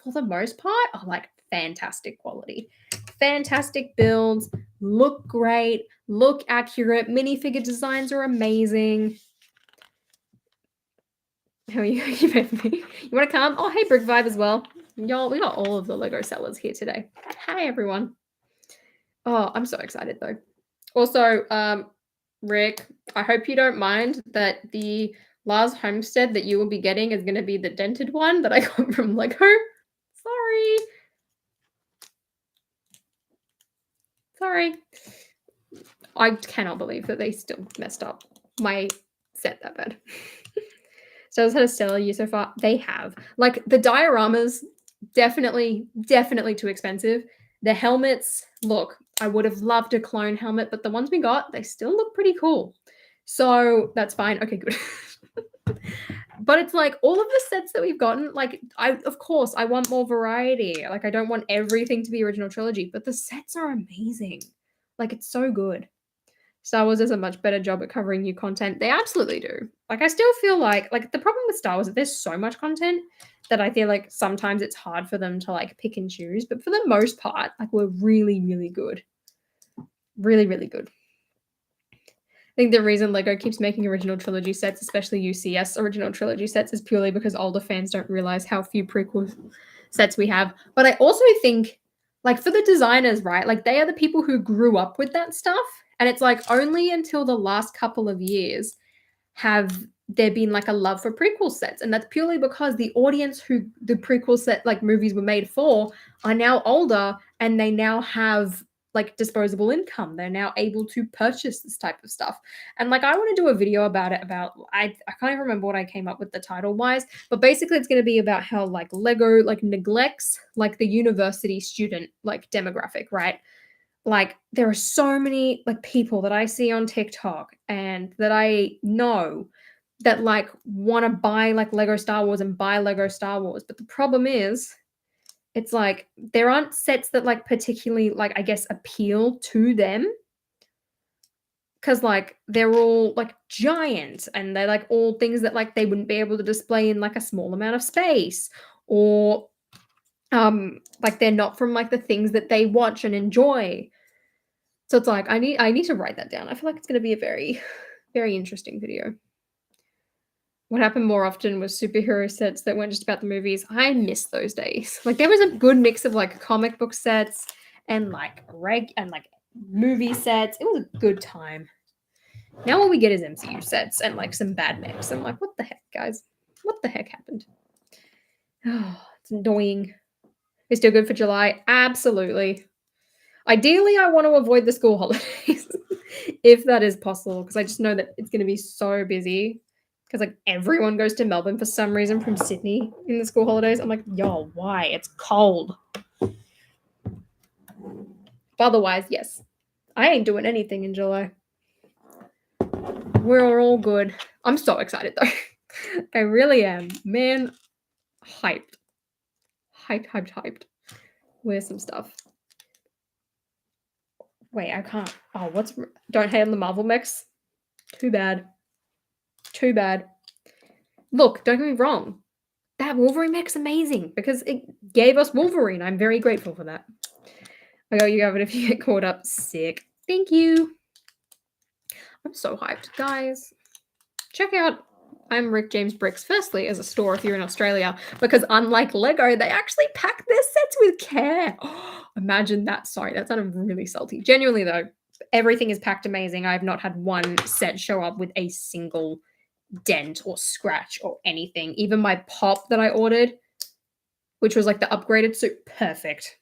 for the most part, are like fantastic quality. Fantastic builds, look great, look accurate, minifigure designs are amazing. How are you? You want to come? Oh, hey, Brick Vibe as well. Y'all, we got all of the Lego sellers here today. Hi, everyone. Oh, I'm so excited, though. Also, Rick, I hope you don't mind that the Lars Homestead that you will be getting is going to be the dented one that I got from Lego. Sorry. I cannot believe that they still messed up my set that bad. So has had a stellar year so far. They have. Like, the dioramas, definitely too expensive. The helmets, look, I would have loved a clone helmet, but the ones we got, they still look pretty cool. So that's fine. Okay, good. But it's like all of the sets that we've gotten, like, of course, I want more variety. Like, I don't want everything to be original trilogy, but the sets are amazing. Like, it's so good. Star Wars does a much better job at covering new content. They absolutely do. Like, I still feel like the problem with Star Wars is there's so much content that I feel like sometimes it's hard for them to like pick and choose. But for the most part, like, we're really, really good. Really, really good. I think the reason Lego keeps making original trilogy sets, especially UCS original trilogy sets, is purely because older fans don't realize how few prequel sets we have. But I also think, like, for the designers, right, like, they are the people who grew up with that stuff. And it's like only until the last couple of years have there been like a love for prequel sets. And that's purely because the audience who the prequel set like movies were made for are now older, and they now have like disposable income. They're now able to purchase this type of stuff. And like I want to do a video about it I can't even remember what I came up with the title wise, but basically it's going to be about how like Lego like neglects like the university student like demographic, right? Like there are so many like people that I see on TikTok and that I know that like want to buy like Lego Star Wars and buy Lego Star Wars. But the problem is it's like there aren't sets that like particularly like I guess appeal to them because like they're all like giant and they're like all things that like they wouldn't be able to display in like a small amount of space, or like they're not from like the things that they watch and enjoy. So it's like I need to write that down. I feel like it's going to be a very very interesting video. What happened more often was superhero sets that weren't just about the movies. I miss those days. Like there was a good mix of like comic book sets and like movie sets. It was a good time. Now all we get is MCU sets and like some bad mix. I'm like, what the heck, guys? What the heck happened? Oh, it's annoying. It's still good for July? Absolutely. Ideally, I want to avoid the school holidays if that is possible, because I just know that it's going to be so busy. Because like everyone goes to Melbourne for some reason from Sydney in the school holidays. I'm like, yo, why? It's cold. But otherwise, yes. I ain't doing anything in July. We're all good. I'm so excited though. I really am. Man, hyped. Hyped. Where's some stuff? Wait, I can't. Oh, don't hate on the Marvel mix? Too bad. Look, don't get me wrong. That Wolverine mech's amazing because it gave us Wolverine. I'm very grateful for that. I go, you have it if you get caught up. Sick. Thank you. I'm so hyped. Guys, check out I'm Rick James Bricks, firstly, as a store if you're in Australia, because unlike Lego, they actually pack their sets with care. Oh, imagine that. Sorry, that sounded really salty. Genuinely, though, everything is packed amazing. I've not had one set show up with a single dent or scratch or anything. Even my pop that I ordered, which was like the upgraded suit, perfect.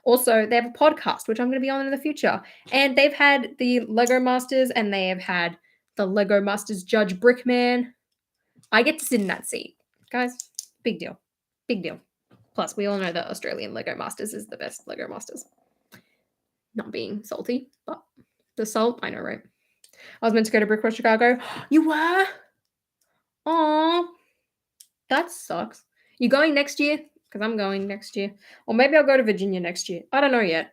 Also, they have a podcast, which I'm going to be on in the future. And they've had the Lego Masters and they have had the Lego Masters Judge Brickman. I get to sit in that seat. Guys, big deal. Plus, we all know that Australian Lego Masters is the best Lego Masters. Not being salty, but the salt, I know, right? I was meant to go to Brickworld Chicago. You were? Aw. That sucks. You going next year? Because I'm going next year. Or maybe I'll go to Virginia next year. I don't know yet.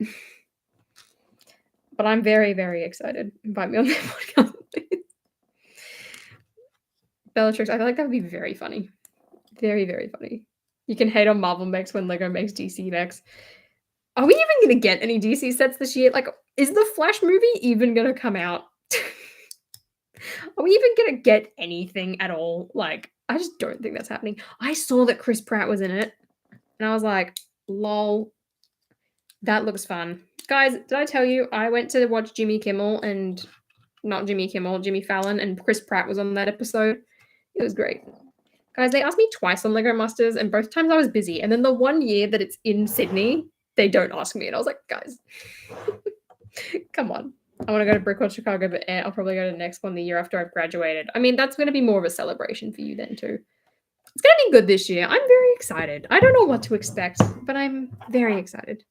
But I'm very, very excited. Invite me on that podcast, please. Bellatrix, I feel like that would be very funny. Very, very funny. You can hate on Marvel mechs when Lego makes DC mechs. Are we even going to get any DC sets this year? Like, is the Flash movie even going to come out? Are we even going to get anything at all? Like, I just don't think that's happening. I saw that Chris Pratt was in it, and I was like, lol, that looks fun. Guys, did I tell you I went to watch Jimmy Fallon, and Chris Pratt was on that episode? It was great. Guys, they asked me twice on Lego Masters, and both times I was busy. And then the one year that it's in Sydney, they don't ask me. And I was like, guys, come on. I want to go to Brickworld Chicago, but I'll probably go to the next one the year after I've graduated. I mean, that's going to be more of a celebration for you then, too. It's going to be good this year. I'm very excited. I don't know what to expect, but I'm very excited.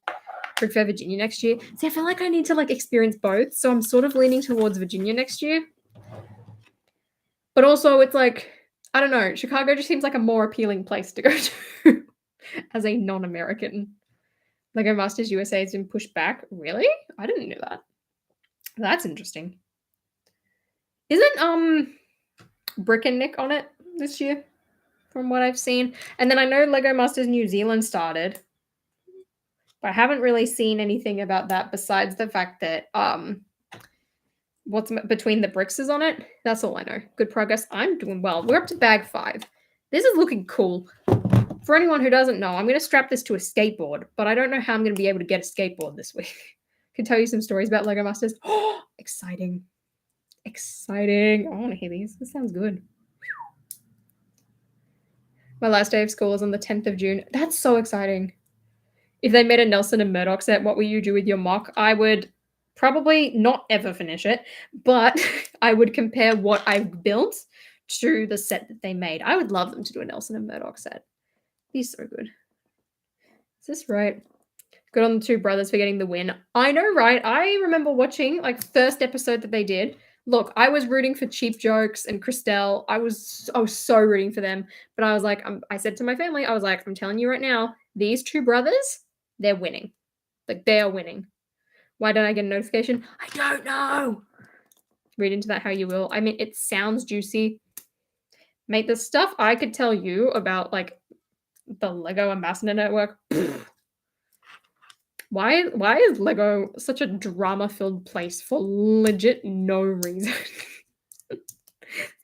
Brick Fair Virginia next year. See, I feel like I need to, like, experience both. So I'm sort of leaning towards Virginia next year. But also, it's like, I don't know. Chicago just seems like a more appealing place to go to as a non-American. Lego Masters USA has been pushed back. Really? I didn't know that. That's interesting. Isn't Brick and Nick on it this year, from what I've seen? And then I know Lego Masters New Zealand started, but I haven't really seen anything about that besides the fact that what's between the bricks is on it. That's all I know. Good progress. I'm doing well. We're up to bag 5. This is looking cool. For anyone who doesn't know, I'm going to strap this to a skateboard, but I don't know how I'm going to be able to get a skateboard this week. I can tell you some stories about Lego Masters. Oh, exciting. I want to hear these. This sounds good. My last day of school is on the 10th of June. That's so exciting. If they made a Nelson and Murdoch set, what will you do with your mock? I would probably not ever finish it, but I would compare what I've built to the set that they made. I would love them to do a Nelson and Murdoch set. Be so good. Is this right? Good on the two brothers for getting the win. I know, right? I remember watching like first episode that they did. Look, I was rooting for Cheap Jokes and Christelle. I was so rooting for them. But I was like, I said to my family, I was like, I'm telling you right now, these two brothers, they're winning. Like, they are winning. Why don't I get a notification? I don't know. Read into that how you will. I mean, it sounds juicy. Mate, the stuff I could tell you about, like, the Lego Ambassador Network. Why is Lego such a drama-filled place for legit no reason?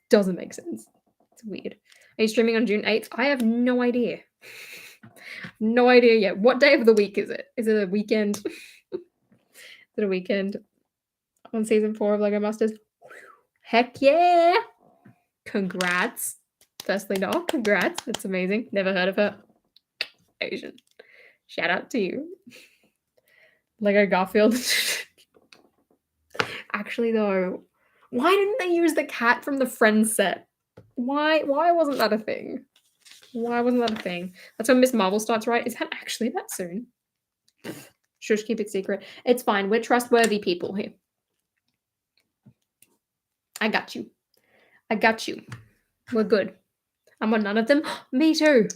Doesn't make sense. It's weird. Are you streaming on June 8th? I have no idea. No idea yet. What day of the week is it? Is it a weekend? Is it a weekend? On season 4 of Lego Masters? Heck yeah! Congrats. Firstly, no, congrats. That's amazing. Never heard of her. Asian. Shout out to you. Lego Garfield. Actually, though, why didn't they use the cat from the Friends set? Why wasn't that a thing? Why wasn't that a thing? That's when Miss Marvel starts, right? Is that actually that soon? Shush, keep it secret. It's fine. We're trustworthy people here. I got you. I got you. We're good. I'm on none of them. Me too.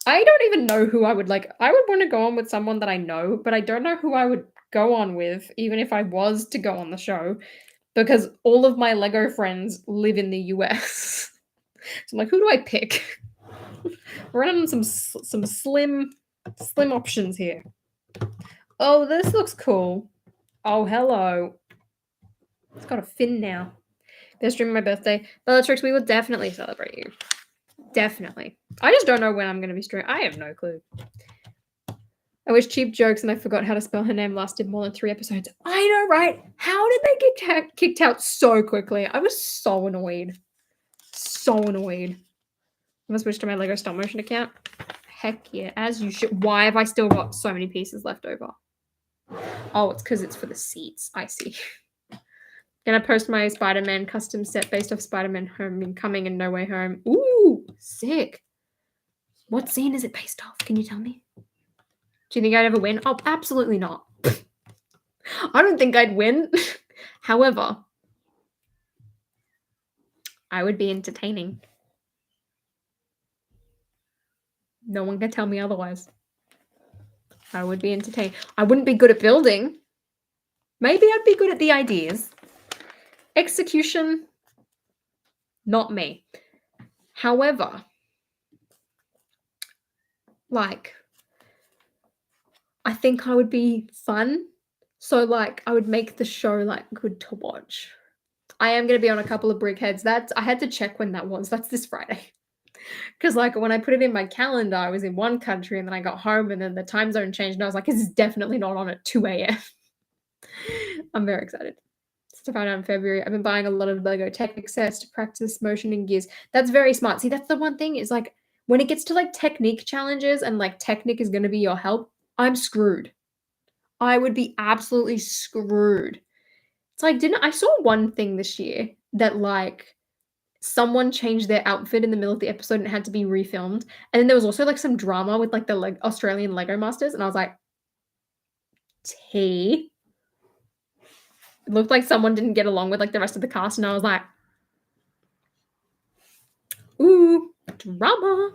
I don't even know who I would like. I would want to go on with someone that I know, but I don't know who I would go on with, even if I was to go on the show, because all of my Lego friends live in the US. So I'm like, who do I pick? We're running some slim options here. Oh, this looks cool. Oh, hello. It's got a fin now. They're streaming my birthday. Bellatrix, we will definitely celebrate you. Definitely. I just don't know when I'm going to be streaming. I have no clue. I wish Cheap Jokes and I forgot how to spell her name lasted more than 3 episodes. I know, right? How did they get kicked out so quickly? I was so annoyed. So annoyed. I'm going to switch to my Lego stop motion account. Heck yeah, as you should. Why have I still got so many pieces left over? Oh, it's because it's for the seats. I see. Gonna post my Spider-Man custom set based off Spider-Man Homecoming and No Way Home. Ooh, sick. What scene is it based off? Can you tell me? Do you think I'd ever win? Oh, absolutely not. I don't think I'd win. However, I would be entertaining. No one can tell me otherwise. I would be entertaining. I wouldn't be good at building. Maybe I'd be good at the ideas. Execution, not me. However, like, I think I would be fun. So, like, I would make the show, like, good to watch. I am going to be on a couple of Brickheads. I had to check when that was. That's this Friday. Because, like, when I put it in my calendar, I was in one country, and then I got home, and then the time zone changed, and I was like, this is definitely not on at 2 a.m. I'm very excited to find out in February. I've been buying a lot of Lego Technic sets to practice motion and gears. That's very smart. See, that's the one thing is, like, when it gets to, like, technique challenges and, like, Technic is going to be your help, I'm screwed. I would be absolutely screwed. It's like, I saw one thing this year that, like, someone changed their outfit in the middle of the episode and it had to be refilmed. And then there was also, like, some drama with, like, the Australian Lego Masters. And I was like, T. It looked like someone didn't get along with, like, the rest of the cast. And I was like, ooh, drama.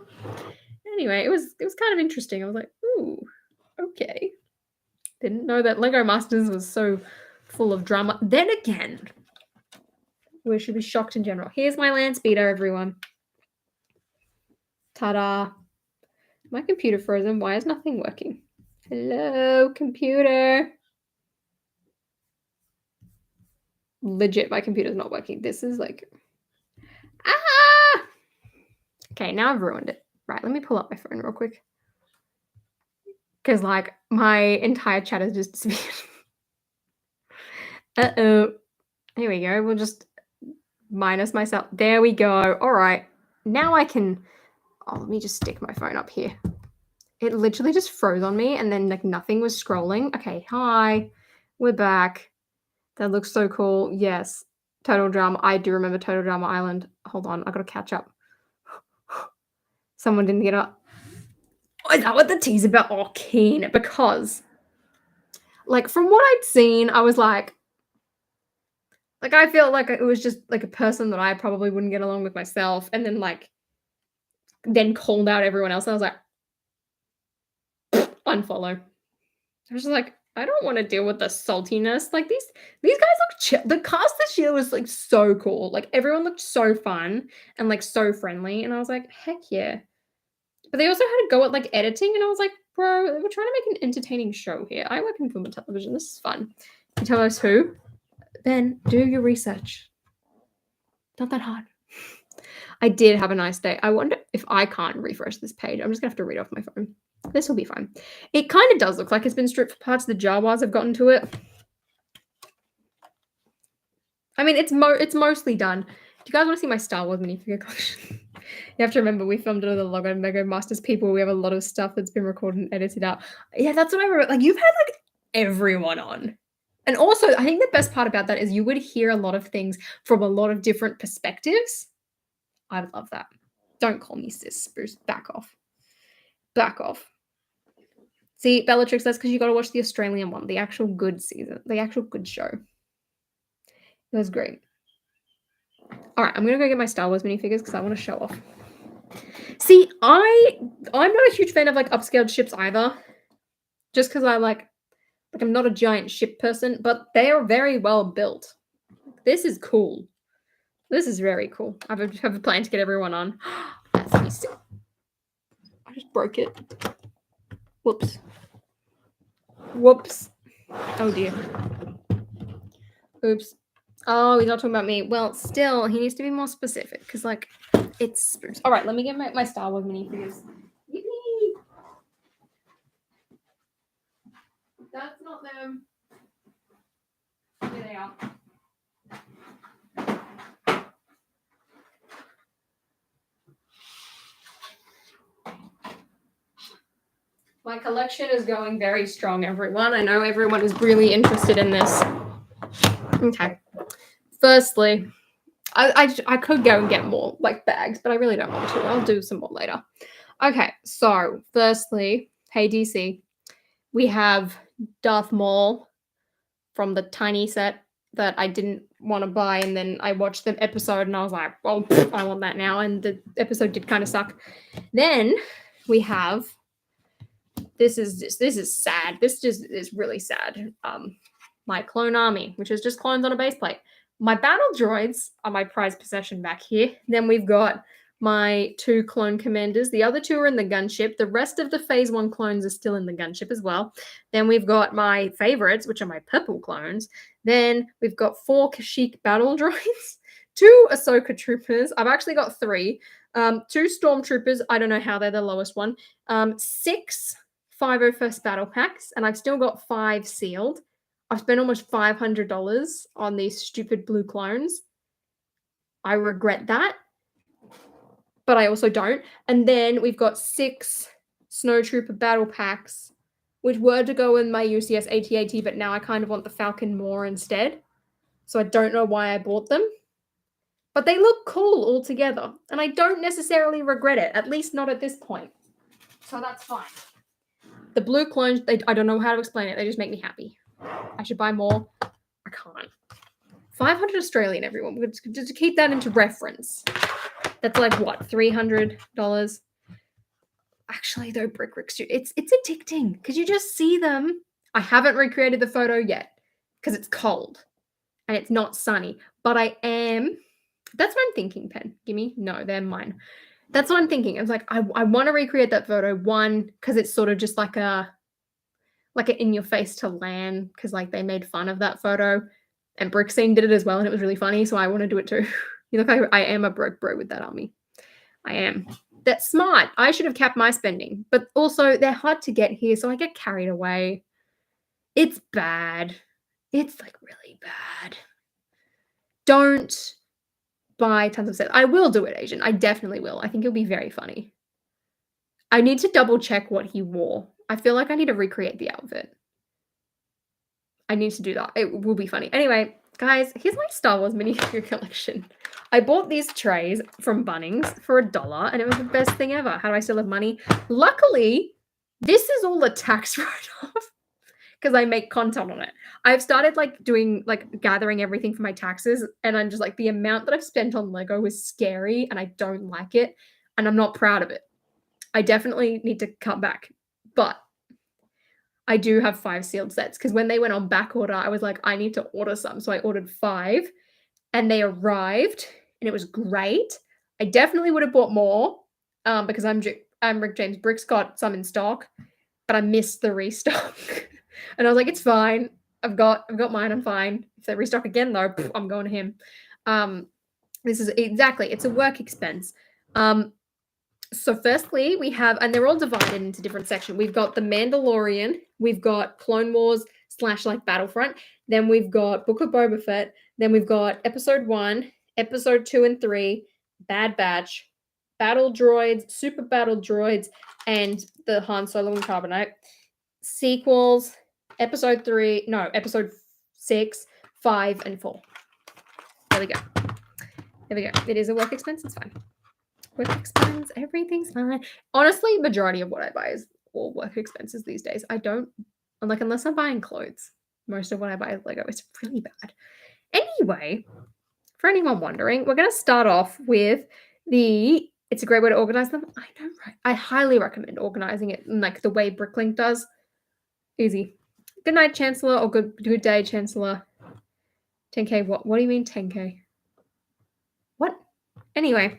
Anyway, it was kind of interesting. I was like, ooh, okay. Didn't know that Lego Masters was so full of drama. Then again, we should be shocked in general. Here's my Landspeeder, everyone. Ta-da. My computer frozen. Why is nothing working? Hello, computer. Legit, my computer's not working. This is like... Ah! Okay, now I've ruined it. Right, let me pull up my phone real quick. Because, like, my entire chat has just disappeared. Uh-oh. Here we go. We'll just minus myself. There we go. All right. Now I can... Oh, let me just stick my phone up here. It literally just froze on me and then, like, nothing was scrolling. Okay, hi. We're back. That looks so cool. Yes. Total Drama. I do remember Total Drama Island. Hold on, I gotta catch up. Someone didn't get up. Oh, is that what the tea's about? Oh, keen. Because, like, from what I'd seen, I was like, I feel like it was just, like, a person that I probably wouldn't get along with myself, and then, like, then called out everyone else, and I was like, unfollow. I was just like, I don't want to deal with the saltiness. Like these guys look chill. The cast this year was like so cool. Like everyone looked so fun and like so friendly. And I was like, heck yeah. But they also had to go at like editing, and I was like, bro, we're trying to make an entertaining show here. I work in film and television. This is fun. You tell us who? Then do your research. Not that hard. I did have a nice day. I wonder if I can't refresh this page. I'm just gonna have to read off my phone. This will be fine. It kind of does look like it's been stripped for parts. The Jawas have gotten to it. I mean, it's mostly done. Do you guys want to see my Star Wars minifigure collection? You have to remember we filmed it with the Logo Mega Masters people. We have a lot of stuff that's been recorded and edited out. Yeah, that's what I remember. Like you've had like everyone on. And also, I think the best part about that is you would hear a lot of things from a lot of different perspectives. I would love that. Don't call me sis, Spruce. Back off. Back off. See, Bellatrix, that's because you got to watch the Australian one, the actual good season, the actual good show. It was great. All right, I'm going to go get my Star Wars minifigures because I want to show off. See, I'm not a huge fan of like upscaled ships either. Just because I'm not a giant ship person, but they are very well built. This is cool. This is very cool. I have a plan to get everyone on. That's sick. I just broke it. Whoops. Whoops. Oh dear. Oops. Oh, he's not talking about me. Well, still, he needs to be more specific because, like, it's spruce. All right, let me get my Star Wars minifigures. Yippee! That's not them. Here they are. My collection is going very strong, everyone. I know everyone is really interested in this. Okay. Firstly, I could go and get more like bags, but I really don't want to. I'll do some more later. Okay, so firstly, hey DC, we have Darth Maul from the tiny set that I didn't want to buy, and then I watched the episode and I was like, well, I want that now, and the episode did kind of suck. Then we have this is sad. This just is really sad. My clone army, which is just clones on a base plate. My battle droids are my prized possession back here. Then we've got my 2 clone commanders. The other 2 are in the gunship. The rest of the phase 1 clones are still in the gunship as well. Then we've got my favorites, which are my purple clones. Then we've got 4 Kashyyyk battle droids, 2 Ahsoka troopers. I've actually got 3. 2 stormtroopers. I don't know how they're the lowest one. 6 501st battle packs, and I've still got 5 sealed. I've spent almost $500 on these stupid blue clones. I regret that, but I also don't. And then we've got 6 snowtrooper battle packs, which were to go in my UCS AT-AT, but now I kind of want the Falcon more instead. So I don't know why I bought them. But they look cool all together, and I don't necessarily regret it, at least not at this point. So that's fine. The blue clones, I don't know how to explain it. They just make me happy. I should buy more. I can't. 500 Australian, everyone. Just to keep that into reference. That's like what, $300? Actually, though, Brick Rick's, it's addicting because you just see them. I haven't recreated the photo yet because it's cold and it's not sunny. But I am. That's what I'm thinking, Pen. Gimme? No, they're mine. That's what I'm thinking. I was like, I want to recreate that photo. One, because it's sort of just like an in your face to Lan, because like they made fun of that photo, and Brickscene did it as well, and it was really funny. So I want to do it too. You look like I am a broke bro with that army. I am. That's smart. I should have capped my spending, but also they're hard to get here, so I get carried away. It's bad. It's like really bad. Don't buy tons of sets. I will do it, Asian. I definitely will. I think it'll be very funny. I need to double check what he wore. I feel like I need to recreate the outfit. I need to do that. It will be funny. Anyway, guys, here's my Star Wars minifigure collection. I bought these trays from Bunnings for $1, and it was the best thing ever. How do I still have money? Luckily, this is all a tax write-off because I make content on it. I've started gathering everything for my taxes, and I'm just like, the amount that I've spent on Lego is scary, and I don't like it, and I'm not proud of it. I definitely need to cut back, but I do have 5 sealed sets because when they went on back order, I was like, I need to order some. So I ordered 5 and they arrived and it was great. I definitely would have bought more because I'm Rick James Brick's got some in stock, but I missed the restock. And I was like, it's fine. I've got mine. I'm fine. If they restock again though, I'm going to him. This is exactly, it's a work expense. So firstly, we have, and they're all divided into different sections. We've got The Mandalorian, we've got Clone Wars / Battlefront, then we've got Book of Boba Fett, then we've got Episode 1, Episode 2 and 3, Bad Batch, Battle Droids, Super Battle Droids, and the Han Solo and Carbonite. Sequels, Episode 6, 5, and 4. There we go. There we go. It is a work expense, it's fine. Work expense, everything's fine. Honestly, majority of what I buy is all work expenses these days. I don't, unless I'm buying clothes. Most of what I buy is Lego. It's really bad. Anyway, for anyone wondering, we're going to start off with it's a great way to organize them. I know, right? I highly recommend organizing it like the way Bricklink does. Easy. Good night, Chancellor, or good day, Chancellor. 10K, what? What do you mean 10K? What? Anyway.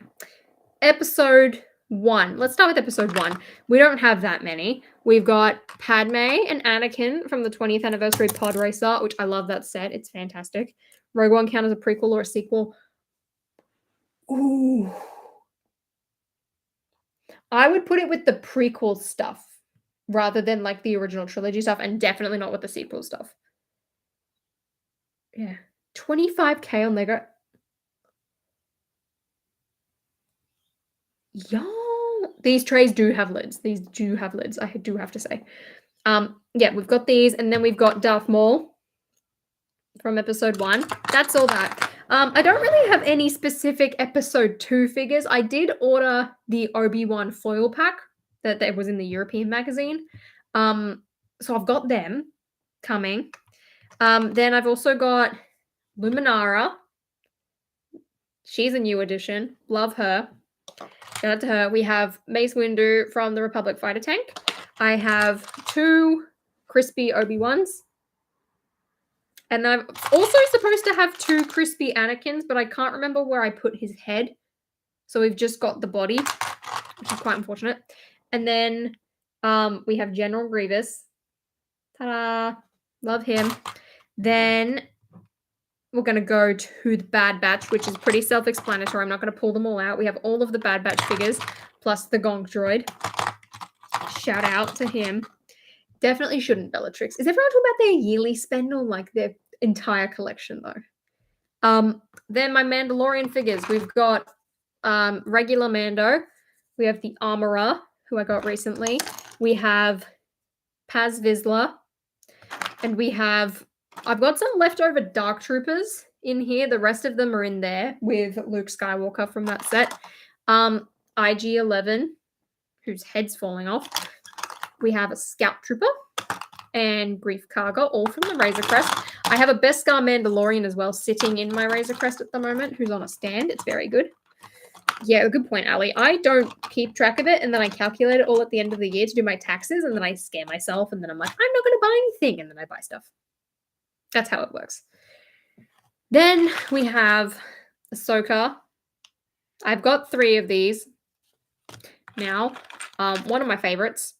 Episode 1. Let's start with episode 1. We don't have that many. We've got Padme and Anakin from the 20th anniversary pod racer, which I love that set. It's fantastic. Rogue One count as a prequel or a sequel. Ooh. I would put it with the prequel stuff rather than like the original trilogy stuff, and definitely not with the sequel stuff. Yeah. 25K on Lego. Y'all, these trays do have lids. These do have lids, I do have to say. Yeah, we've got these, and then we've got Darth Maul from episode 1. That's all that. I don't really have any specific episode 2 figures. I did order the Obi-Wan foil pack that was in the European magazine. So I've got them coming. Then I've also got Luminara. She's a new addition. Love her. Shout out to her. We have Mace Windu from the Republic Fighter Tank. I have 2 crispy Obi-Wans. And I'm also supposed to have 2 crispy Anakins, but I can't remember where I put his head. So we've just got the body, which is quite unfortunate. And then we have General Grievous. Ta-da! Love him. Then we're going to go to the Bad Batch, which is pretty self-explanatory. I'm not going to pull them all out. We have all of the Bad Batch figures, plus the Gonk Droid. Shout out to him. Definitely shouldn't Bellatrix. Is everyone talking about their yearly spend or like their entire collection, though? Then my Mandalorian figures. We've got regular Mando. We have the Armorer, who I got recently. We have Paz Vizsla. And we have... I've got some leftover Dark Troopers in here. The rest of them are in there with Luke Skywalker from that set. IG-11, whose head's falling off. We have a Scout Trooper and Grief Karga, all from the Razor Crest. I have a Beskar Mandalorian as well sitting in my Razor Crest at the moment, who's on a stand. It's very good. Yeah, good point, Ali. I don't keep track of it, and then I calculate it all at the end of the year to do my taxes, and then I scare myself, and then I'm like, I'm not going to buy anything, and then I buy stuff. That's how it works. Then we have Ahsoka. I've got 3 of these now. One of my favorites,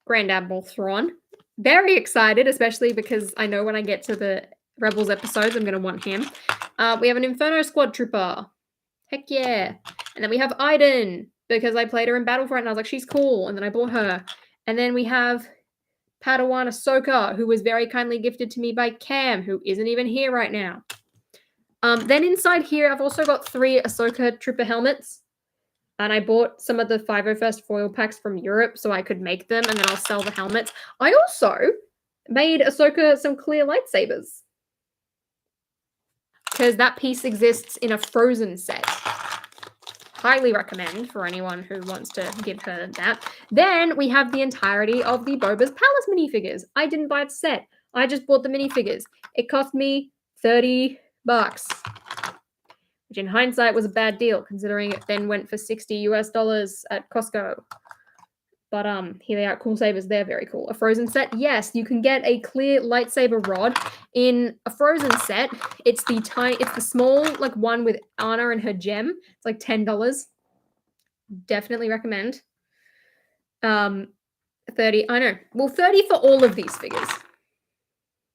Grand Admiral Thrawn. Very excited, especially because I know when I get to the Rebels episodes, I'm going to want him. We have an Inferno Squad Trooper. Heck yeah. And then we have Iden, because I played her in Battlefront and I was like, she's cool. And then I bought her. And then we have Padawan Ahsoka, who was very kindly gifted to me by Cam, who isn't even here right now. Then inside here, I've also got 3 Ahsoka Trooper helmets. And I bought some of the 501st foil packs from Europe so I could make them, and then I'll sell the helmets. I also made Ahsoka some clear lightsabers, because that piece exists in a Frozen set. Highly recommend for anyone who wants to give her that. Then we have the entirety of the Boba's Palace minifigures. I didn't buy the set. I just bought the minifigures. It cost me $30, which in hindsight was a bad deal, considering it then went for $60 US at Costco. But here they are, cool sabers. They're very cool. A Frozen set, yes, you can get a clear lightsaber rod in a Frozen set. It's the small like one with Anna and her gem. It's like $10. Definitely recommend. 30. I know. Well, 30 for all of these figures.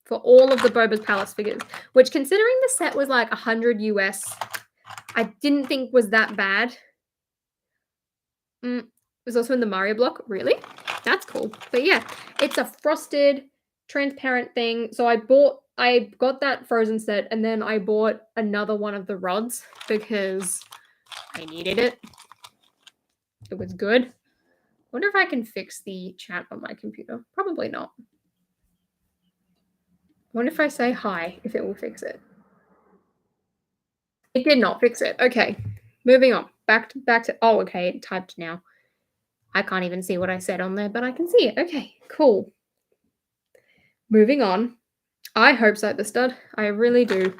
For all of the Boba's Palace figures, which considering the set was like 100 US, I didn't think was that bad. It was also in the Mario block. Really? That's cool. But yeah, it's a frosted, transparent thing. So I got that Frozen set, and then I bought another one of the rods because I needed it. It was good. Wonder if I can fix the chat on my computer. Probably not. Wonder if I say hi, if it will fix it. It did not fix it. Okay, moving on. Back to. Oh, okay. It typed now. I can't even see what I said on there, but I can see it. Okay, cool. Moving on. I hope so, the stud. I really do.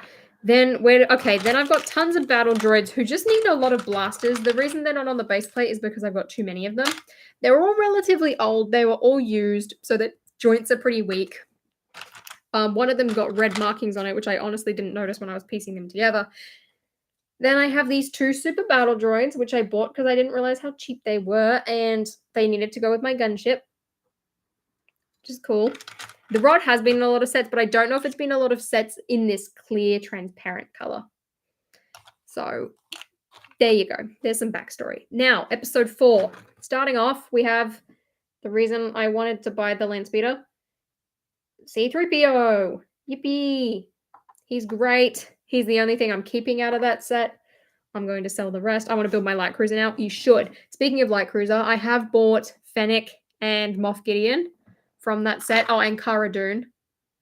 Then I've got tons of battle droids who just need a lot of blasters. The reason they're not on the base plate is because I've got too many of them. They're all relatively old. They were all used, so the joints are pretty weak. One of them got red markings on it, which I honestly didn't notice when I was piecing them together. Then I have these 2 super battle droids, which I bought because I didn't realize how cheap they were, and they needed to go with my gunship, which is cool. The rod has been in a lot of sets, but I don't know if it's been a lot of sets in this clear, transparent color. So there you go. There's some backstory. Now, episode 4. Starting off, we have the reason I wanted to buy the Landspeeder. C-3PO. Yippee. He's great. He's the only thing I'm keeping out of that set. I'm going to sell the rest. I want to build my light cruiser now. You should. Speaking of light cruiser, I have bought Fennec and Moff Gideon from that set. Oh, and Cara Dune.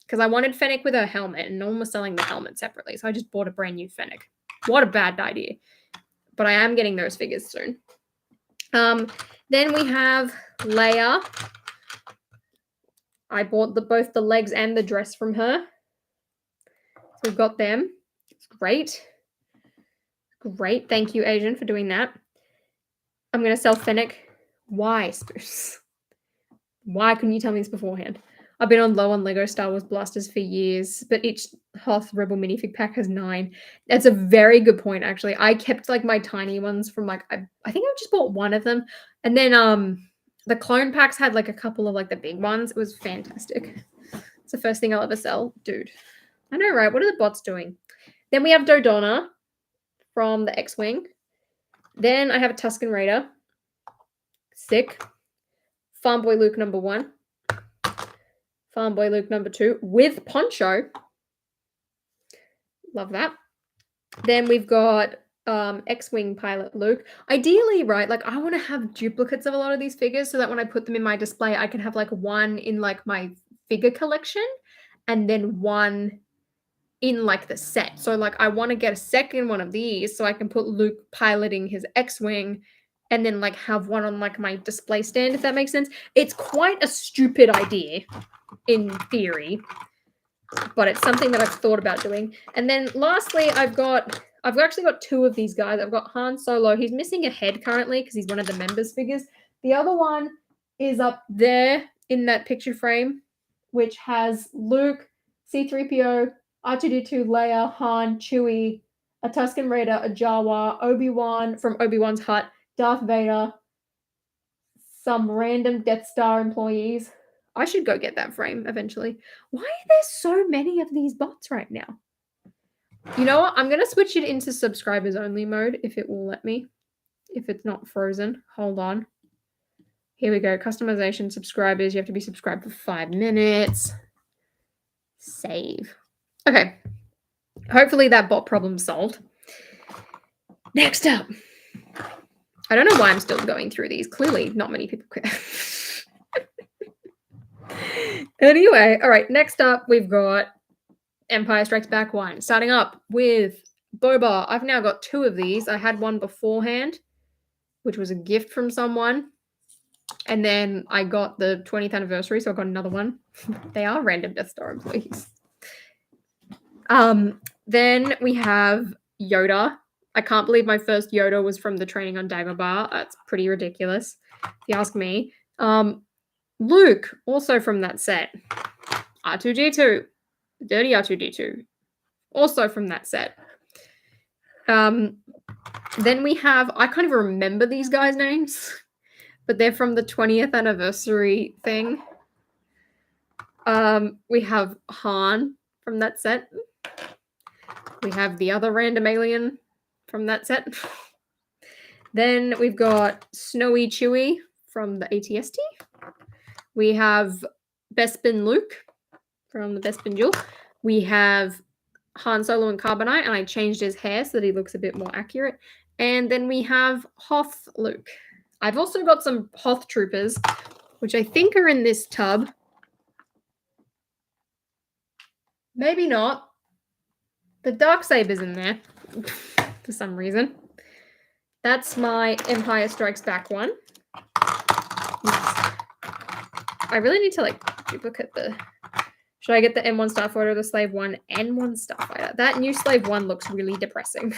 Because I wanted Fennec with her helmet, and no one was selling the helmet separately. So I just bought a brand new Fennec. What a bad idea. But I am getting those figures soon. Then we have Leia. I bought both the legs and the dress from her. So we've got them. It's great. Great. Thank you, Asian, for doing that. I'm going to sell Fennec. Why, Spruce? Why couldn't you tell me this beforehand? I've been on low on Lego Star Wars blasters for years, but each Hoth Rebel minifig pack has 9. That's a very good point, actually. I kept like my tiny ones from like, I think I just bought one of them. And then the clone packs had like a couple of like the big ones. It was fantastic. It's the first thing I'll ever sell. Dude. I know, right? What are the bots doing? Then we have Dodonna from the X-Wing. Then I have a Tusken Raider. Sick. Farm Boy Luke number 1. Farm Boy Luke number 2 with Poncho. Love that. Then we've got X-Wing pilot Luke. Ideally, right, like I want to have duplicates of a lot of these figures so that when I put them in my display, I can have like one in like my figure collection and then one in like the set. So like I want to get a second one of these so I can put Luke piloting his X-Wing and then like have one on like my display stand, if that makes sense. It's quite a stupid idea in theory, but it's something that I've thought about doing. And then lastly, I've actually got 2 of these guys. I've got Han Solo. He's missing a head currently because he's one of the members figures. The other one is up there in that picture frame, which has Luke, C-3PO, R2-D2, Leia, Han, Chewie, a Tusken Raider, a Jawa, Obi-Wan from Obi-Wan's hut, Darth Vader, some random Death Star employees. I should go get that frame eventually. Why are there so many of these bots right now? You know what? I'm going to switch it into subscribers only mode if it will let me. If it's not frozen. Hold on. Here we go. Customization subscribers. You have to be subscribed for 5 minutes. Save. Okay. Hopefully that bot problem's solved. Next up. I don't know why I'm still going through these. Clearly, not many people care. Anyway, all right. Next up, we've got Empire Strikes Back 1. Starting up with Boba. I've now got 2 of these. I had one beforehand, which was a gift from someone. And then I got the 20th anniversary, so I got another one. They are random Death Star employees. Then we have Yoda. I can't believe my first Yoda was from the training on Dagobah. That's pretty ridiculous, if you ask me. Luke, also from that set. R2-D2. Dirty R2-D2. Also from that set. Then we have, I can't even remember these guys' names, but they're from the 20th anniversary thing. We have Han from that set. We have the other random alien from that set. Then we've got Snowy Chewie from the ATST. We have Bespin Luke from the Bespin Duel. We have Han Solo and Carbonite, and I changed his hair so that he looks a bit more accurate. And then we have Hoth Luke. I've also got some Hoth troopers, which I think are in this tub. Maybe not. The Darksaber's in there for some reason. That's my Empire Strikes Back one. I really need to duplicate the... Should I get the M1 Starfighter or the Slave 1? N1 Starfighter. That new Slave 1 looks really depressing.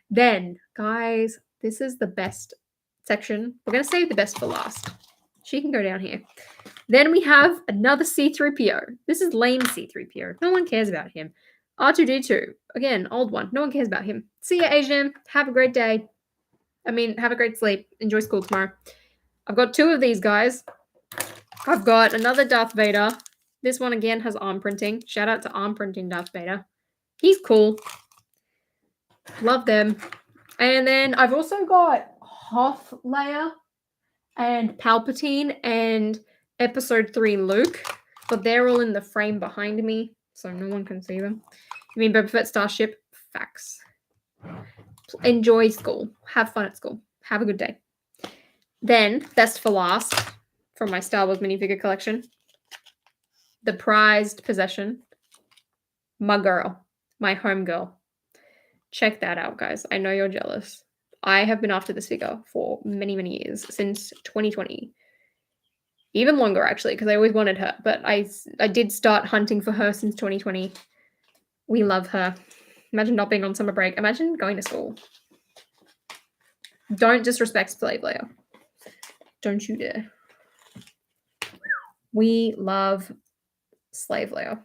Then, guys, this is the best section. We're going to save the best for last. She can go down here. Then we have another C-3PO. This is lame C-3PO. No one cares about him. R2-D2. Again, old one. No one cares about him. See ya, Asian. Have a great day. Have a great sleep. Enjoy school tomorrow. I've got 2 of these guys. I've got another Darth Vader. This one, again, has arm printing. Shout out to arm printing Darth Vader. He's cool. Love them. And then I've also got Hoth Leia and Palpatine and Episode 3 Luke. But they're all in the frame behind me, so no one can see them. You mean Boba Fett Starship? Facts. Enjoy school. Have fun at school. Have a good day. Then, best for last, from my Star Wars minifigure collection, the prized possession, my girl, my home girl. Check that out, guys. I know you're jealous. I have been after this figure for many, many years, since 2020. Even longer, actually, because I always wanted her. But I did start hunting for her since 2020. We love her. Imagine not being on summer break. Imagine going to school. Don't disrespect Slave Leia. Don't you dare. We love Slave Leia.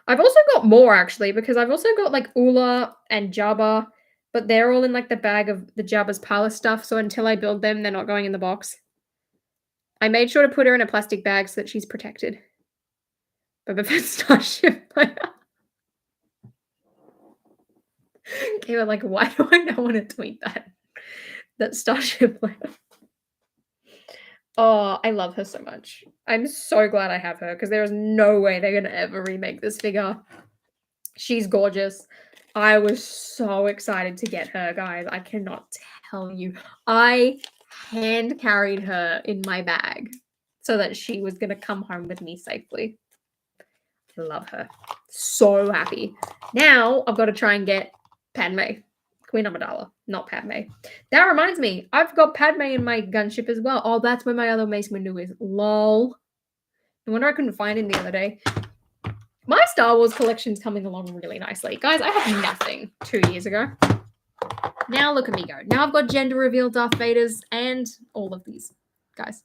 I've also got more, actually, because I've also got Ula and Jabba, but they're all in the bag of the Jabba's Palace stuff, so until I build them, they're not going in the box. I made sure to put her in a plastic bag so that she's protected. Boba Fett Starship. Okay, but why do I not want to tweet that? That Starship Leia. Oh, I love her so much. I'm so glad I have her because there is no way they're going to ever remake this figure. She's gorgeous. I was so excited to get her, guys. I cannot tell you. I hand carried her in my bag so that she was going to come home with me safely. I love her. So happy. Now I've got to try and get Padme. Queen Amidala, not Padme. That reminds me, I've got Padme in my gunship as well. Oh, that's where my other Mace Windu is. Lol. No wonder I couldn't find him the other day. My Star Wars collection's coming along really nicely. Guys, I had nothing 2 years ago. Now look at me go. Now I've got gender reveal Darth Vaders and all of these guys.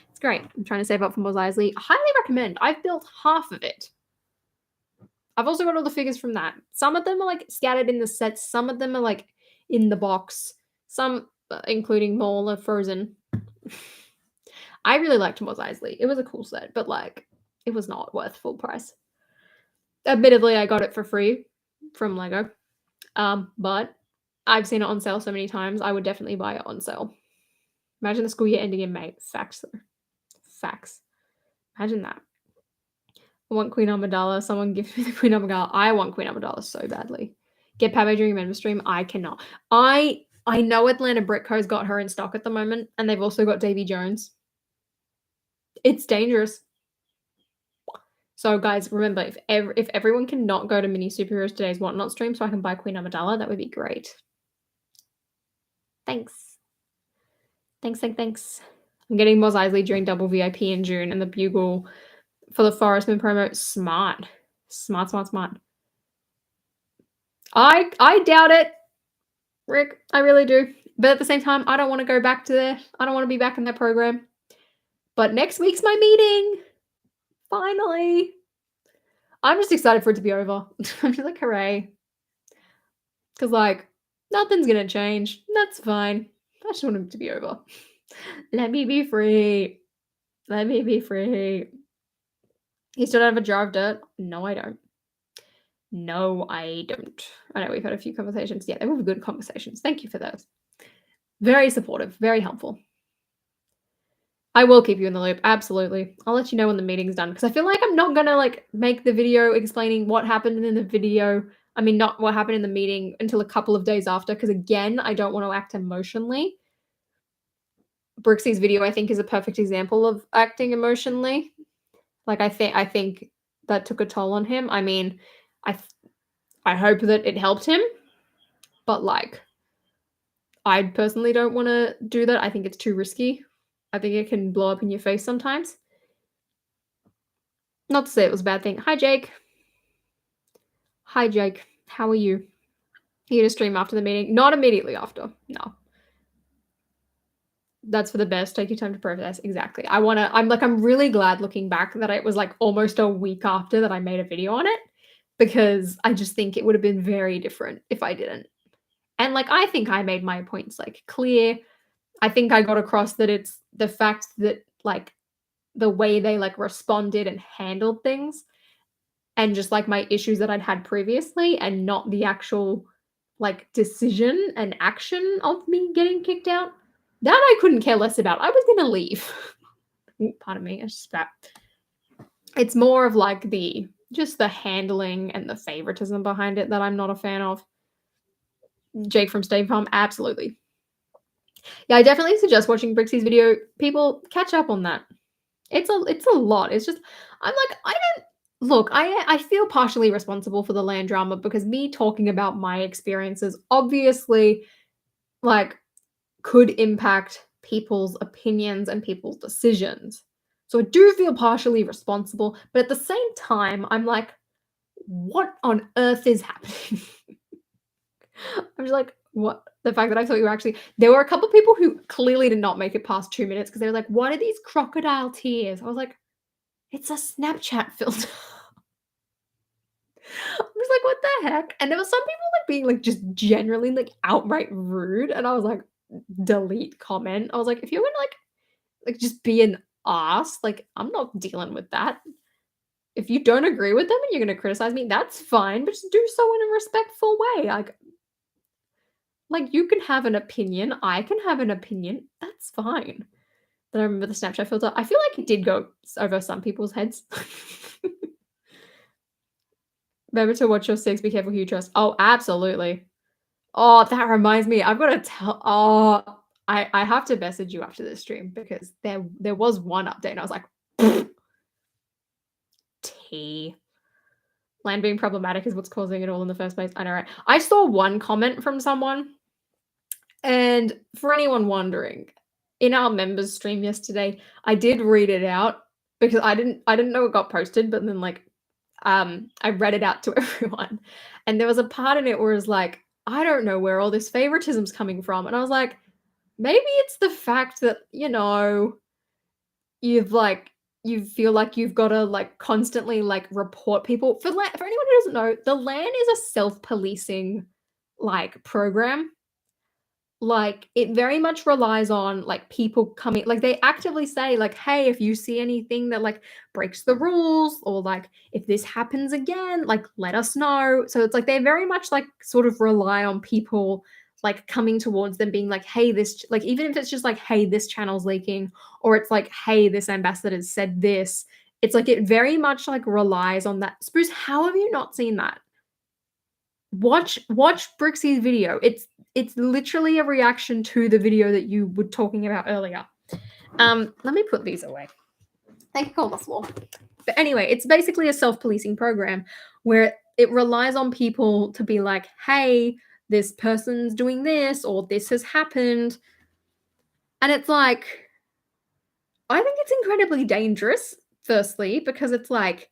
It's great. I'm trying to save up for Mos Eisley. Highly recommend. I've built half of it. I've also got all the figures from that. Some of them are scattered in the sets. Some of them are in the box. Some, including Maul, are frozen. I really liked Mos Eisley. It was a cool set, but it was not worth full price. Admittedly, I got it for free from Lego. But I've seen it on sale so many times. I would definitely buy it on sale. Imagine the school year ending in May. Facts, though. Facts. Imagine that. I want Queen Amidala. Someone give me the Queen Amidala. I want Queen Amidala so badly. Get Padme during a member stream. I cannot. I I know Atlanta Brick Co's got her in stock at the moment, and they've also got Davy Jones. It's dangerous. So guys, remember, if everyone cannot go to Mini Superheroes Today's Whatnot stream so I can buy Queen Amidala, that would be great. Thanks. Thanks. I'm getting Mos Eisley during double VIP in June and the Bugle for the Forest Moon promo. Smart. I doubt it, Rick. I really do. But at the same time, I don't want to go back to there. I don't want to be back in that program. But next week's my meeting. Finally. I'm just excited for it to be over. I'm just like, hooray. Because, like, nothing's going to change. That's fine. I just want it to be over. Let me be free. Let me be free. You still don't have a jar of dirt? No, I don't. No, I don't. I know we've had a few conversations. Yeah, they were good conversations. Thank you for those. Very supportive. Very helpful. I will keep you in the loop. Absolutely. I'll let you know when the meeting's done because I feel like I'm not going to like make the video explaining what happened in the video. I mean, not what happened in the meeting until a couple of days after because again, I don't want to act emotionally. Brixie's video, I think, is a perfect example of acting emotionally. Like I think that took a toll on him. I mean, I hope that it helped him, but like I personally don't want to do that. I think it's too risky. I think it can blow up in your face sometimes. Not to say it was a bad thing. Hi, Jake. Hi, Jake. How are you? You gonna stream after the meeting? Not immediately after. No. That's for the best. Take your time to process. Exactly. I'm really glad looking back that it was like almost a week after that I made a video on it because I just think it would have been very different if I didn't. And like I think I made my points like clear. I think I got across that it's the fact that like the way they like responded and handled things and just like my issues that I'd had previously and not the actual like decision and action of me getting kicked out. That I couldn't care less about. I was gonna leave. Pardon me, I just spat. It's more of like the handling and the favoritism behind it that I'm not a fan of. Jake from State Farm, absolutely. Yeah, I definitely suggest watching Brixie's video. People catch up on that. It's a lot. It's just I'm like I feel partially responsible for the land drama because me talking about my experiences obviously like could impact people's opinions and people's decisions. So I do feel partially responsible, but at the same time I'm like what on earth is happening? I'm just like what the fact that I thought you were actually there were a couple people who clearly did not make it past 2 minutes because they were like what are these crocodile tears? I was like it's a Snapchat filter. I was like, what the heck? And there were some people like being like just generally like outright rude. And I was like, delete comment. I was like, if you're gonna like just be an ass, like I'm not dealing with that. If you don't agree with them and you're gonna criticize me, that's fine, but just do so in a respectful way. Like you can have an opinion, I can have an opinion, that's fine. But I remember the Snapchat filter. I feel like it did go over some people's heads. Remember to watch your six. Be careful who you trust. Oh, absolutely. Oh, that reminds me. I've got to tell. Oh, I have to message you after this stream because there was one update and I was like, T. Land being problematic is what's causing it all in the first place. I know, right? I saw one comment from someone, and for anyone wondering, in our members stream yesterday, I did read it out because I didn't know it got posted, but then like I read it out to everyone. And there was a part in it where it's like, I don't know where all this favoritism's coming from. And I was like, maybe it's the fact that, you know, you feel like you've got to like constantly like report people. For anyone who doesn't know, the LAN is a self-policing like program. Like it very much relies on like people coming like they actively say like hey if you see anything that like breaks the rules or like if this happens again like let us know. So it's like they very much like sort of rely on people like coming towards them being like hey this like even if it's just like hey this channel's leaking or it's like hey this ambassador said this, it's like it very much like relies on that. Spruce, how have you not seen that? Watch Brixie's video. it's literally a reaction to the video that you were talking about earlier. Let me put these away. They can go on the floor. But anyway, it's basically a self-policing program where it relies on people to be like, hey, this person's doing this or this has happened. And it's like, I think it's incredibly dangerous, firstly, because it's like,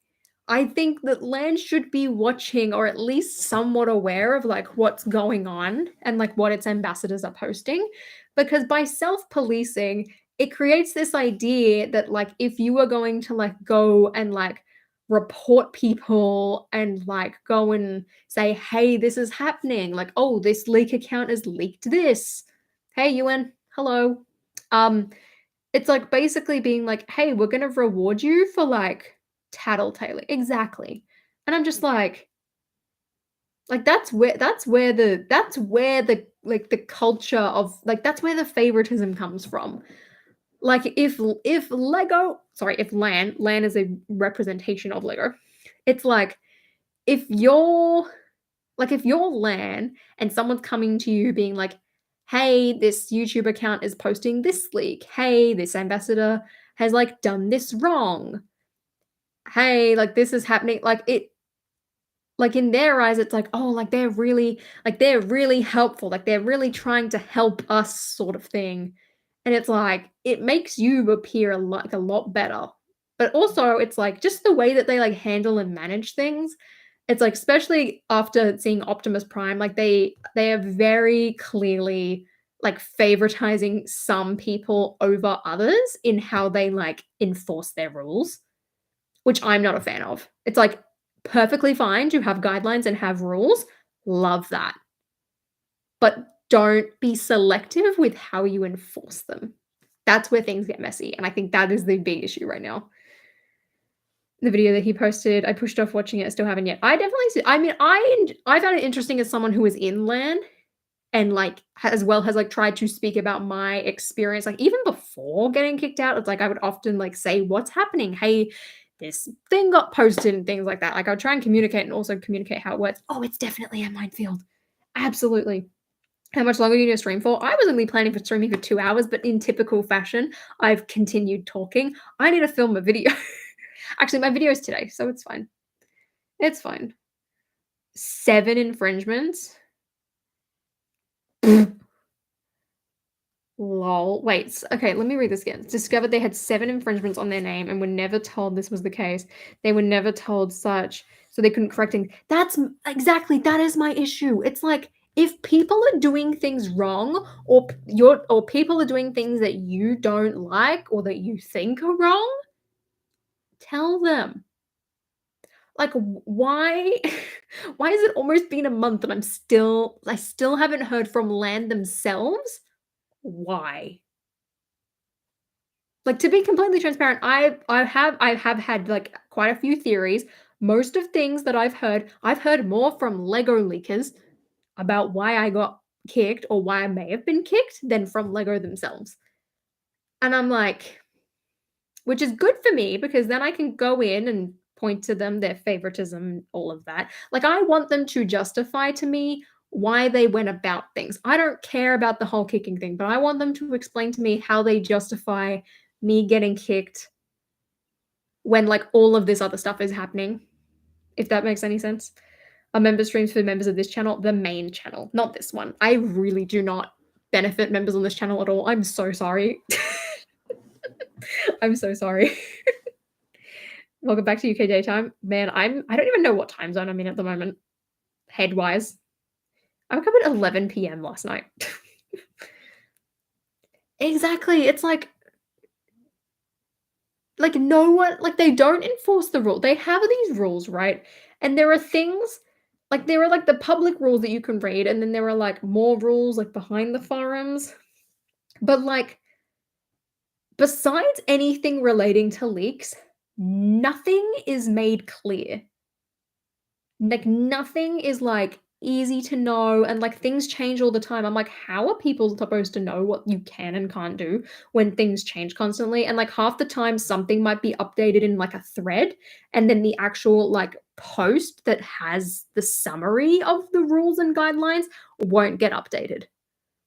I think that Land should be watching or at least somewhat aware of like what's going on and like what its ambassadors are posting. Because by self-policing, it creates this idea that like if you are going to like go and like report people and like go and say, hey, this is happening, like, oh, this leak account has leaked this. Hey, UN, hello. It's like basically being like, "Hey, we're gonna reward you for like tattletaling." Exactly. And I'm just like that's where the like the culture of like that's where the favoritism comes from. Like if Lego, sorry, if LAN is a representation of Lego. It's like if you're if you're LAN and someone's coming to you being like, "Hey, this YouTube account is posting this leak. Hey, this ambassador has like done this wrong. Hey, like this is happening." Like in their eyes, it's like, "Oh, they're really helpful. Like they're really trying to help us," sort of thing. And it's like it makes you appear a lot better. But also, it's like just the way that they like handle and manage things. It's like especially after seeing Optimus Prime, like they are very clearly like favoritizing some people over others in how they like enforce their rules, which I'm not a fan of. It's like perfectly fine to have guidelines and have rules. Love that. But don't be selective with how you enforce them. That's where things get messy. And I think that is the big issue right now. The video that he posted, I pushed off watching it, I still haven't yet. I definitely see, I mean, I found it interesting as someone who was in LAN and, like, as well has, like, tried to speak about my experience, like, even before getting kicked out, it's like I would often, like, say, "What's happening? Hey, this thing got posted," and things like that. Like, I would try and communicate and also communicate how it works. Oh, it's definitely a minefield. Absolutely. How much longer are you gonna stream for? I was only planning for streaming for 2 hours, but in typical fashion, I've continued talking. I need to film a video. Actually, my video is today, so it's fine. It's fine. 7 infringements? Lol. Wait, okay, let me read this again. Discovered they had 7 infringements on their name and were never told this was the case. They were never told such, so they couldn't correct things. Exactly, that is my issue. It's like, if people are doing things wrong or people are doing things that you don't like or that you think are wrong, tell them. Like, why why has it almost been a month and I still haven't heard from Land themselves? Why? Like, to be completely transparent, I have had, like, quite a few theories. Most of things that I've heard more from Lego leakers about why I got kicked or why I may have been kicked than from Lego themselves. And I'm like, which is good for me because then I can go in and point to them, their favoritism, all of that. Like, I want them to justify to me why they went about things. I don't care about the whole kicking thing, but I want them to explain to me how they justify me getting kicked when, like, all of this other stuff is happening, if that makes any sense. A member streams for members of this channel, the main channel, not this one. I really do not benefit members on this channel at all. I'm so sorry. I'm so sorry. Welcome back to UK daytime. Man, I don't even know what time zone I'm in at the moment, head-wise. I woke up at 11 PM last night. Exactly, it's like, no one like, they don't enforce the rule. They have these rules, right? And there are things like, there are, like, the public rules that you can read, and then there are, like, more rules, like, behind the forums. But, like, besides anything relating to leaks, nothing is made clear. Like, nothing is, like, easy to know, and, like, things change all the time. I'm like, "How are people supposed to know what you can and can't do when things change constantly?" And, like, half the time, something might be updated in, like, a thread, and then the actual, like, post that has the summary of the rules and guidelines won't get updated.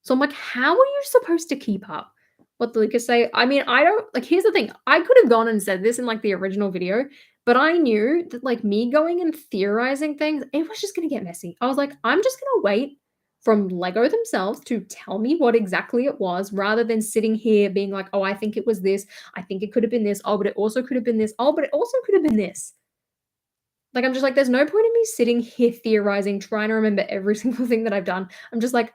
So I'm like, how are you supposed to keep up? What the leakers say? I mean, I don't like, here's the thing. I could have gone and said this in like the original video, but I knew that like me going and theorizing things, it was just gonna get messy. I was like, I'm just gonna wait from Lego themselves to tell me what exactly it was rather than sitting here being like, oh, I think it was this. I think it could have been this. Oh, but it also could have been this. Oh, but it also could have been this. Like, I'm just like, there's no point in me sitting here theorizing, trying to remember every single thing that I've done. I'm just like,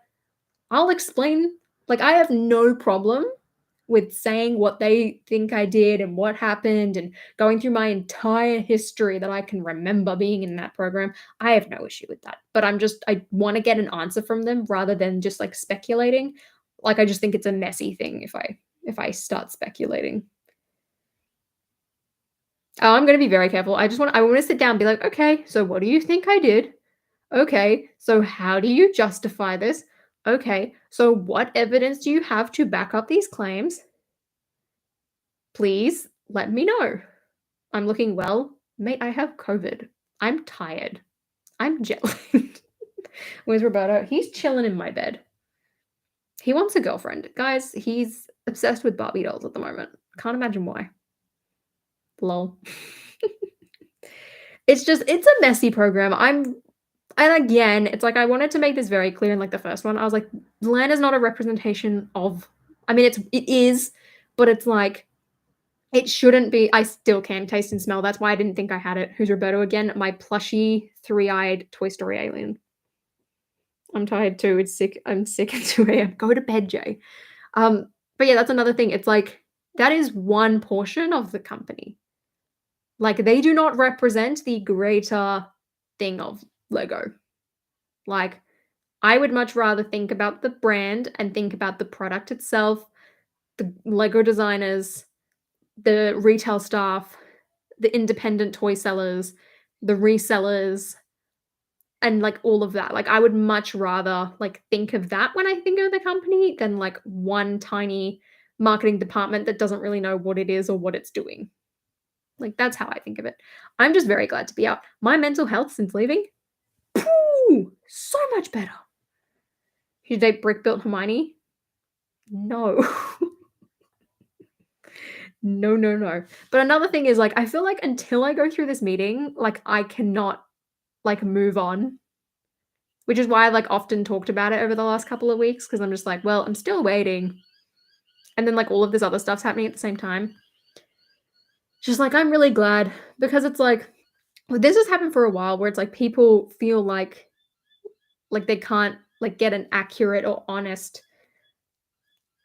I'll explain. Like, I have no problem with saying what they think I did and what happened and going through my entire history that I can remember being in that program. I have no issue with that. But I want to get an answer from them rather than just like speculating. Like, I just think it's a messy thing if I start speculating. Oh, I'm gonna be very careful. I want to sit down and be like, okay, so what do you think I did? Okay, so how do you justify this? Okay, so what evidence do you have to back up these claims? Please let me know. I'm looking well. Mate, I have COVID. I'm tired. I'm jet lagged. Where's Roberto? He's chilling in my bed. He wants a girlfriend. Guys, he's obsessed with Barbie dolls at the moment. Can't imagine why. Lol. It's a messy program. And again, it's like I wanted to make this very clear in like the first one. I was like, land is not a representation of, I mean, it is, but it's like, it shouldn't be. I still can taste and smell. That's why I didn't think I had it. Who's Roberto again? My plushy, three-eyed Toy Story alien. I'm tired too. It's sick. I'm sick at 2 a.m. Go to bed, Jay. But yeah, that's another thing. It's like, that is one portion of the company. Like, they do not represent the greater thing of Lego. Like, I would much rather think about the brand and think about the product itself, the Lego designers, the retail staff, the independent toy sellers, the resellers, and like all of that. Like, I would much rather like think of that when I think of the company than like one tiny marketing department that doesn't really know what it is or what it's doing. Like, that's how I think of it. I'm just very glad to be out. My mental health since leaving, poo, so much better. Should they brick built Hermione? No. No, no, no. But another thing is, like, I feel like until I go through this meeting, like, I cannot, like, move on, which is why I've, like, often talked about it over the last couple of weeks because 'cause I'm just like, "Well, I'm still waiting." And then, like, all of this other stuff's happening at the same time. Just, like, I'm really glad because it's like, well, this has happened for a while where it's like people feel like they can't, like, get an accurate or honest,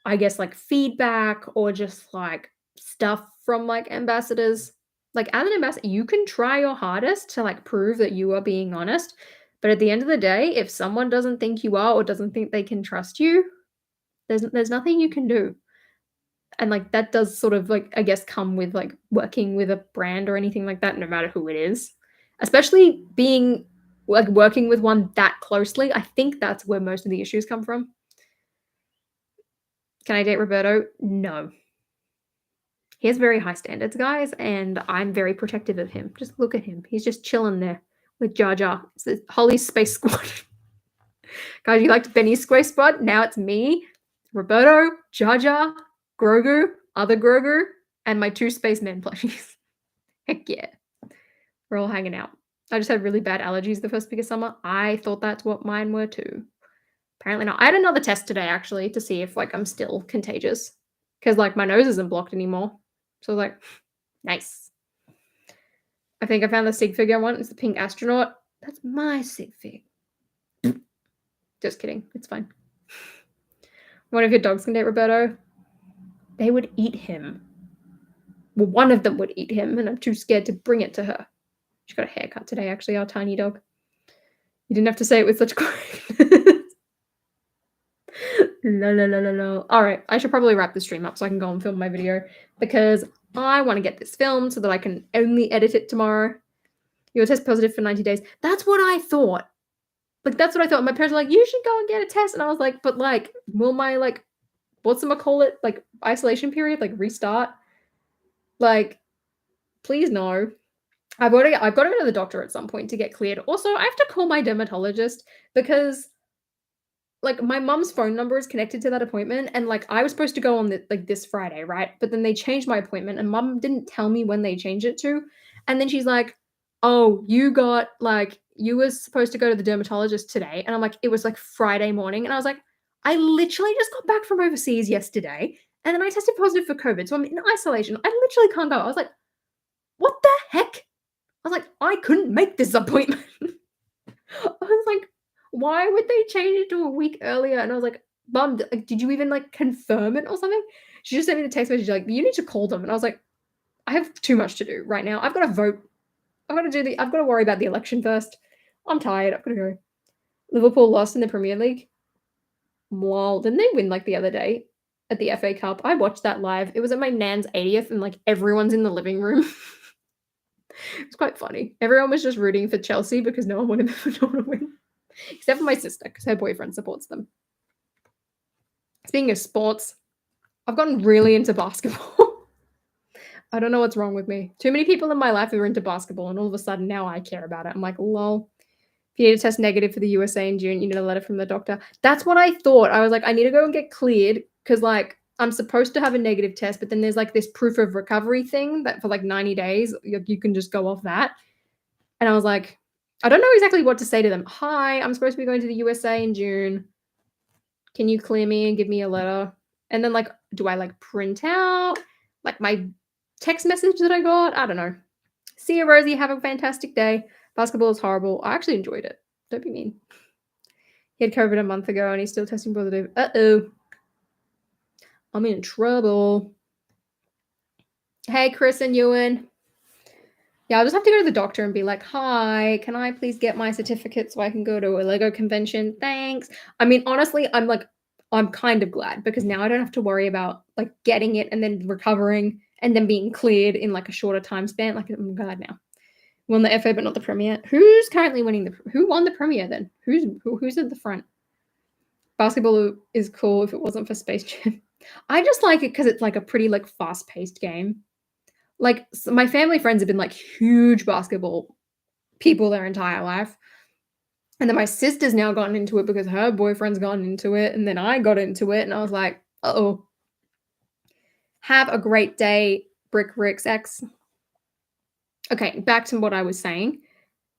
I guess, like, feedback or just, like, stuff from, like, ambassadors. Like, as an ambassador, you can try your hardest to, like, prove that you are being honest, but at the end of the day, if someone doesn't think you are or doesn't think they can trust you, there's nothing you can do. And, like, that does sort of, like, I guess, come with, like, working with a brand or anything like that, no matter who it is. Especially being like, working with one that closely, I think that's where most of the issues come from. Can I date Roberto? No. He has very high standards, guys, and I'm very protective of him. Just look at him. He's just chilling there with Jar Jar. It's the Holly Space Squad. Guys, you liked Benny's Space Squad? Now it's me, Roberto, Jar Jar, Grogu, other Grogu, and my 2 spacemen plushies. Heck yeah. We're all hanging out. I just had really bad allergies the first week of summer. I thought that's what mine were too. Apparently not. I had another test today actually to see if like I'm still contagious because like my nose isn't blocked anymore. So like, nice. I think I found the sig figure I want. It's the pink astronaut. That's my sig fig. Just kidding. It's fine. One of your dogs can date Roberto. They would eat him. Well, one of them would eat him, and I'm too scared to bring it to her. She got a haircut today, actually, our tiny dog. You didn't have to say it with such correctness. No, no, no, no, no. All right, I should probably wrap the stream up so I can go and film my video because I want to get this filmed so that I can only edit it tomorrow. You'll test positive for 90 days. That's what I thought. Like, that's what I thought. My parents were like, you should go and get a test. And I was like, but like, will my like, what's the call it? Like isolation period, like restart? Like, please no. I've got to go to the doctor at some point to get cleared. Also, I have to call my dermatologist because like, my mom's phone number is connected to that appointment, and, like, I was supposed to go on this Friday, right? But then they changed my appointment, and mom didn't tell me when they changed it to, and then she's like, "Oh, you were supposed to go to the dermatologist today," and I'm like, "It was, like, Friday morning," and I was like, "I literally just got back from overseas yesterday, and then I tested positive for COVID, so I'm in isolation. I literally can't go." I was like, "What the heck?" I was like, "I couldn't make this appointment." I was like, "Why would they change it to a week earlier?" And I was like, "Mom, did you even, like, confirm it or something?" She just sent me the text message like, "You need to call them." And I was like, "I have too much to do right now. I've gotta vote. I've gotta worry about the election first. I'm tired. I've gotta go." Liverpool lost in the Premier League. Lol. Didn't they win, like, the other day at the FA Cup? I watched that live. It was at my nan's 80th and, like, everyone's in the living room. It's quite funny. Everyone was just rooting for Chelsea because no one wanted them to win, except for my sister because her boyfriend supports them. Speaking of sports, I've gotten really into basketball. I don't know what's wrong with me. Too many people in my life who are into basketball, and all of a sudden now I care about it. I'm like, lol. If you need to test negative for the USA in June, you need a letter from the doctor. That's what I thought. I was like, I need to go and get cleared because, like, I'm supposed to have a negative test, but then there's like this proof of recovery thing that for like 90 days, you can just go off that. And I was like, I don't know exactly what to say to them. Hi, I'm supposed to be going to the USA in June. Can you clear me and give me a letter? And then, like, do I like print out like my text message that I got? I don't know. See you, Rosie. Have a fantastic day. Basketball is horrible. I actually enjoyed it. Don't be mean. He had COVID a month ago and he's still testing positive. Uh-oh. I'm in trouble. Hey, Chris and Ewan. Yeah, I'll just have to go to the doctor and be like, hi, can I please get my certificate so I can go to a Lego convention? Thanks. I mean, honestly, I'm kind of glad because now I don't have to worry about like getting it and then recovering and then being cleared in like a shorter time span. Like, I'm glad now. Won the FA, but not the Premier. Who's currently winning who won the Premier then? Who's at the front? Basketball is cool if it wasn't for Space Jam. I just like it because it's like a pretty like fast-paced game. Like, my family friends have been like huge basketball people their entire life. And then my sister's now gotten into it because her boyfriend's gotten into it. And then I got into it and I was like, uh-oh. Have a great day, Brick Ricks X. Okay, back to what I was saying.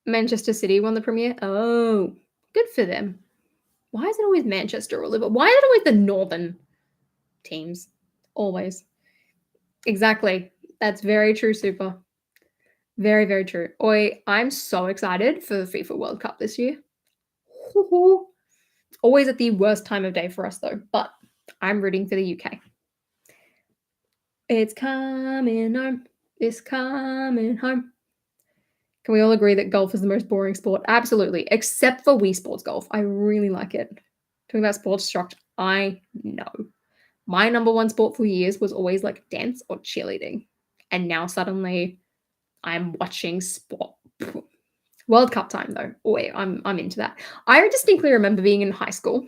Manchester City won the Premier. Oh, good for them. Why is it always Manchester or Liverpool? Why is it always the northern teams? Always. Exactly. That's very true, Super. Very, very true. Oi, I'm so excited for the FIFA World Cup this year. It's always at the worst time of day for us, though, but I'm rooting for the UK. It's coming home. It's coming home. Can we all agree that golf is the most boring sport? Absolutely, except for Wii Sports Golf. I really like it. Talking about sports shocked, I know. My number one sport for years was always like dance or cheerleading. And now suddenly I'm watching sport. World Cup time though. Oh wait, I'm into that. I distinctly remember being in high school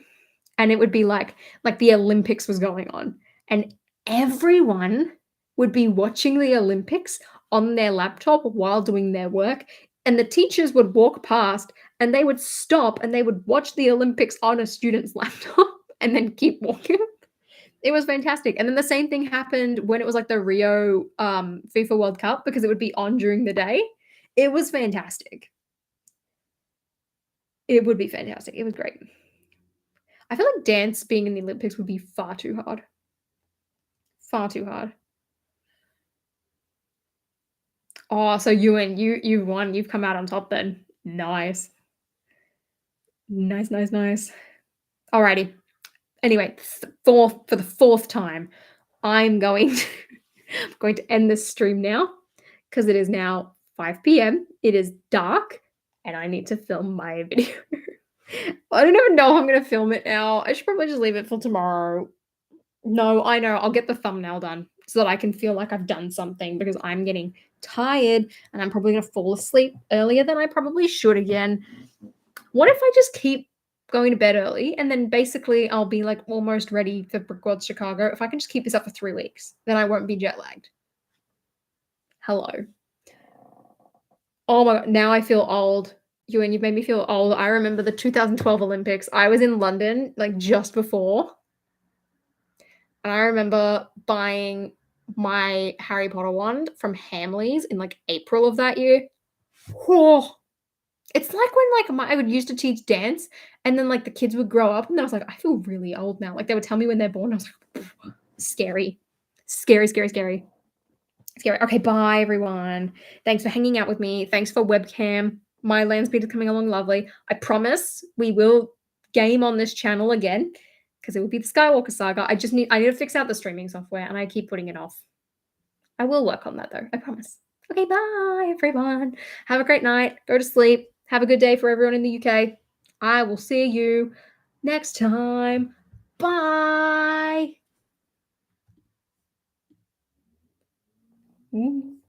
and it would be like the Olympics was going on and everyone would be watching the Olympics on their laptop while doing their work and the teachers would walk past and they would stop and they would watch the Olympics on a student's laptop and then keep walking. It was fantastic. And then the same thing happened when it was like the Rio FIFA World Cup because it would be on during the day. It was fantastic. It would be fantastic. It was great. I feel like dance being in the Olympics would be far too hard. Far too hard. Oh, so Ewan, you won. You've come out on top then. Nice. Nice, nice, nice. Alrighty. Anyway, for the fourth time, I'm going to end this stream now because it is now 5 p.m. It is dark and I need to film my video. I don't even know how I'm going to film it now. I should probably just leave it for tomorrow. No, I know. I'll get the thumbnail done so that I can feel like I've done something because I'm getting tired and I'm probably going to fall asleep earlier than I probably should again. What if I just keep going to bed early and then basically I'll be like almost ready for Brickworld Chicago? If I can just keep this up for 3 weeks, then I won't be jet lagged. Hello. Oh my God. Now I feel old. Ewan, you've made me feel old. I remember the 2012 Olympics. I was in London, like, just before, and I remember buying my Harry Potter wand from Hamleys in, like, April of that year. Oh, it's like when, like, I would used to teach dance, and then, like, the kids would grow up, and I was like, "I feel really old now." Like, they would tell me when they're born, I was like, "Scary. Scary, scary, scary." Scary. Okay, bye, everyone. Thanks for hanging out with me. Thanks for webcam. My Landspeeder is coming along lovely. I promise we will game on this channel again because it will be the Skywalker Saga. I need to fix out the streaming software, and I keep putting it off. I will work on that, though. I promise. Okay, bye, everyone. Have a great night. Go to sleep. Have a good day for everyone in the UK. I will see you next time. Bye.